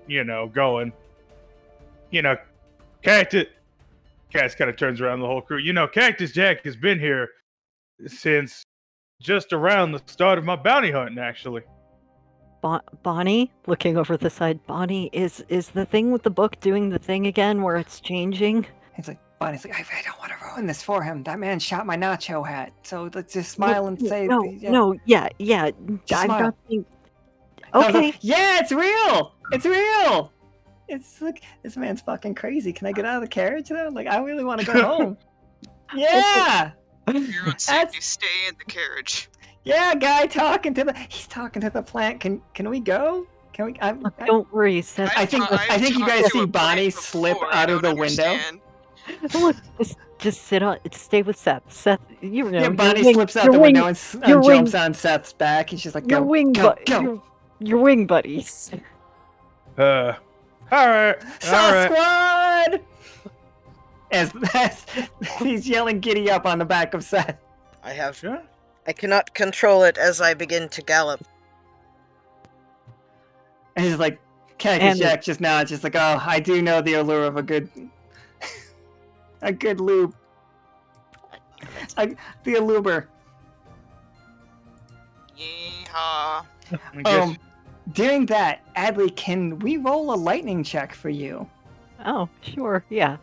going. Cass kind of turns around the whole crew. Cactus Jack has been here since just around the start of my bounty hunting, actually. Bonnie, looking over the side, Bonnie, is the thing with the book doing the thing again where it's changing? It's like, Bonnie's like, I don't want to ruin this for him. That man shot my nacho hat. So let's just smile and say... Yeah. Just I'm smile. not being... Okay. Yeah, it's real! It's real! It's like, this man's fucking crazy. Can I get out of the carriage though? Like, I really want to go home. Yeah! For your own safety, stay in the carriage. Yeah, guy he's talking to the plant. Can we go? Can we? Don't worry, Seth. I think you guys see Bonnie slip out of the window. Look, just stay with Seth. Seth, Yeah, Bonnie slips out the window and jumps on Seth's back. He's just like, go, go. Your wing buddies. All right. Squad! As he's yelling "Giddy up" on the back of Seth. I cannot control it as I begin to gallop. And he's like, Cactus Jack just now, it's just like, oh, I do know the allure of a good lube. The alluber. Yeehaw. During that, Adli, can we roll a lightning check for you? Oh, sure, yeah.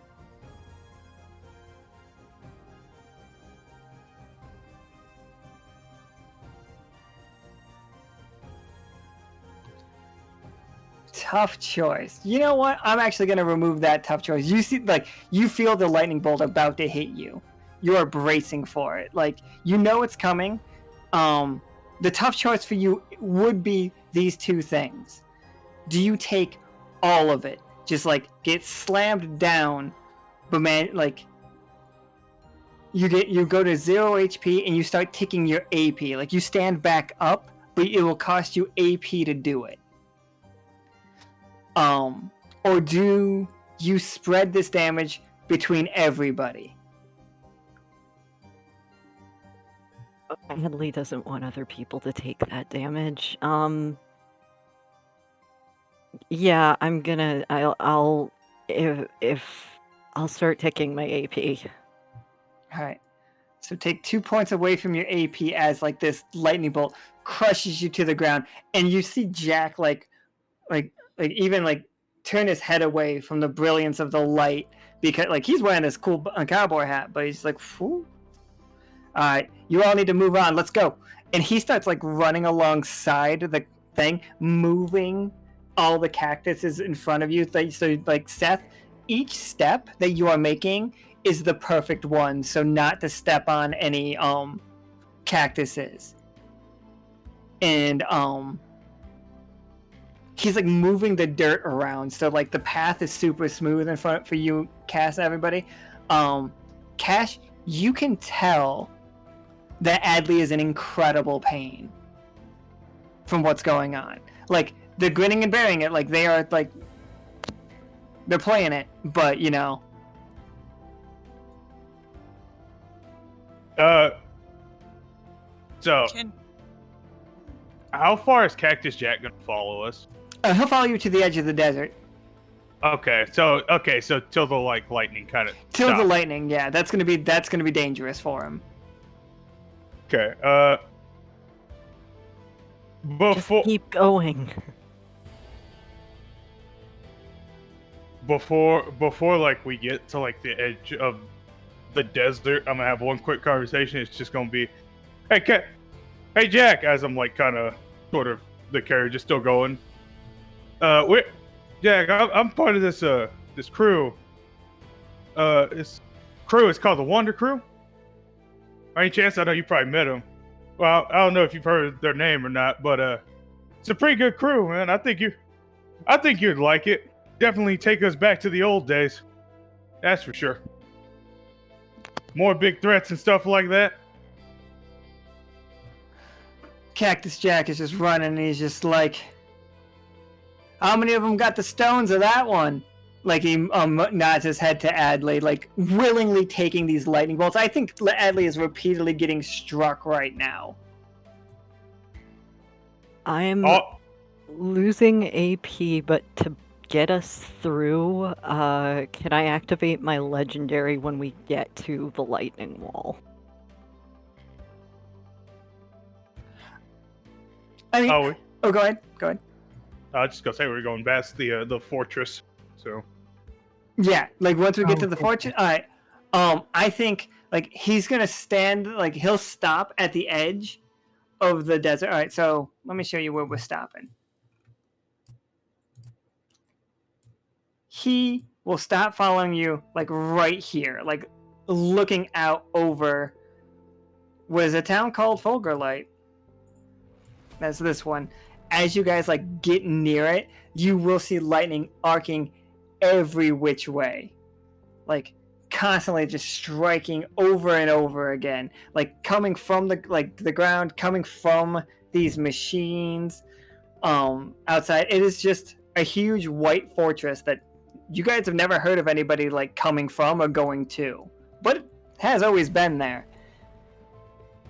Tough choice. You know what? I'm actually going to remove that tough choice. You see, you feel the lightning bolt about to hit you. You are bracing for it. It's coming. The tough choice for you would be these two things. Do you take all of it? Just, get slammed down, but man, you go to 0 HP and you start ticking your AP. You stand back up, but it will cost you AP to do it. Or do you spread this damage between everybody? Adli doesn't want other people to take that damage. Yeah, I'm gonna. I'll start taking my AP. All right. So take 2 points away from your AP as this lightning bolt crushes you to the ground, and you see Jack even turn his head away from the brilliance of the light because he's wearing this cool cowboy hat, but he's like, "Phew. All right, you all need to move on. Let's go." And he starts running alongside the thing, moving all the cactuses in front of you. So Seth, each step that you are making is the perfect one, so not to step on any cactuses. And he's moving the dirt around, so the path is super smooth in front for you, Cass, everybody. Cash, you can tell that Adli is in incredible pain from what's going on. They're grinning and bearing it, they are they're playing it, but So how far is Cactus Jack gonna follow us? He'll follow you to the edge of the desert. Okay, so till the lightning kind of Till the lightning, yeah, that's gonna be dangerous for him. Okay, Just keep going. Before we get to the edge of the desert, I'm gonna have one quick conversation. It's just gonna be, Hey, Jack. As I'm like kind of, sort of, the carriage is still going. Jack, I'm part of this this crew. This crew is called the Wander Crew. By any chance, I know you probably met them. Well, I don't know if you've heard their name or not, but it's a pretty good crew, man. I think you'd like it. Definitely take us back to the old days. That's for sure. More big threats and stuff like that. Cactus Jack is just running and he's just like, how many of them got the stones of that one? Like he nods his head to Adli, like willingly taking these lightning bolts. I think Adli is repeatedly getting struck right now. I'm losing AP, but to get us through, can I activate my legendary when we get to the lightning wall? I mean, go ahead. I was just gonna say we're going past the fortress, so. Yeah, like once we get to the fortress, all right. I think like he's gonna stand, like he'll stop at the edge of the desert. All right, so let me show you where we're stopping. He will stop following you, like right here, like looking out over. Was a town called Fulgurlight? That's this one. As you guys like get near it, you will see lightning arcing every which way, like constantly just striking over and over again, like coming from the ground, coming from these machines outside. It is just a huge white fortress that you guys have never heard of anybody like coming from or going to, but it has always been there.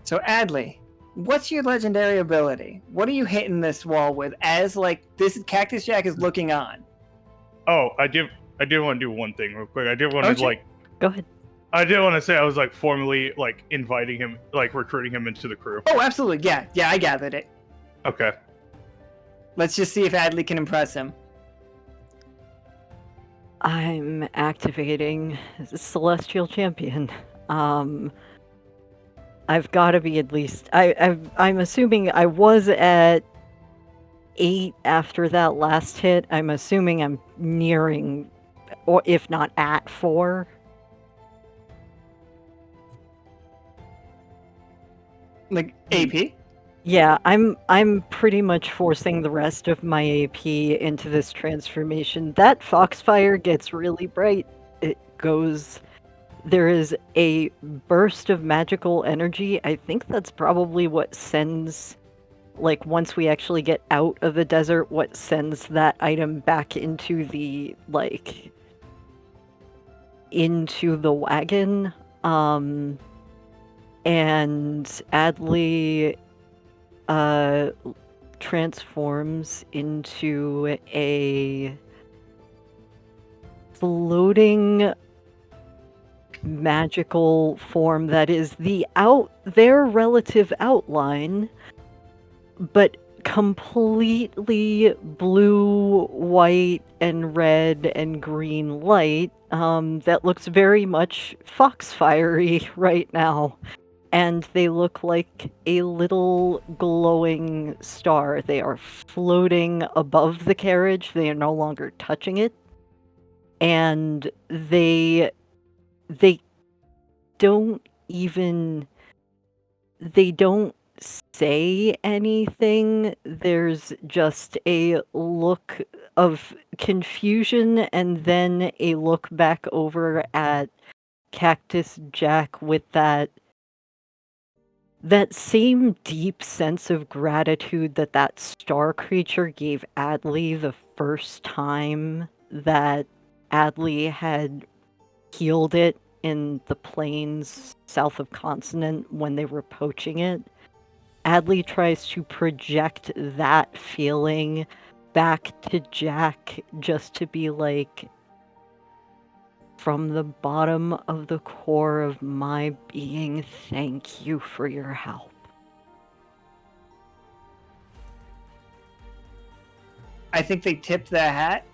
So Adli, what's your legendary ability? What are you hitting this wall with as like this Cactus Jack is looking on? Oh, I did want to do one thing real quick. I did want to like. Go ahead. I did want to say I was like formally like inviting him, like recruiting him into the crew. Oh, absolutely. Yeah, I gathered it. Okay. Let's just see if Adli can impress him. I'm activating Celestial Champion. I've got to be at least. I'm assuming I was at 8 after that last hit. I'm assuming I'm nearing, or if not at 4. Like AP? Yeah, I'm pretty much forcing the rest of my AP into this transformation. That Foxfire gets really bright. There is a burst of magical energy. I think that's probably what sends, like, once we actually get out of the desert, what sends that item back into the, like, into the wagon. And Adli transforms into a floating magical form that is their relative outline, but completely blue, white, and red and green light that looks very much foxfiery right now. And they look like a little glowing star. They are floating above the carriage. They are no longer touching it. And they don't say anything. There's just a look of confusion and then a look back over at Cactus Jack with that same deep sense of gratitude that star creature gave Adli the first time that Adli had healed it in the plains south of Consonant when they were poaching it. Adli tries to project that feeling back to Jack just to be like, from the bottom of the core of my being, thank you for your help. I think they tipped their hat,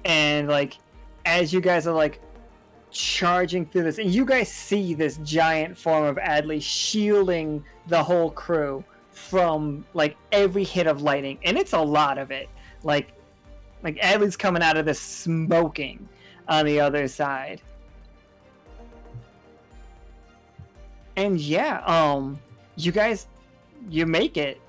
and like, as you guys are like charging through this, and you guys see this giant form of Adli shielding the whole crew from like every hit of lightning, and it's a lot of it. Like Adli's coming out of this smoking on the other side. And yeah, you make it.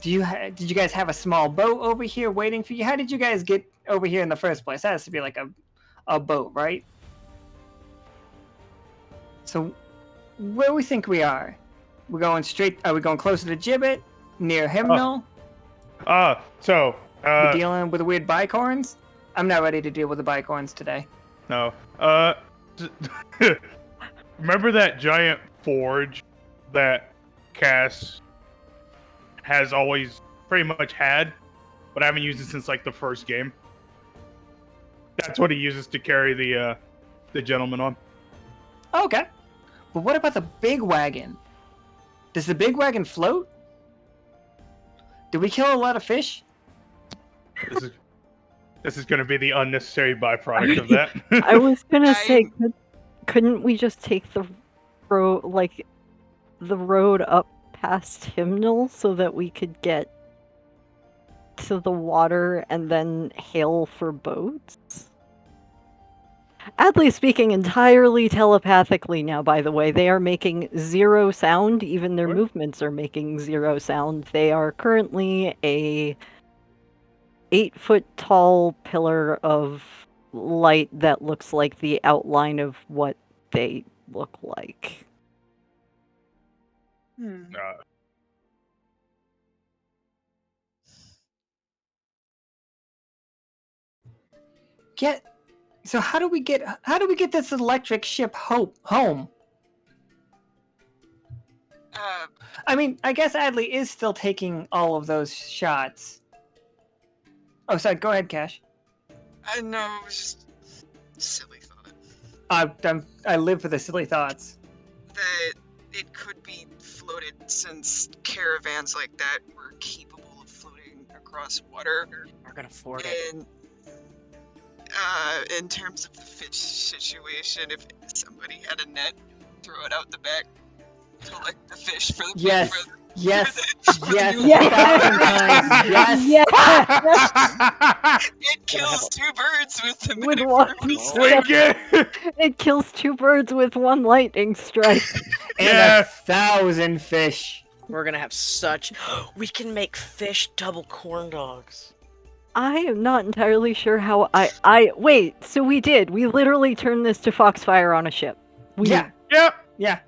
Did you guys have a small boat over here waiting for you? How did you guys get over here in the first place? That has to be like a boat, right? So, where do we think we are? We're going straight. Are we going closer to Gibbet, near Hymnal? We're dealing with the weird bicorns? I'm not ready to deal with the bicorns today. No. Remember that giant forge that Cass has always pretty much had, but I haven't used it since like the first game? That's what he uses to carry the gentleman on. Okay. But what about the big wagon? Does the big wagon float? Did we kill a lot of fish? This is going to be the unnecessary byproduct of that. I was gonna say, couldn't we just take the road up past Hymnal so that we could get to the water and then hail for boats? Adli speaking entirely telepathically now, by the way. They are making zero sound. Even their movements are making zero sound. They are currently a 8-foot tall pillar of light that looks like the outline of what they look like. So how do we get this electric ship home? I mean, I guess Adli is still taking all of those shots. Oh, sorry. Go ahead, Cash. No, it was just silly thought. I live for the silly thoughts. That it could be floated, since caravans like that were capable of floating across water. We're gonna float it. And in terms of the fish situation, if somebody had a net, throw it out the back, collect the fish for the Yes. for the- Yes. for the- Yes. Yes. 1,000 times. Yes. It kills two birds with the With many one purposes. It kills two birds with one lightning strike. And 1,000 fish. We're gonna have such. We can make fish double corn dogs. I am not entirely sure how wait, so we literally turned this to Foxfire on a ship. Yeah. Yep. Yeah.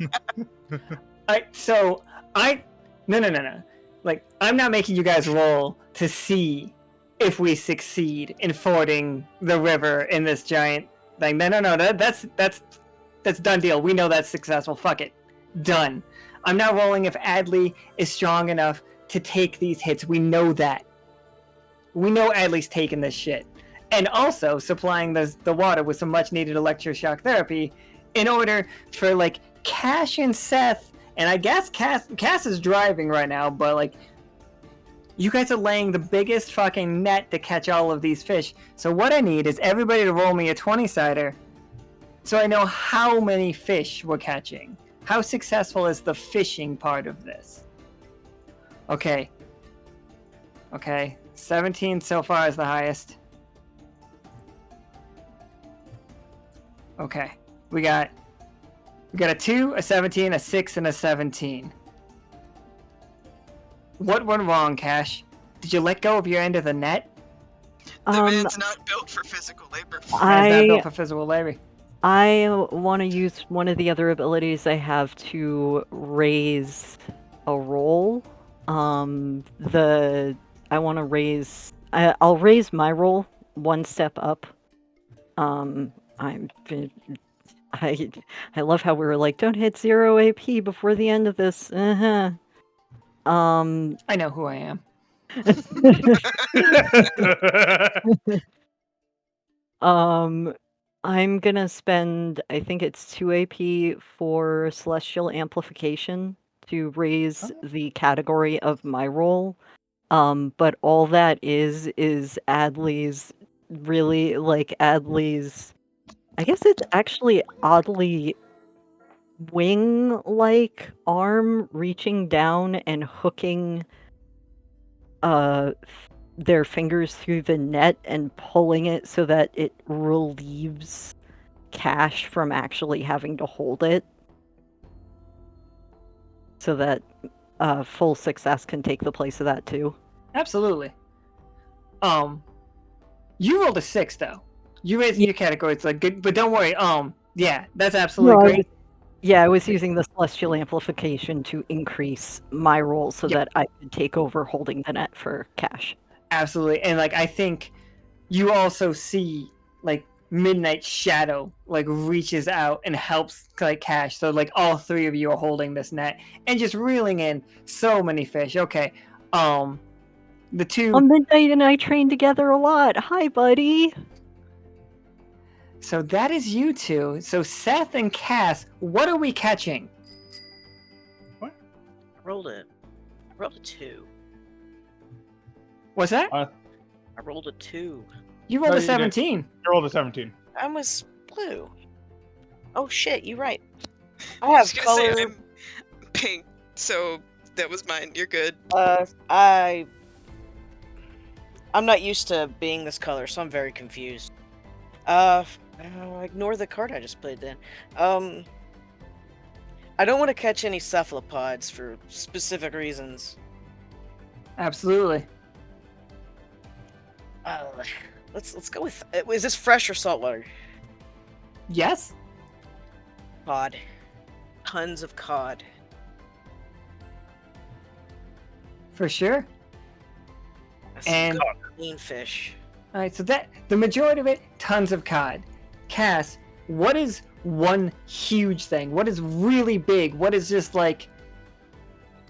No. Like, I'm not making you guys roll to see if we succeed in fording the river in this giant thing. No. That's done deal. We know that's successful. Fuck it. Done. I'm not rolling if Adli is strong enough to take these hits. We know that. We know Adli's taking this shit. And also supplying the water with some much needed electroshock therapy in order for, like, Cash and Seth, and I guess Cass is driving right now, but, like, you guys are laying the biggest fucking net to catch all of these fish. So what I need is everybody to roll me a 20-sider so I know how many fish we're catching. How successful is the fishing part of this? Okay. 17 so far is the highest. Okay. We got a 2, a 17, a 6, and a 17. What went wrong, Cash? Did you let go of your end of the net? The man's not built for physical labor. It's not built for physical labor. I want to use one of the other abilities I have to raise a roll. I'll raise my roll one step up. I love how we were like, don't hit 0 AP before the end of this. I know who I am. I'm gonna spend, I think it's 2 AP for Celestial Amplification to raise the category of my roll. But all that is Adli's really, like, Adli's I guess it's actually oddly wing-like arm reaching down and hooking their fingers through the net and pulling it so that it relieves Cash from actually having to hold it. So that full success can take the place of that too. Absolutely. You rolled a 6 though. You raised your category. It's like good, but don't worry. Yeah, that's absolutely great. I was using the celestial amplification to increase my roll so that I could take over holding the net for Cash. Absolutely, and like I think you also see like Midnight Shadow like reaches out and helps like Cash. So like all three of you are holding this net and just reeling in so many fish. Okay, the two. Midnight and I trained together a lot. Hi, buddy. So that is you two. So Seth and Cass, what are we catching? I rolled a 2. What's that? I rolled a 2. You rolled a 17. You rolled a 17. I was blue. Oh shit, you're right. I have color. I'm pink, so that was mine. You're good. I'm not used to being this color, so I'm very confused. Ignore the card I just played then. I don't want to catch any cephalopods for specific reasons. Absolutely. Let's go with. Is this fresh or saltwater? Yes. Cod. Tons of cod. For sure. And Clean fish. all right, so that the majority of it, tons of cod. Cass, what is one huge thing? What is really big? What is just like?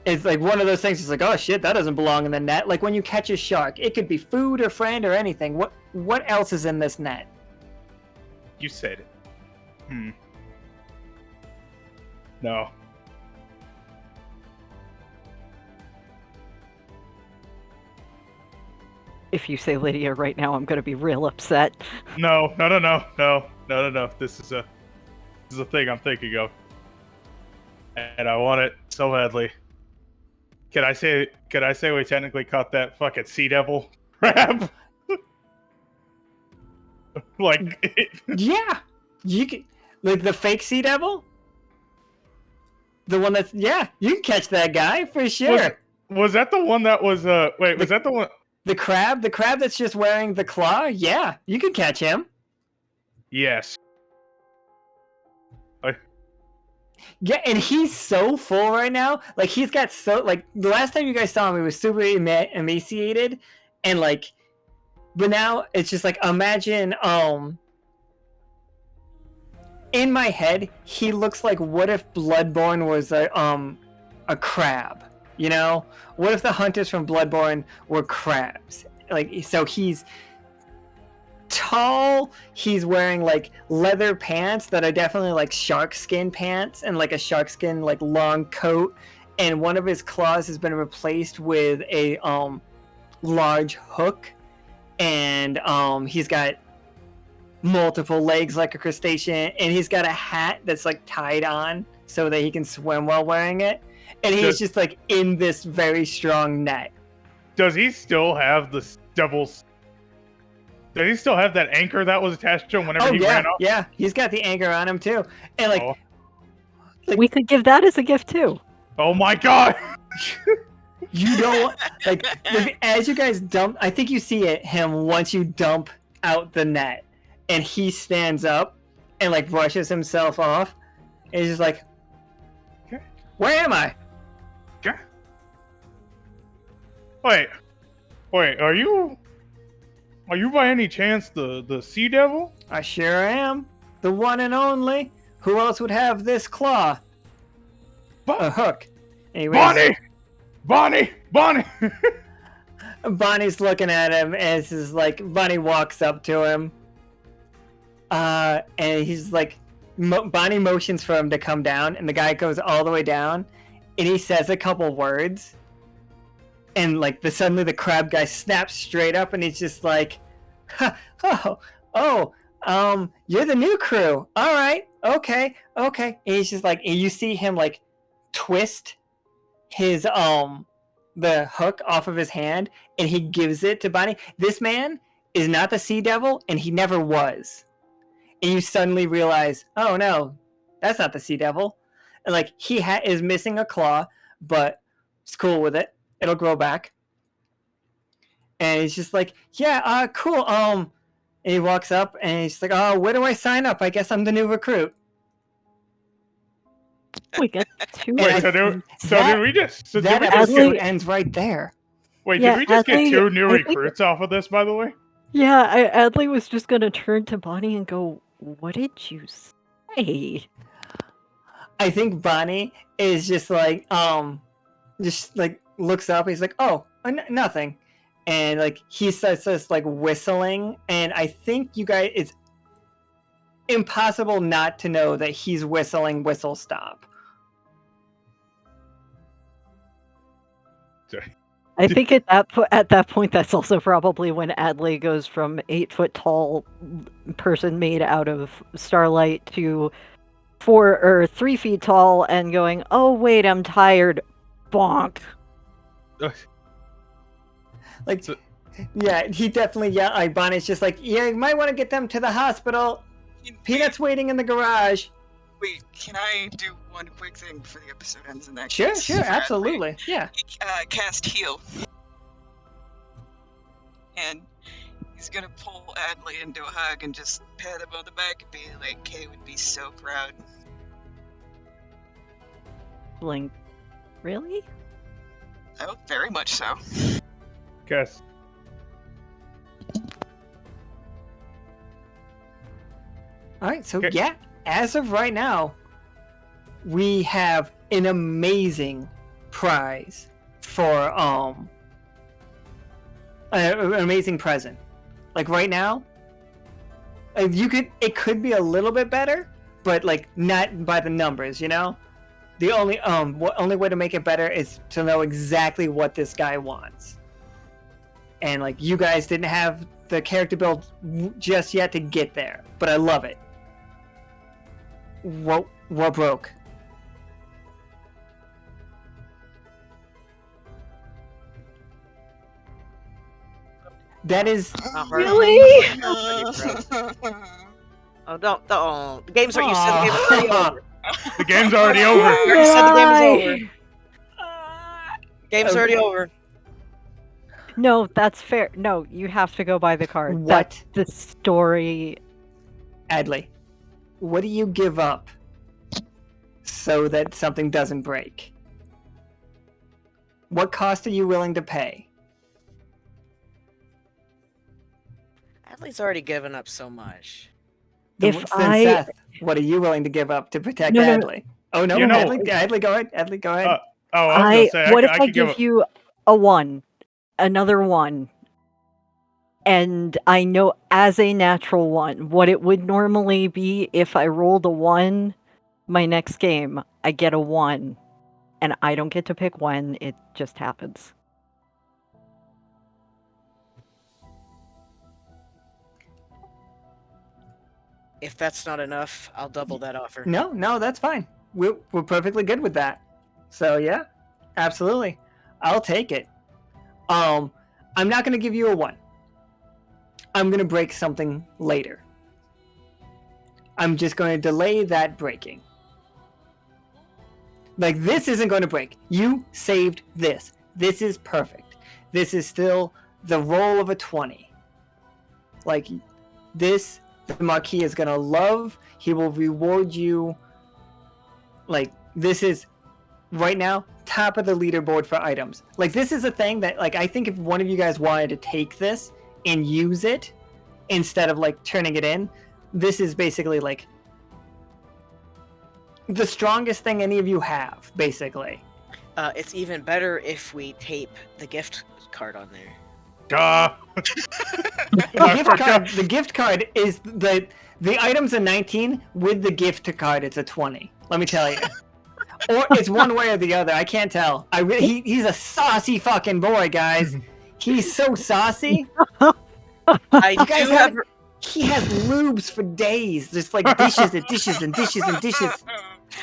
It's like one of those things. It's like, oh shit, that doesn't belong in the net. Like when you catch a shark, it could be food or friend or anything. What else is in this net? You said it. No. If you say Lydia right now, I'm going to be real upset. No. This is a thing I'm thinking of, and I want it so badly. Can I say we technically caught that fucking sea devil crab? Like, Yeah, you can, like the fake sea devil. The one that's you can catch that guy for sure. Was that the one that was wait? Was that the one? The crab that's just wearing the claw. Yeah, you could catch him. Yes. Yeah, and he's so full right now. Like he's got so like the last time you guys saw him, he was super emaciated, and like, but now it's just like imagine in my head he looks like what if Bloodborne was a crab, you know? What if the hunters from Bloodborne were crabs? Like so he's tall, he's wearing like leather pants that are definitely like shark skin pants and like a shark skin like long coat, and one of his claws has been replaced with a large hook, and he's got multiple legs like a crustacean, and he's got a hat that's like tied on so that he can swim while wearing it, and he's just like in this very strong net. Does he still have the devil's? Does he still have that anchor that was attached to him whenever he ran off? Yeah, he's got the anchor on him too. And like we could give that as a gift too. Oh my god! You don't like as you guys dump. I think you see him once you dump out the net, and he stands up and like brushes himself off, and he's just like, "Okay, where am I?" Okay. Wait, are you by any chance the sea devil? I sure am. The one and only. Who else would have this claw? A hook. Anyways, Bonnie! Bonnie's looking at him as is like Bonnie walks up to him. And he's like, Bonnie motions for him to come down, and the guy goes all the way down, and he says a couple words. And like suddenly the crab guy snaps straight up, and he's just like, oh, You're the new crew. All right, okay. And he's just like, and you see him like twist his the hook off of his hand, and he gives it to Bonnie. This man is not the Sea Devil, and he never was. And you suddenly realize, oh no, that's not the Sea Devil. And like he is missing a claw, but it's cool with it. It'll grow back. And he's just like, yeah, cool. And he walks up and he's like, oh, where do I sign up? I guess I'm the new recruit. We get two. Wait, did we just episode ends right there. Wait, Yeah, did we just Adli- get 2 new I think- recruits off of this, by the way? Yeah, Adli was just gonna turn to Bonnie and go, "What did you say?" I think Bonnie is just like looks up. He's like, oh, nothing. And like he starts just like whistling, and I think you guys, it's impossible not to know that he's whistling Whistle Stop. I think at that point, that's also probably when Adli goes from 8-foot tall person made out of starlight to 3 feet tall and going, "Oh wait, I'm tired." Bonk. Like, yeah, he definitely, like Bonnie's just like, yeah, you might want to get them to the hospital. Peanut's waiting in the garage. Wait, can I do one quick thing before the episode ends in that Sure, case? sure, absolutely, yeah. Cast heal. And he's gonna pull Adli into a hug and just pat him on the back and be like, Kay would be so proud. Blink. Really? Oh, very much so. Guess. Alright, so Okay. yeah, as of right now, we have an amazing prize for an amazing present. Like right now, it could be a little bit better, but like not by the numbers, you know? The only way to make it better is to know exactly what this guy wants. And like you guys didn't have the character build just yet to get there, but I love it. What broke? That is Really? Oh, don't. The game's already. You said the game's already over. The game's already over. You already said the game is over. uh, Game's already over. No, that's fair. No, you have to go by the card. What? That's the story. Adli, what do you give up so that something doesn't break? What cost are you willing to pay? Adli's already given up so much. If Then I- Seth, what are you willing to give up to protect No, no, Adli? Oh no, You know- Adli, go ahead. Adli, go ahead. Oh, I was gonna say, What I if I could give you a 1, another 1, and I know as a natural 1 what it would normally be if I rolled a 1 my next game, I get a 1, and I don't get to pick when, it just happens. If that's not enough, I'll double that offer. No, that's fine. We're perfectly good with that. So yeah, absolutely, I'll take it. I'm not gonna give you a 1. I'm gonna break something later. I'm just going to delay that breaking. Like this isn't going to break. You saved this. This is perfect. This is still the roll of a 20. Like this, the Marquis is gonna love. He will reward you. Like this is right now top of the leaderboard for items. Like this is a thing that like I think if one of you guys wanted to take this and use it instead of like turning it in, this is basically like the strongest thing any of you have, basically. It's even better if we tape the gift card on there. Duh. The gift card is the item's a 19 with the gift card. It's a 20. Let me tell you. Or it's one way or the other. I can't tell. He's a saucy fucking boy, guys. He's so saucy. I You guys do have. He has lubes for days, just like dishes and dishes and dishes and dishes.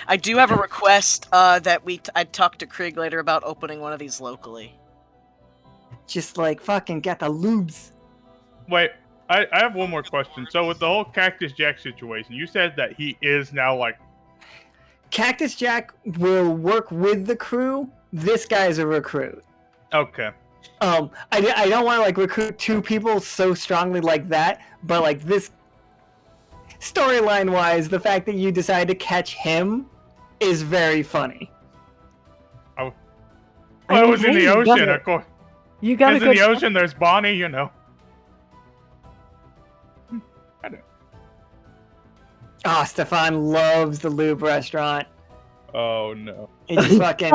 I do have a request that I'd talk to Krieg later about opening one of these locally. Just like fucking get the lubes. Wait, I have one more question. So with the whole Cactus Jack situation, you said that he is now like... Cactus Jack will work with the crew. This guy's a recruit. Okay. I don't want to like recruit two people so strongly like that, but like this storyline wise, the fact that you decide to catch him is very funny. Oh, well, it was in the ocean, of course. You gotta go in the ocean. There's Bonnie, you know. I don't. Oh, Stefan loves the lube restaurant. Oh no. It's fucking.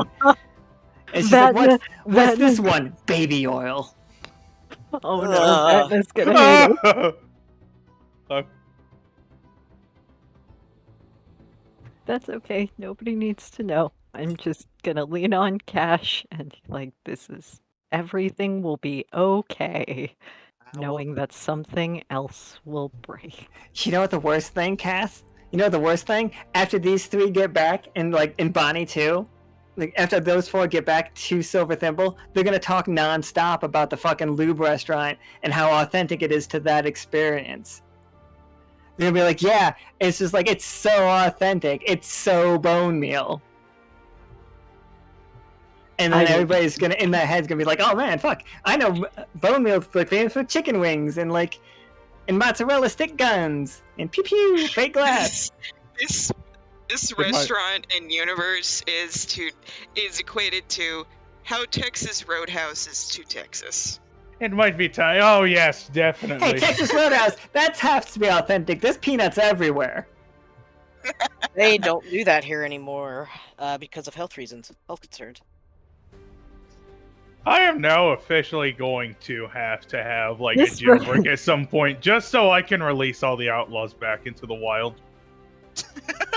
It's just like, what's this one? Baby oil. Oh no, that's gonna hate it. That's okay. Nobody needs to know. I'm just gonna lean on Cash and like everything will be okay. Knowing that something else will break. You know what the worst thing, Cass? You know what the worst thing? After these three get back, and like in Bonnie too, like after those four get back to Silver Thimble, they're gonna talk nonstop about the fucking lube restaurant and how authentic it is to that experience. They're gonna be like, yeah, it's just like it's so authentic, it's so Bonemeal. And then everybody's gonna in their head's gonna be like, oh man, fuck, I know Bonemeal's like famous for chicken wings and like and mozzarella stick guns and pew pew fake glass. This restaurant and universe is equated to how Texas Roadhouse is to Texas. It might be time. Oh yes, definitely. Hey, Texas Roadhouse, that has to be authentic. There's peanuts everywhere. They don't do that here anymore because of health reasons, health concerns. I am now officially going to have like a jailbreak at some point, just so I can release all the outlaws back into the wild.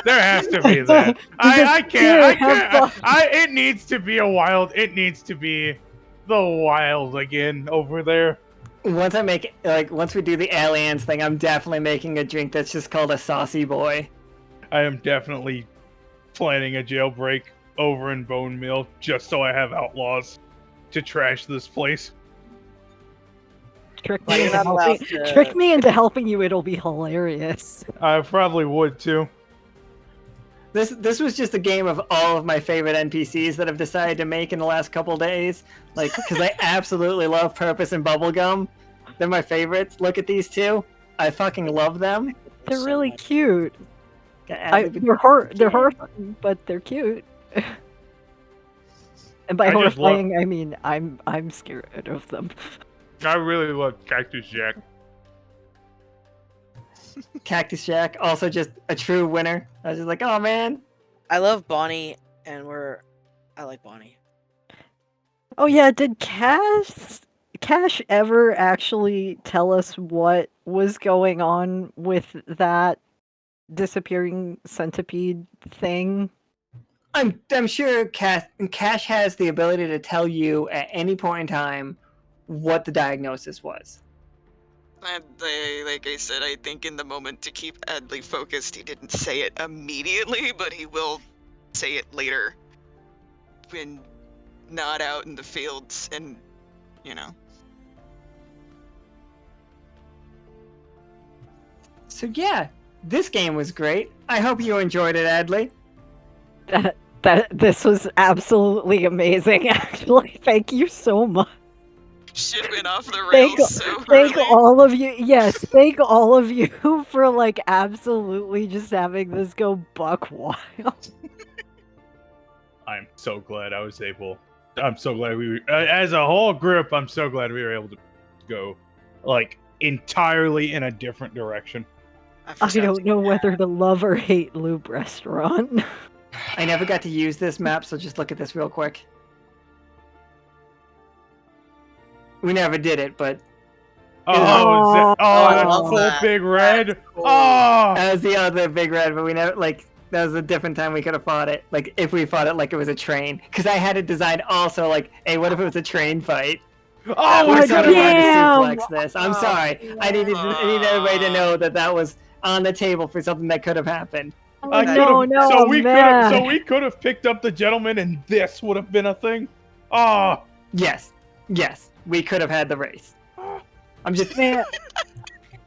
There has to be that. I can't. It needs to be a wild. It needs to be the wild again over there. Once we do the aliens thing, I'm definitely making a drink that's just called a saucy boy. I am definitely planning a jailbreak over in Bonemeal, just so I have outlaws to trash this place. Trick me into helping you, it'll be hilarious. I probably would too. This was just a game of all of my favorite NPCs that I've decided to make in the last couple days. Like, because I absolutely love Purpose and Bubblegum. They're my favorites. Look at these two. I fucking love them. They're really cute. They're horrifying, but they're cute. And by horrifying, I mean I'm scared of them. I really love Cactus Jack. Cactus Jack, also just a true winner. I was just like, oh man. I love Bonnie, and I like Bonnie. Oh yeah, did Cash ever actually tell us what was going on with that disappearing centipede thing? I'm sure Cash has the ability to tell you at any point in time what the diagnosis was. Like I said, I think in the moment to keep Adli focused, he didn't say it immediately, but he will say it later when not out in the fields and, you know. So yeah, this game was great. I hope you enjoyed it, Adli. This was absolutely amazing, actually. Thank you so much. Shit went off the rails thank all of you. Yes, thank all of you for like absolutely just having this go buck wild. I'm so glad I was able. I'm so glad we were, as a whole group. I'm so glad we were able to go like entirely in a different direction. I don't know whether to love or hate Lube Restaurant. I never got to use this map, so just look at this real quick. We never did it, but... that's the big red? Cool. Oh! That was the other big red, but we never, like, that was a different time we could have fought it. Like, if we fought it like it was a train. Because I had it designed also, like, hey, what if it was a train fight? Oh We're my sort of god! going to Damn! suplex this. I'm sorry. I need everybody to know that was on the table for something that could have happened. Oh, no, So man. we could have picked up the gentleman, and this would have been a thing. Oh, Yes, we could have had the race. I'm just Man.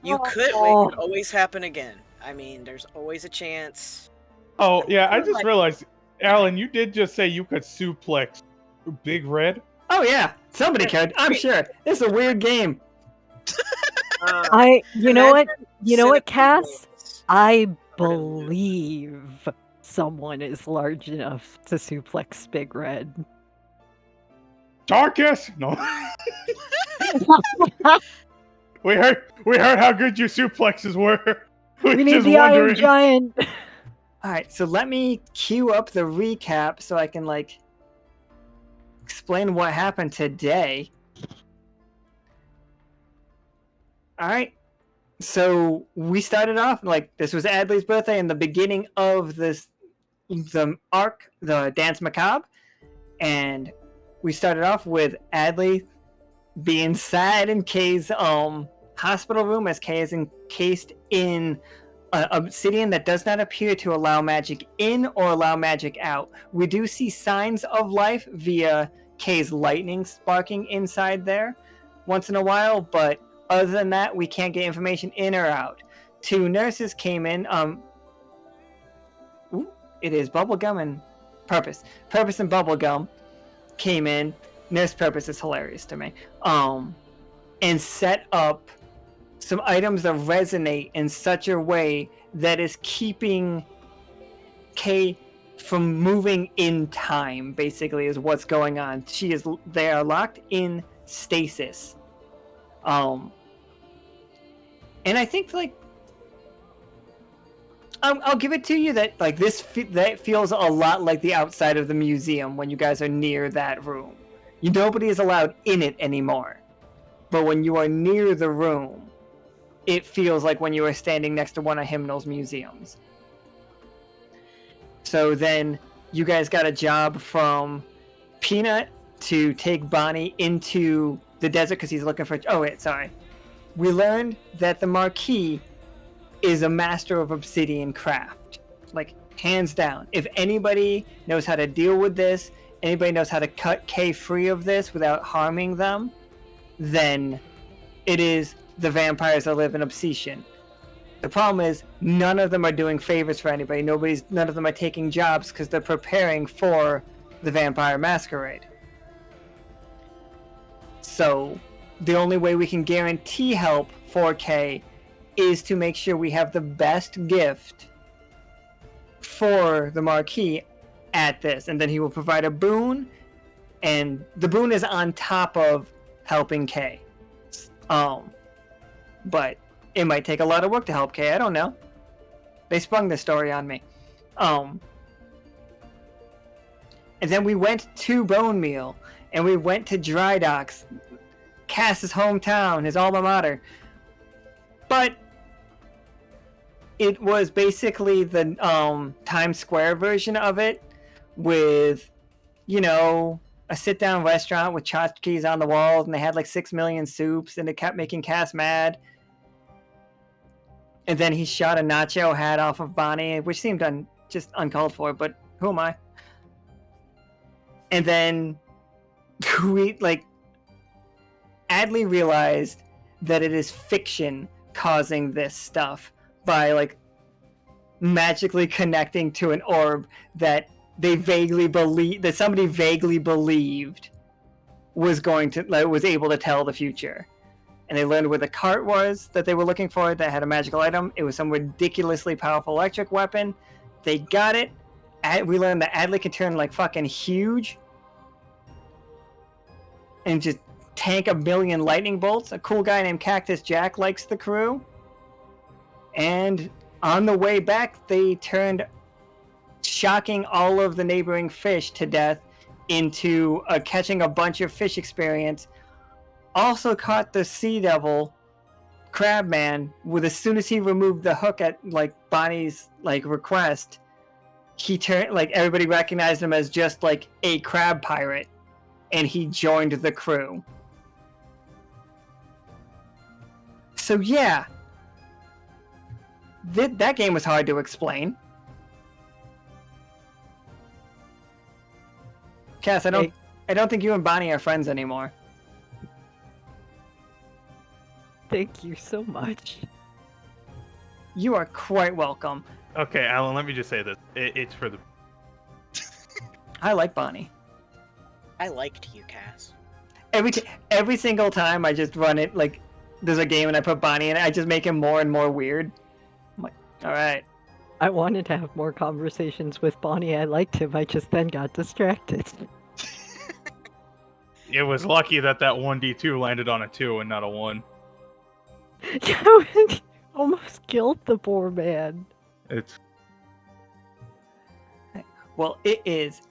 You could. It could always happen again. I mean, there's always a chance. oh yeah. I just realized, Alan, you did just say you could suplex Big Red. Oh yeah, somebody could. I'm sure. It's a weird game. You know what? You know what, Centipede Cass? games. I believe someone is large enough to suplex Big Red. Tarkus? No. we heard how good your suplexes were. We need just the Iron wondering. Giant. All right, so let me queue up the recap so I can explain what happened today. All right, so we started off this was Adli's birthday and the beginning of the arc, the Dance Macabre, and we started off with Adli being sad in Kay's hospital room as Kay is encased in obsidian that does not appear to allow magic in or allow magic out. We do see signs of life via Kay's lightning sparking inside there once in a while, but other than that, we can't get information in or out. 2 nurses came in. It is Bubblegum and Purpose. Purpose and Bubblegum came in. Nurse Purpose is hilarious to me. And set up some items that resonate in such a way that is keeping Kay from moving in time, basically, is what's going on. They are locked in stasis. And I think I'll give it to you that that feels a lot like the outside of the museum when you guys are near that room. Nobody is allowed in it anymore. But when you are near the room, it feels like when you are standing next to one of Hymnal's museums. So then you guys got a job from Peanut to take Bonnie into the desert because he's looking for... Oh, wait, sorry. We learned that the Marquis is a master of obsidian craft. Hands down. If anybody knows how to deal with this, anybody knows how to cut Kay free of this without harming them, then it is the vampires that live in Obsession. The problem is none of them are doing favors for anybody. None of them are taking jobs because they're preparing for the Vampire Masquerade. So the only way we can guarantee help for Kay is to make sure we have the best gift for the Marquis at this, and then he will provide a boon, and the boon is on top of helping Kay. But it might take a lot of work to help Kay. I don't know. They sprung this story on me. And then we went to Bonemeal, and we went to Dry Docks, Cass's hometown, his alma mater. But it was basically the Times Square version of it, with, a sit-down restaurant with tchotchkes on the walls, and they had 6 million soups, and it kept making Cass mad. And then he shot a nacho hat off of Bonnie, which seemed just uncalled for, but who am I? And then Adli realized that it is fiction causing this stuff by magically connecting to an orb that somebody vaguely believed was able to tell the future. And they learned where the cart was that they were looking for that had a magical item. It was some ridiculously powerful electric weapon. They got it. We learned that Adli can turn fucking huge and just tank a million lightning bolts. A cool guy named Cactus Jack likes the crew. And on the way back, they turned shocking all of the neighboring fish to death into catching a bunch of fish experience. Also caught the Sea Devil, Crabman, as soon as he removed the hook at Bonnie's request, he turned everybody recognized him as just a crab pirate, and he joined the crew. So yeah, that game was hard to explain. Cass, I don't think you and Bonnie are friends anymore. Thank you so much. You are quite welcome. Okay, Alan, let me just say this. It's for the... I like Bonnie. I liked you, Cass. Every single time I just run it, like, there's a game and I put Bonnie in it, I just make him more and more weird. I'm like, alright. I wanted to have more conversations with Bonnie. I liked him. I just then got distracted. It was lucky that 1d2 landed on a 2 and not a 1. Almost killed the poor man. It's... Well, it is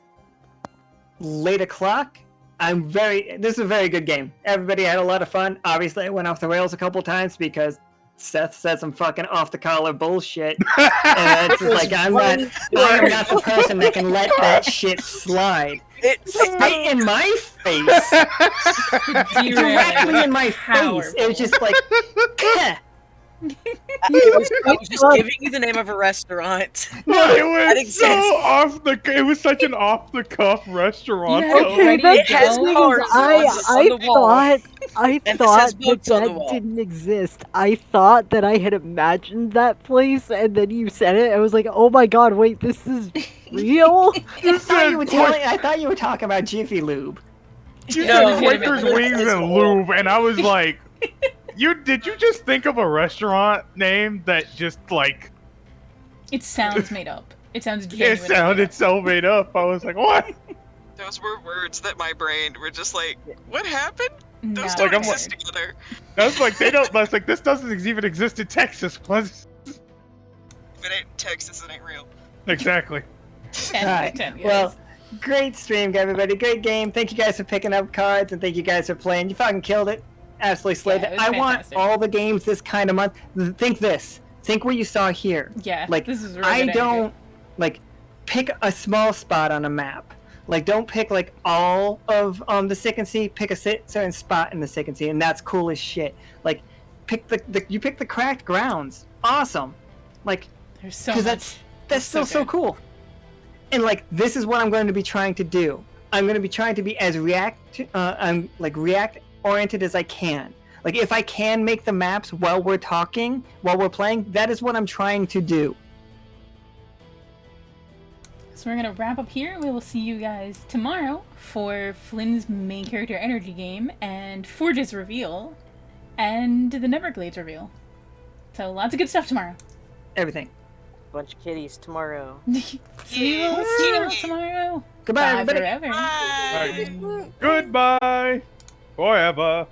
late o'clock. This is a very good game. Everybody had a lot of fun. Obviously, I went off the rails a couple times because Seth said some fucking off-the-collar bullshit. And it's just like, I am not the person that can let that shit slide. Right in my face. Directly in my face. It was just like, I was just giving you the name of a restaurant. No, it was so it was such an off-the-cuff restaurant. Okay, it has cars on the wall. I thought that didn't exist. I thought that I had imagined that place, and then you said it. I was like, oh my god, wait, this is real? I thought you were talking about Jiffy Lube. You said Quaker's Wings and Lube, and I was like, did you just think of a restaurant name that just, like... It sounds made up. It sounds genuine. It sounded so made up. I was like, what? Those were words that my brain were just like, what happened? Those No, don't exist together. I was like, this doesn't even exist in Texas. If it ain't Texas, it ain't real. Exactly. 10, 10, yes. Well, great stream, everybody. Great game. Thank you guys for picking up cards, and thank you guys for playing. You fucking killed it. Absolutely slayed it. I want all the games this kind of month. Think this. Think what you saw here. Yeah, like, this is really good don't, like, pick a small spot on a map. Like, don't pick, like, all of the Sick and See. Pick a certain spot in the Sick and See, and that's cool as shit. Like, pick you pick the cracked grounds. Awesome. Like, there's so because much. that's still so cool. And, like, this is what I'm going to be trying to do. I'm going to be trying to be as react-oriented as I can. Like, if I can make the maps while we're talking, while we're playing, that is what I'm trying to do. So we're gonna wrap up here. We will see you guys tomorrow for Flynn's main character energy game and Forge's reveal and the Neverglades reveal. So lots of good stuff tomorrow. Everything. Bunch of kitties tomorrow. See you all tomorrow. Goodbye, Bye everybody. forever. Bye. Goodbye. Forever.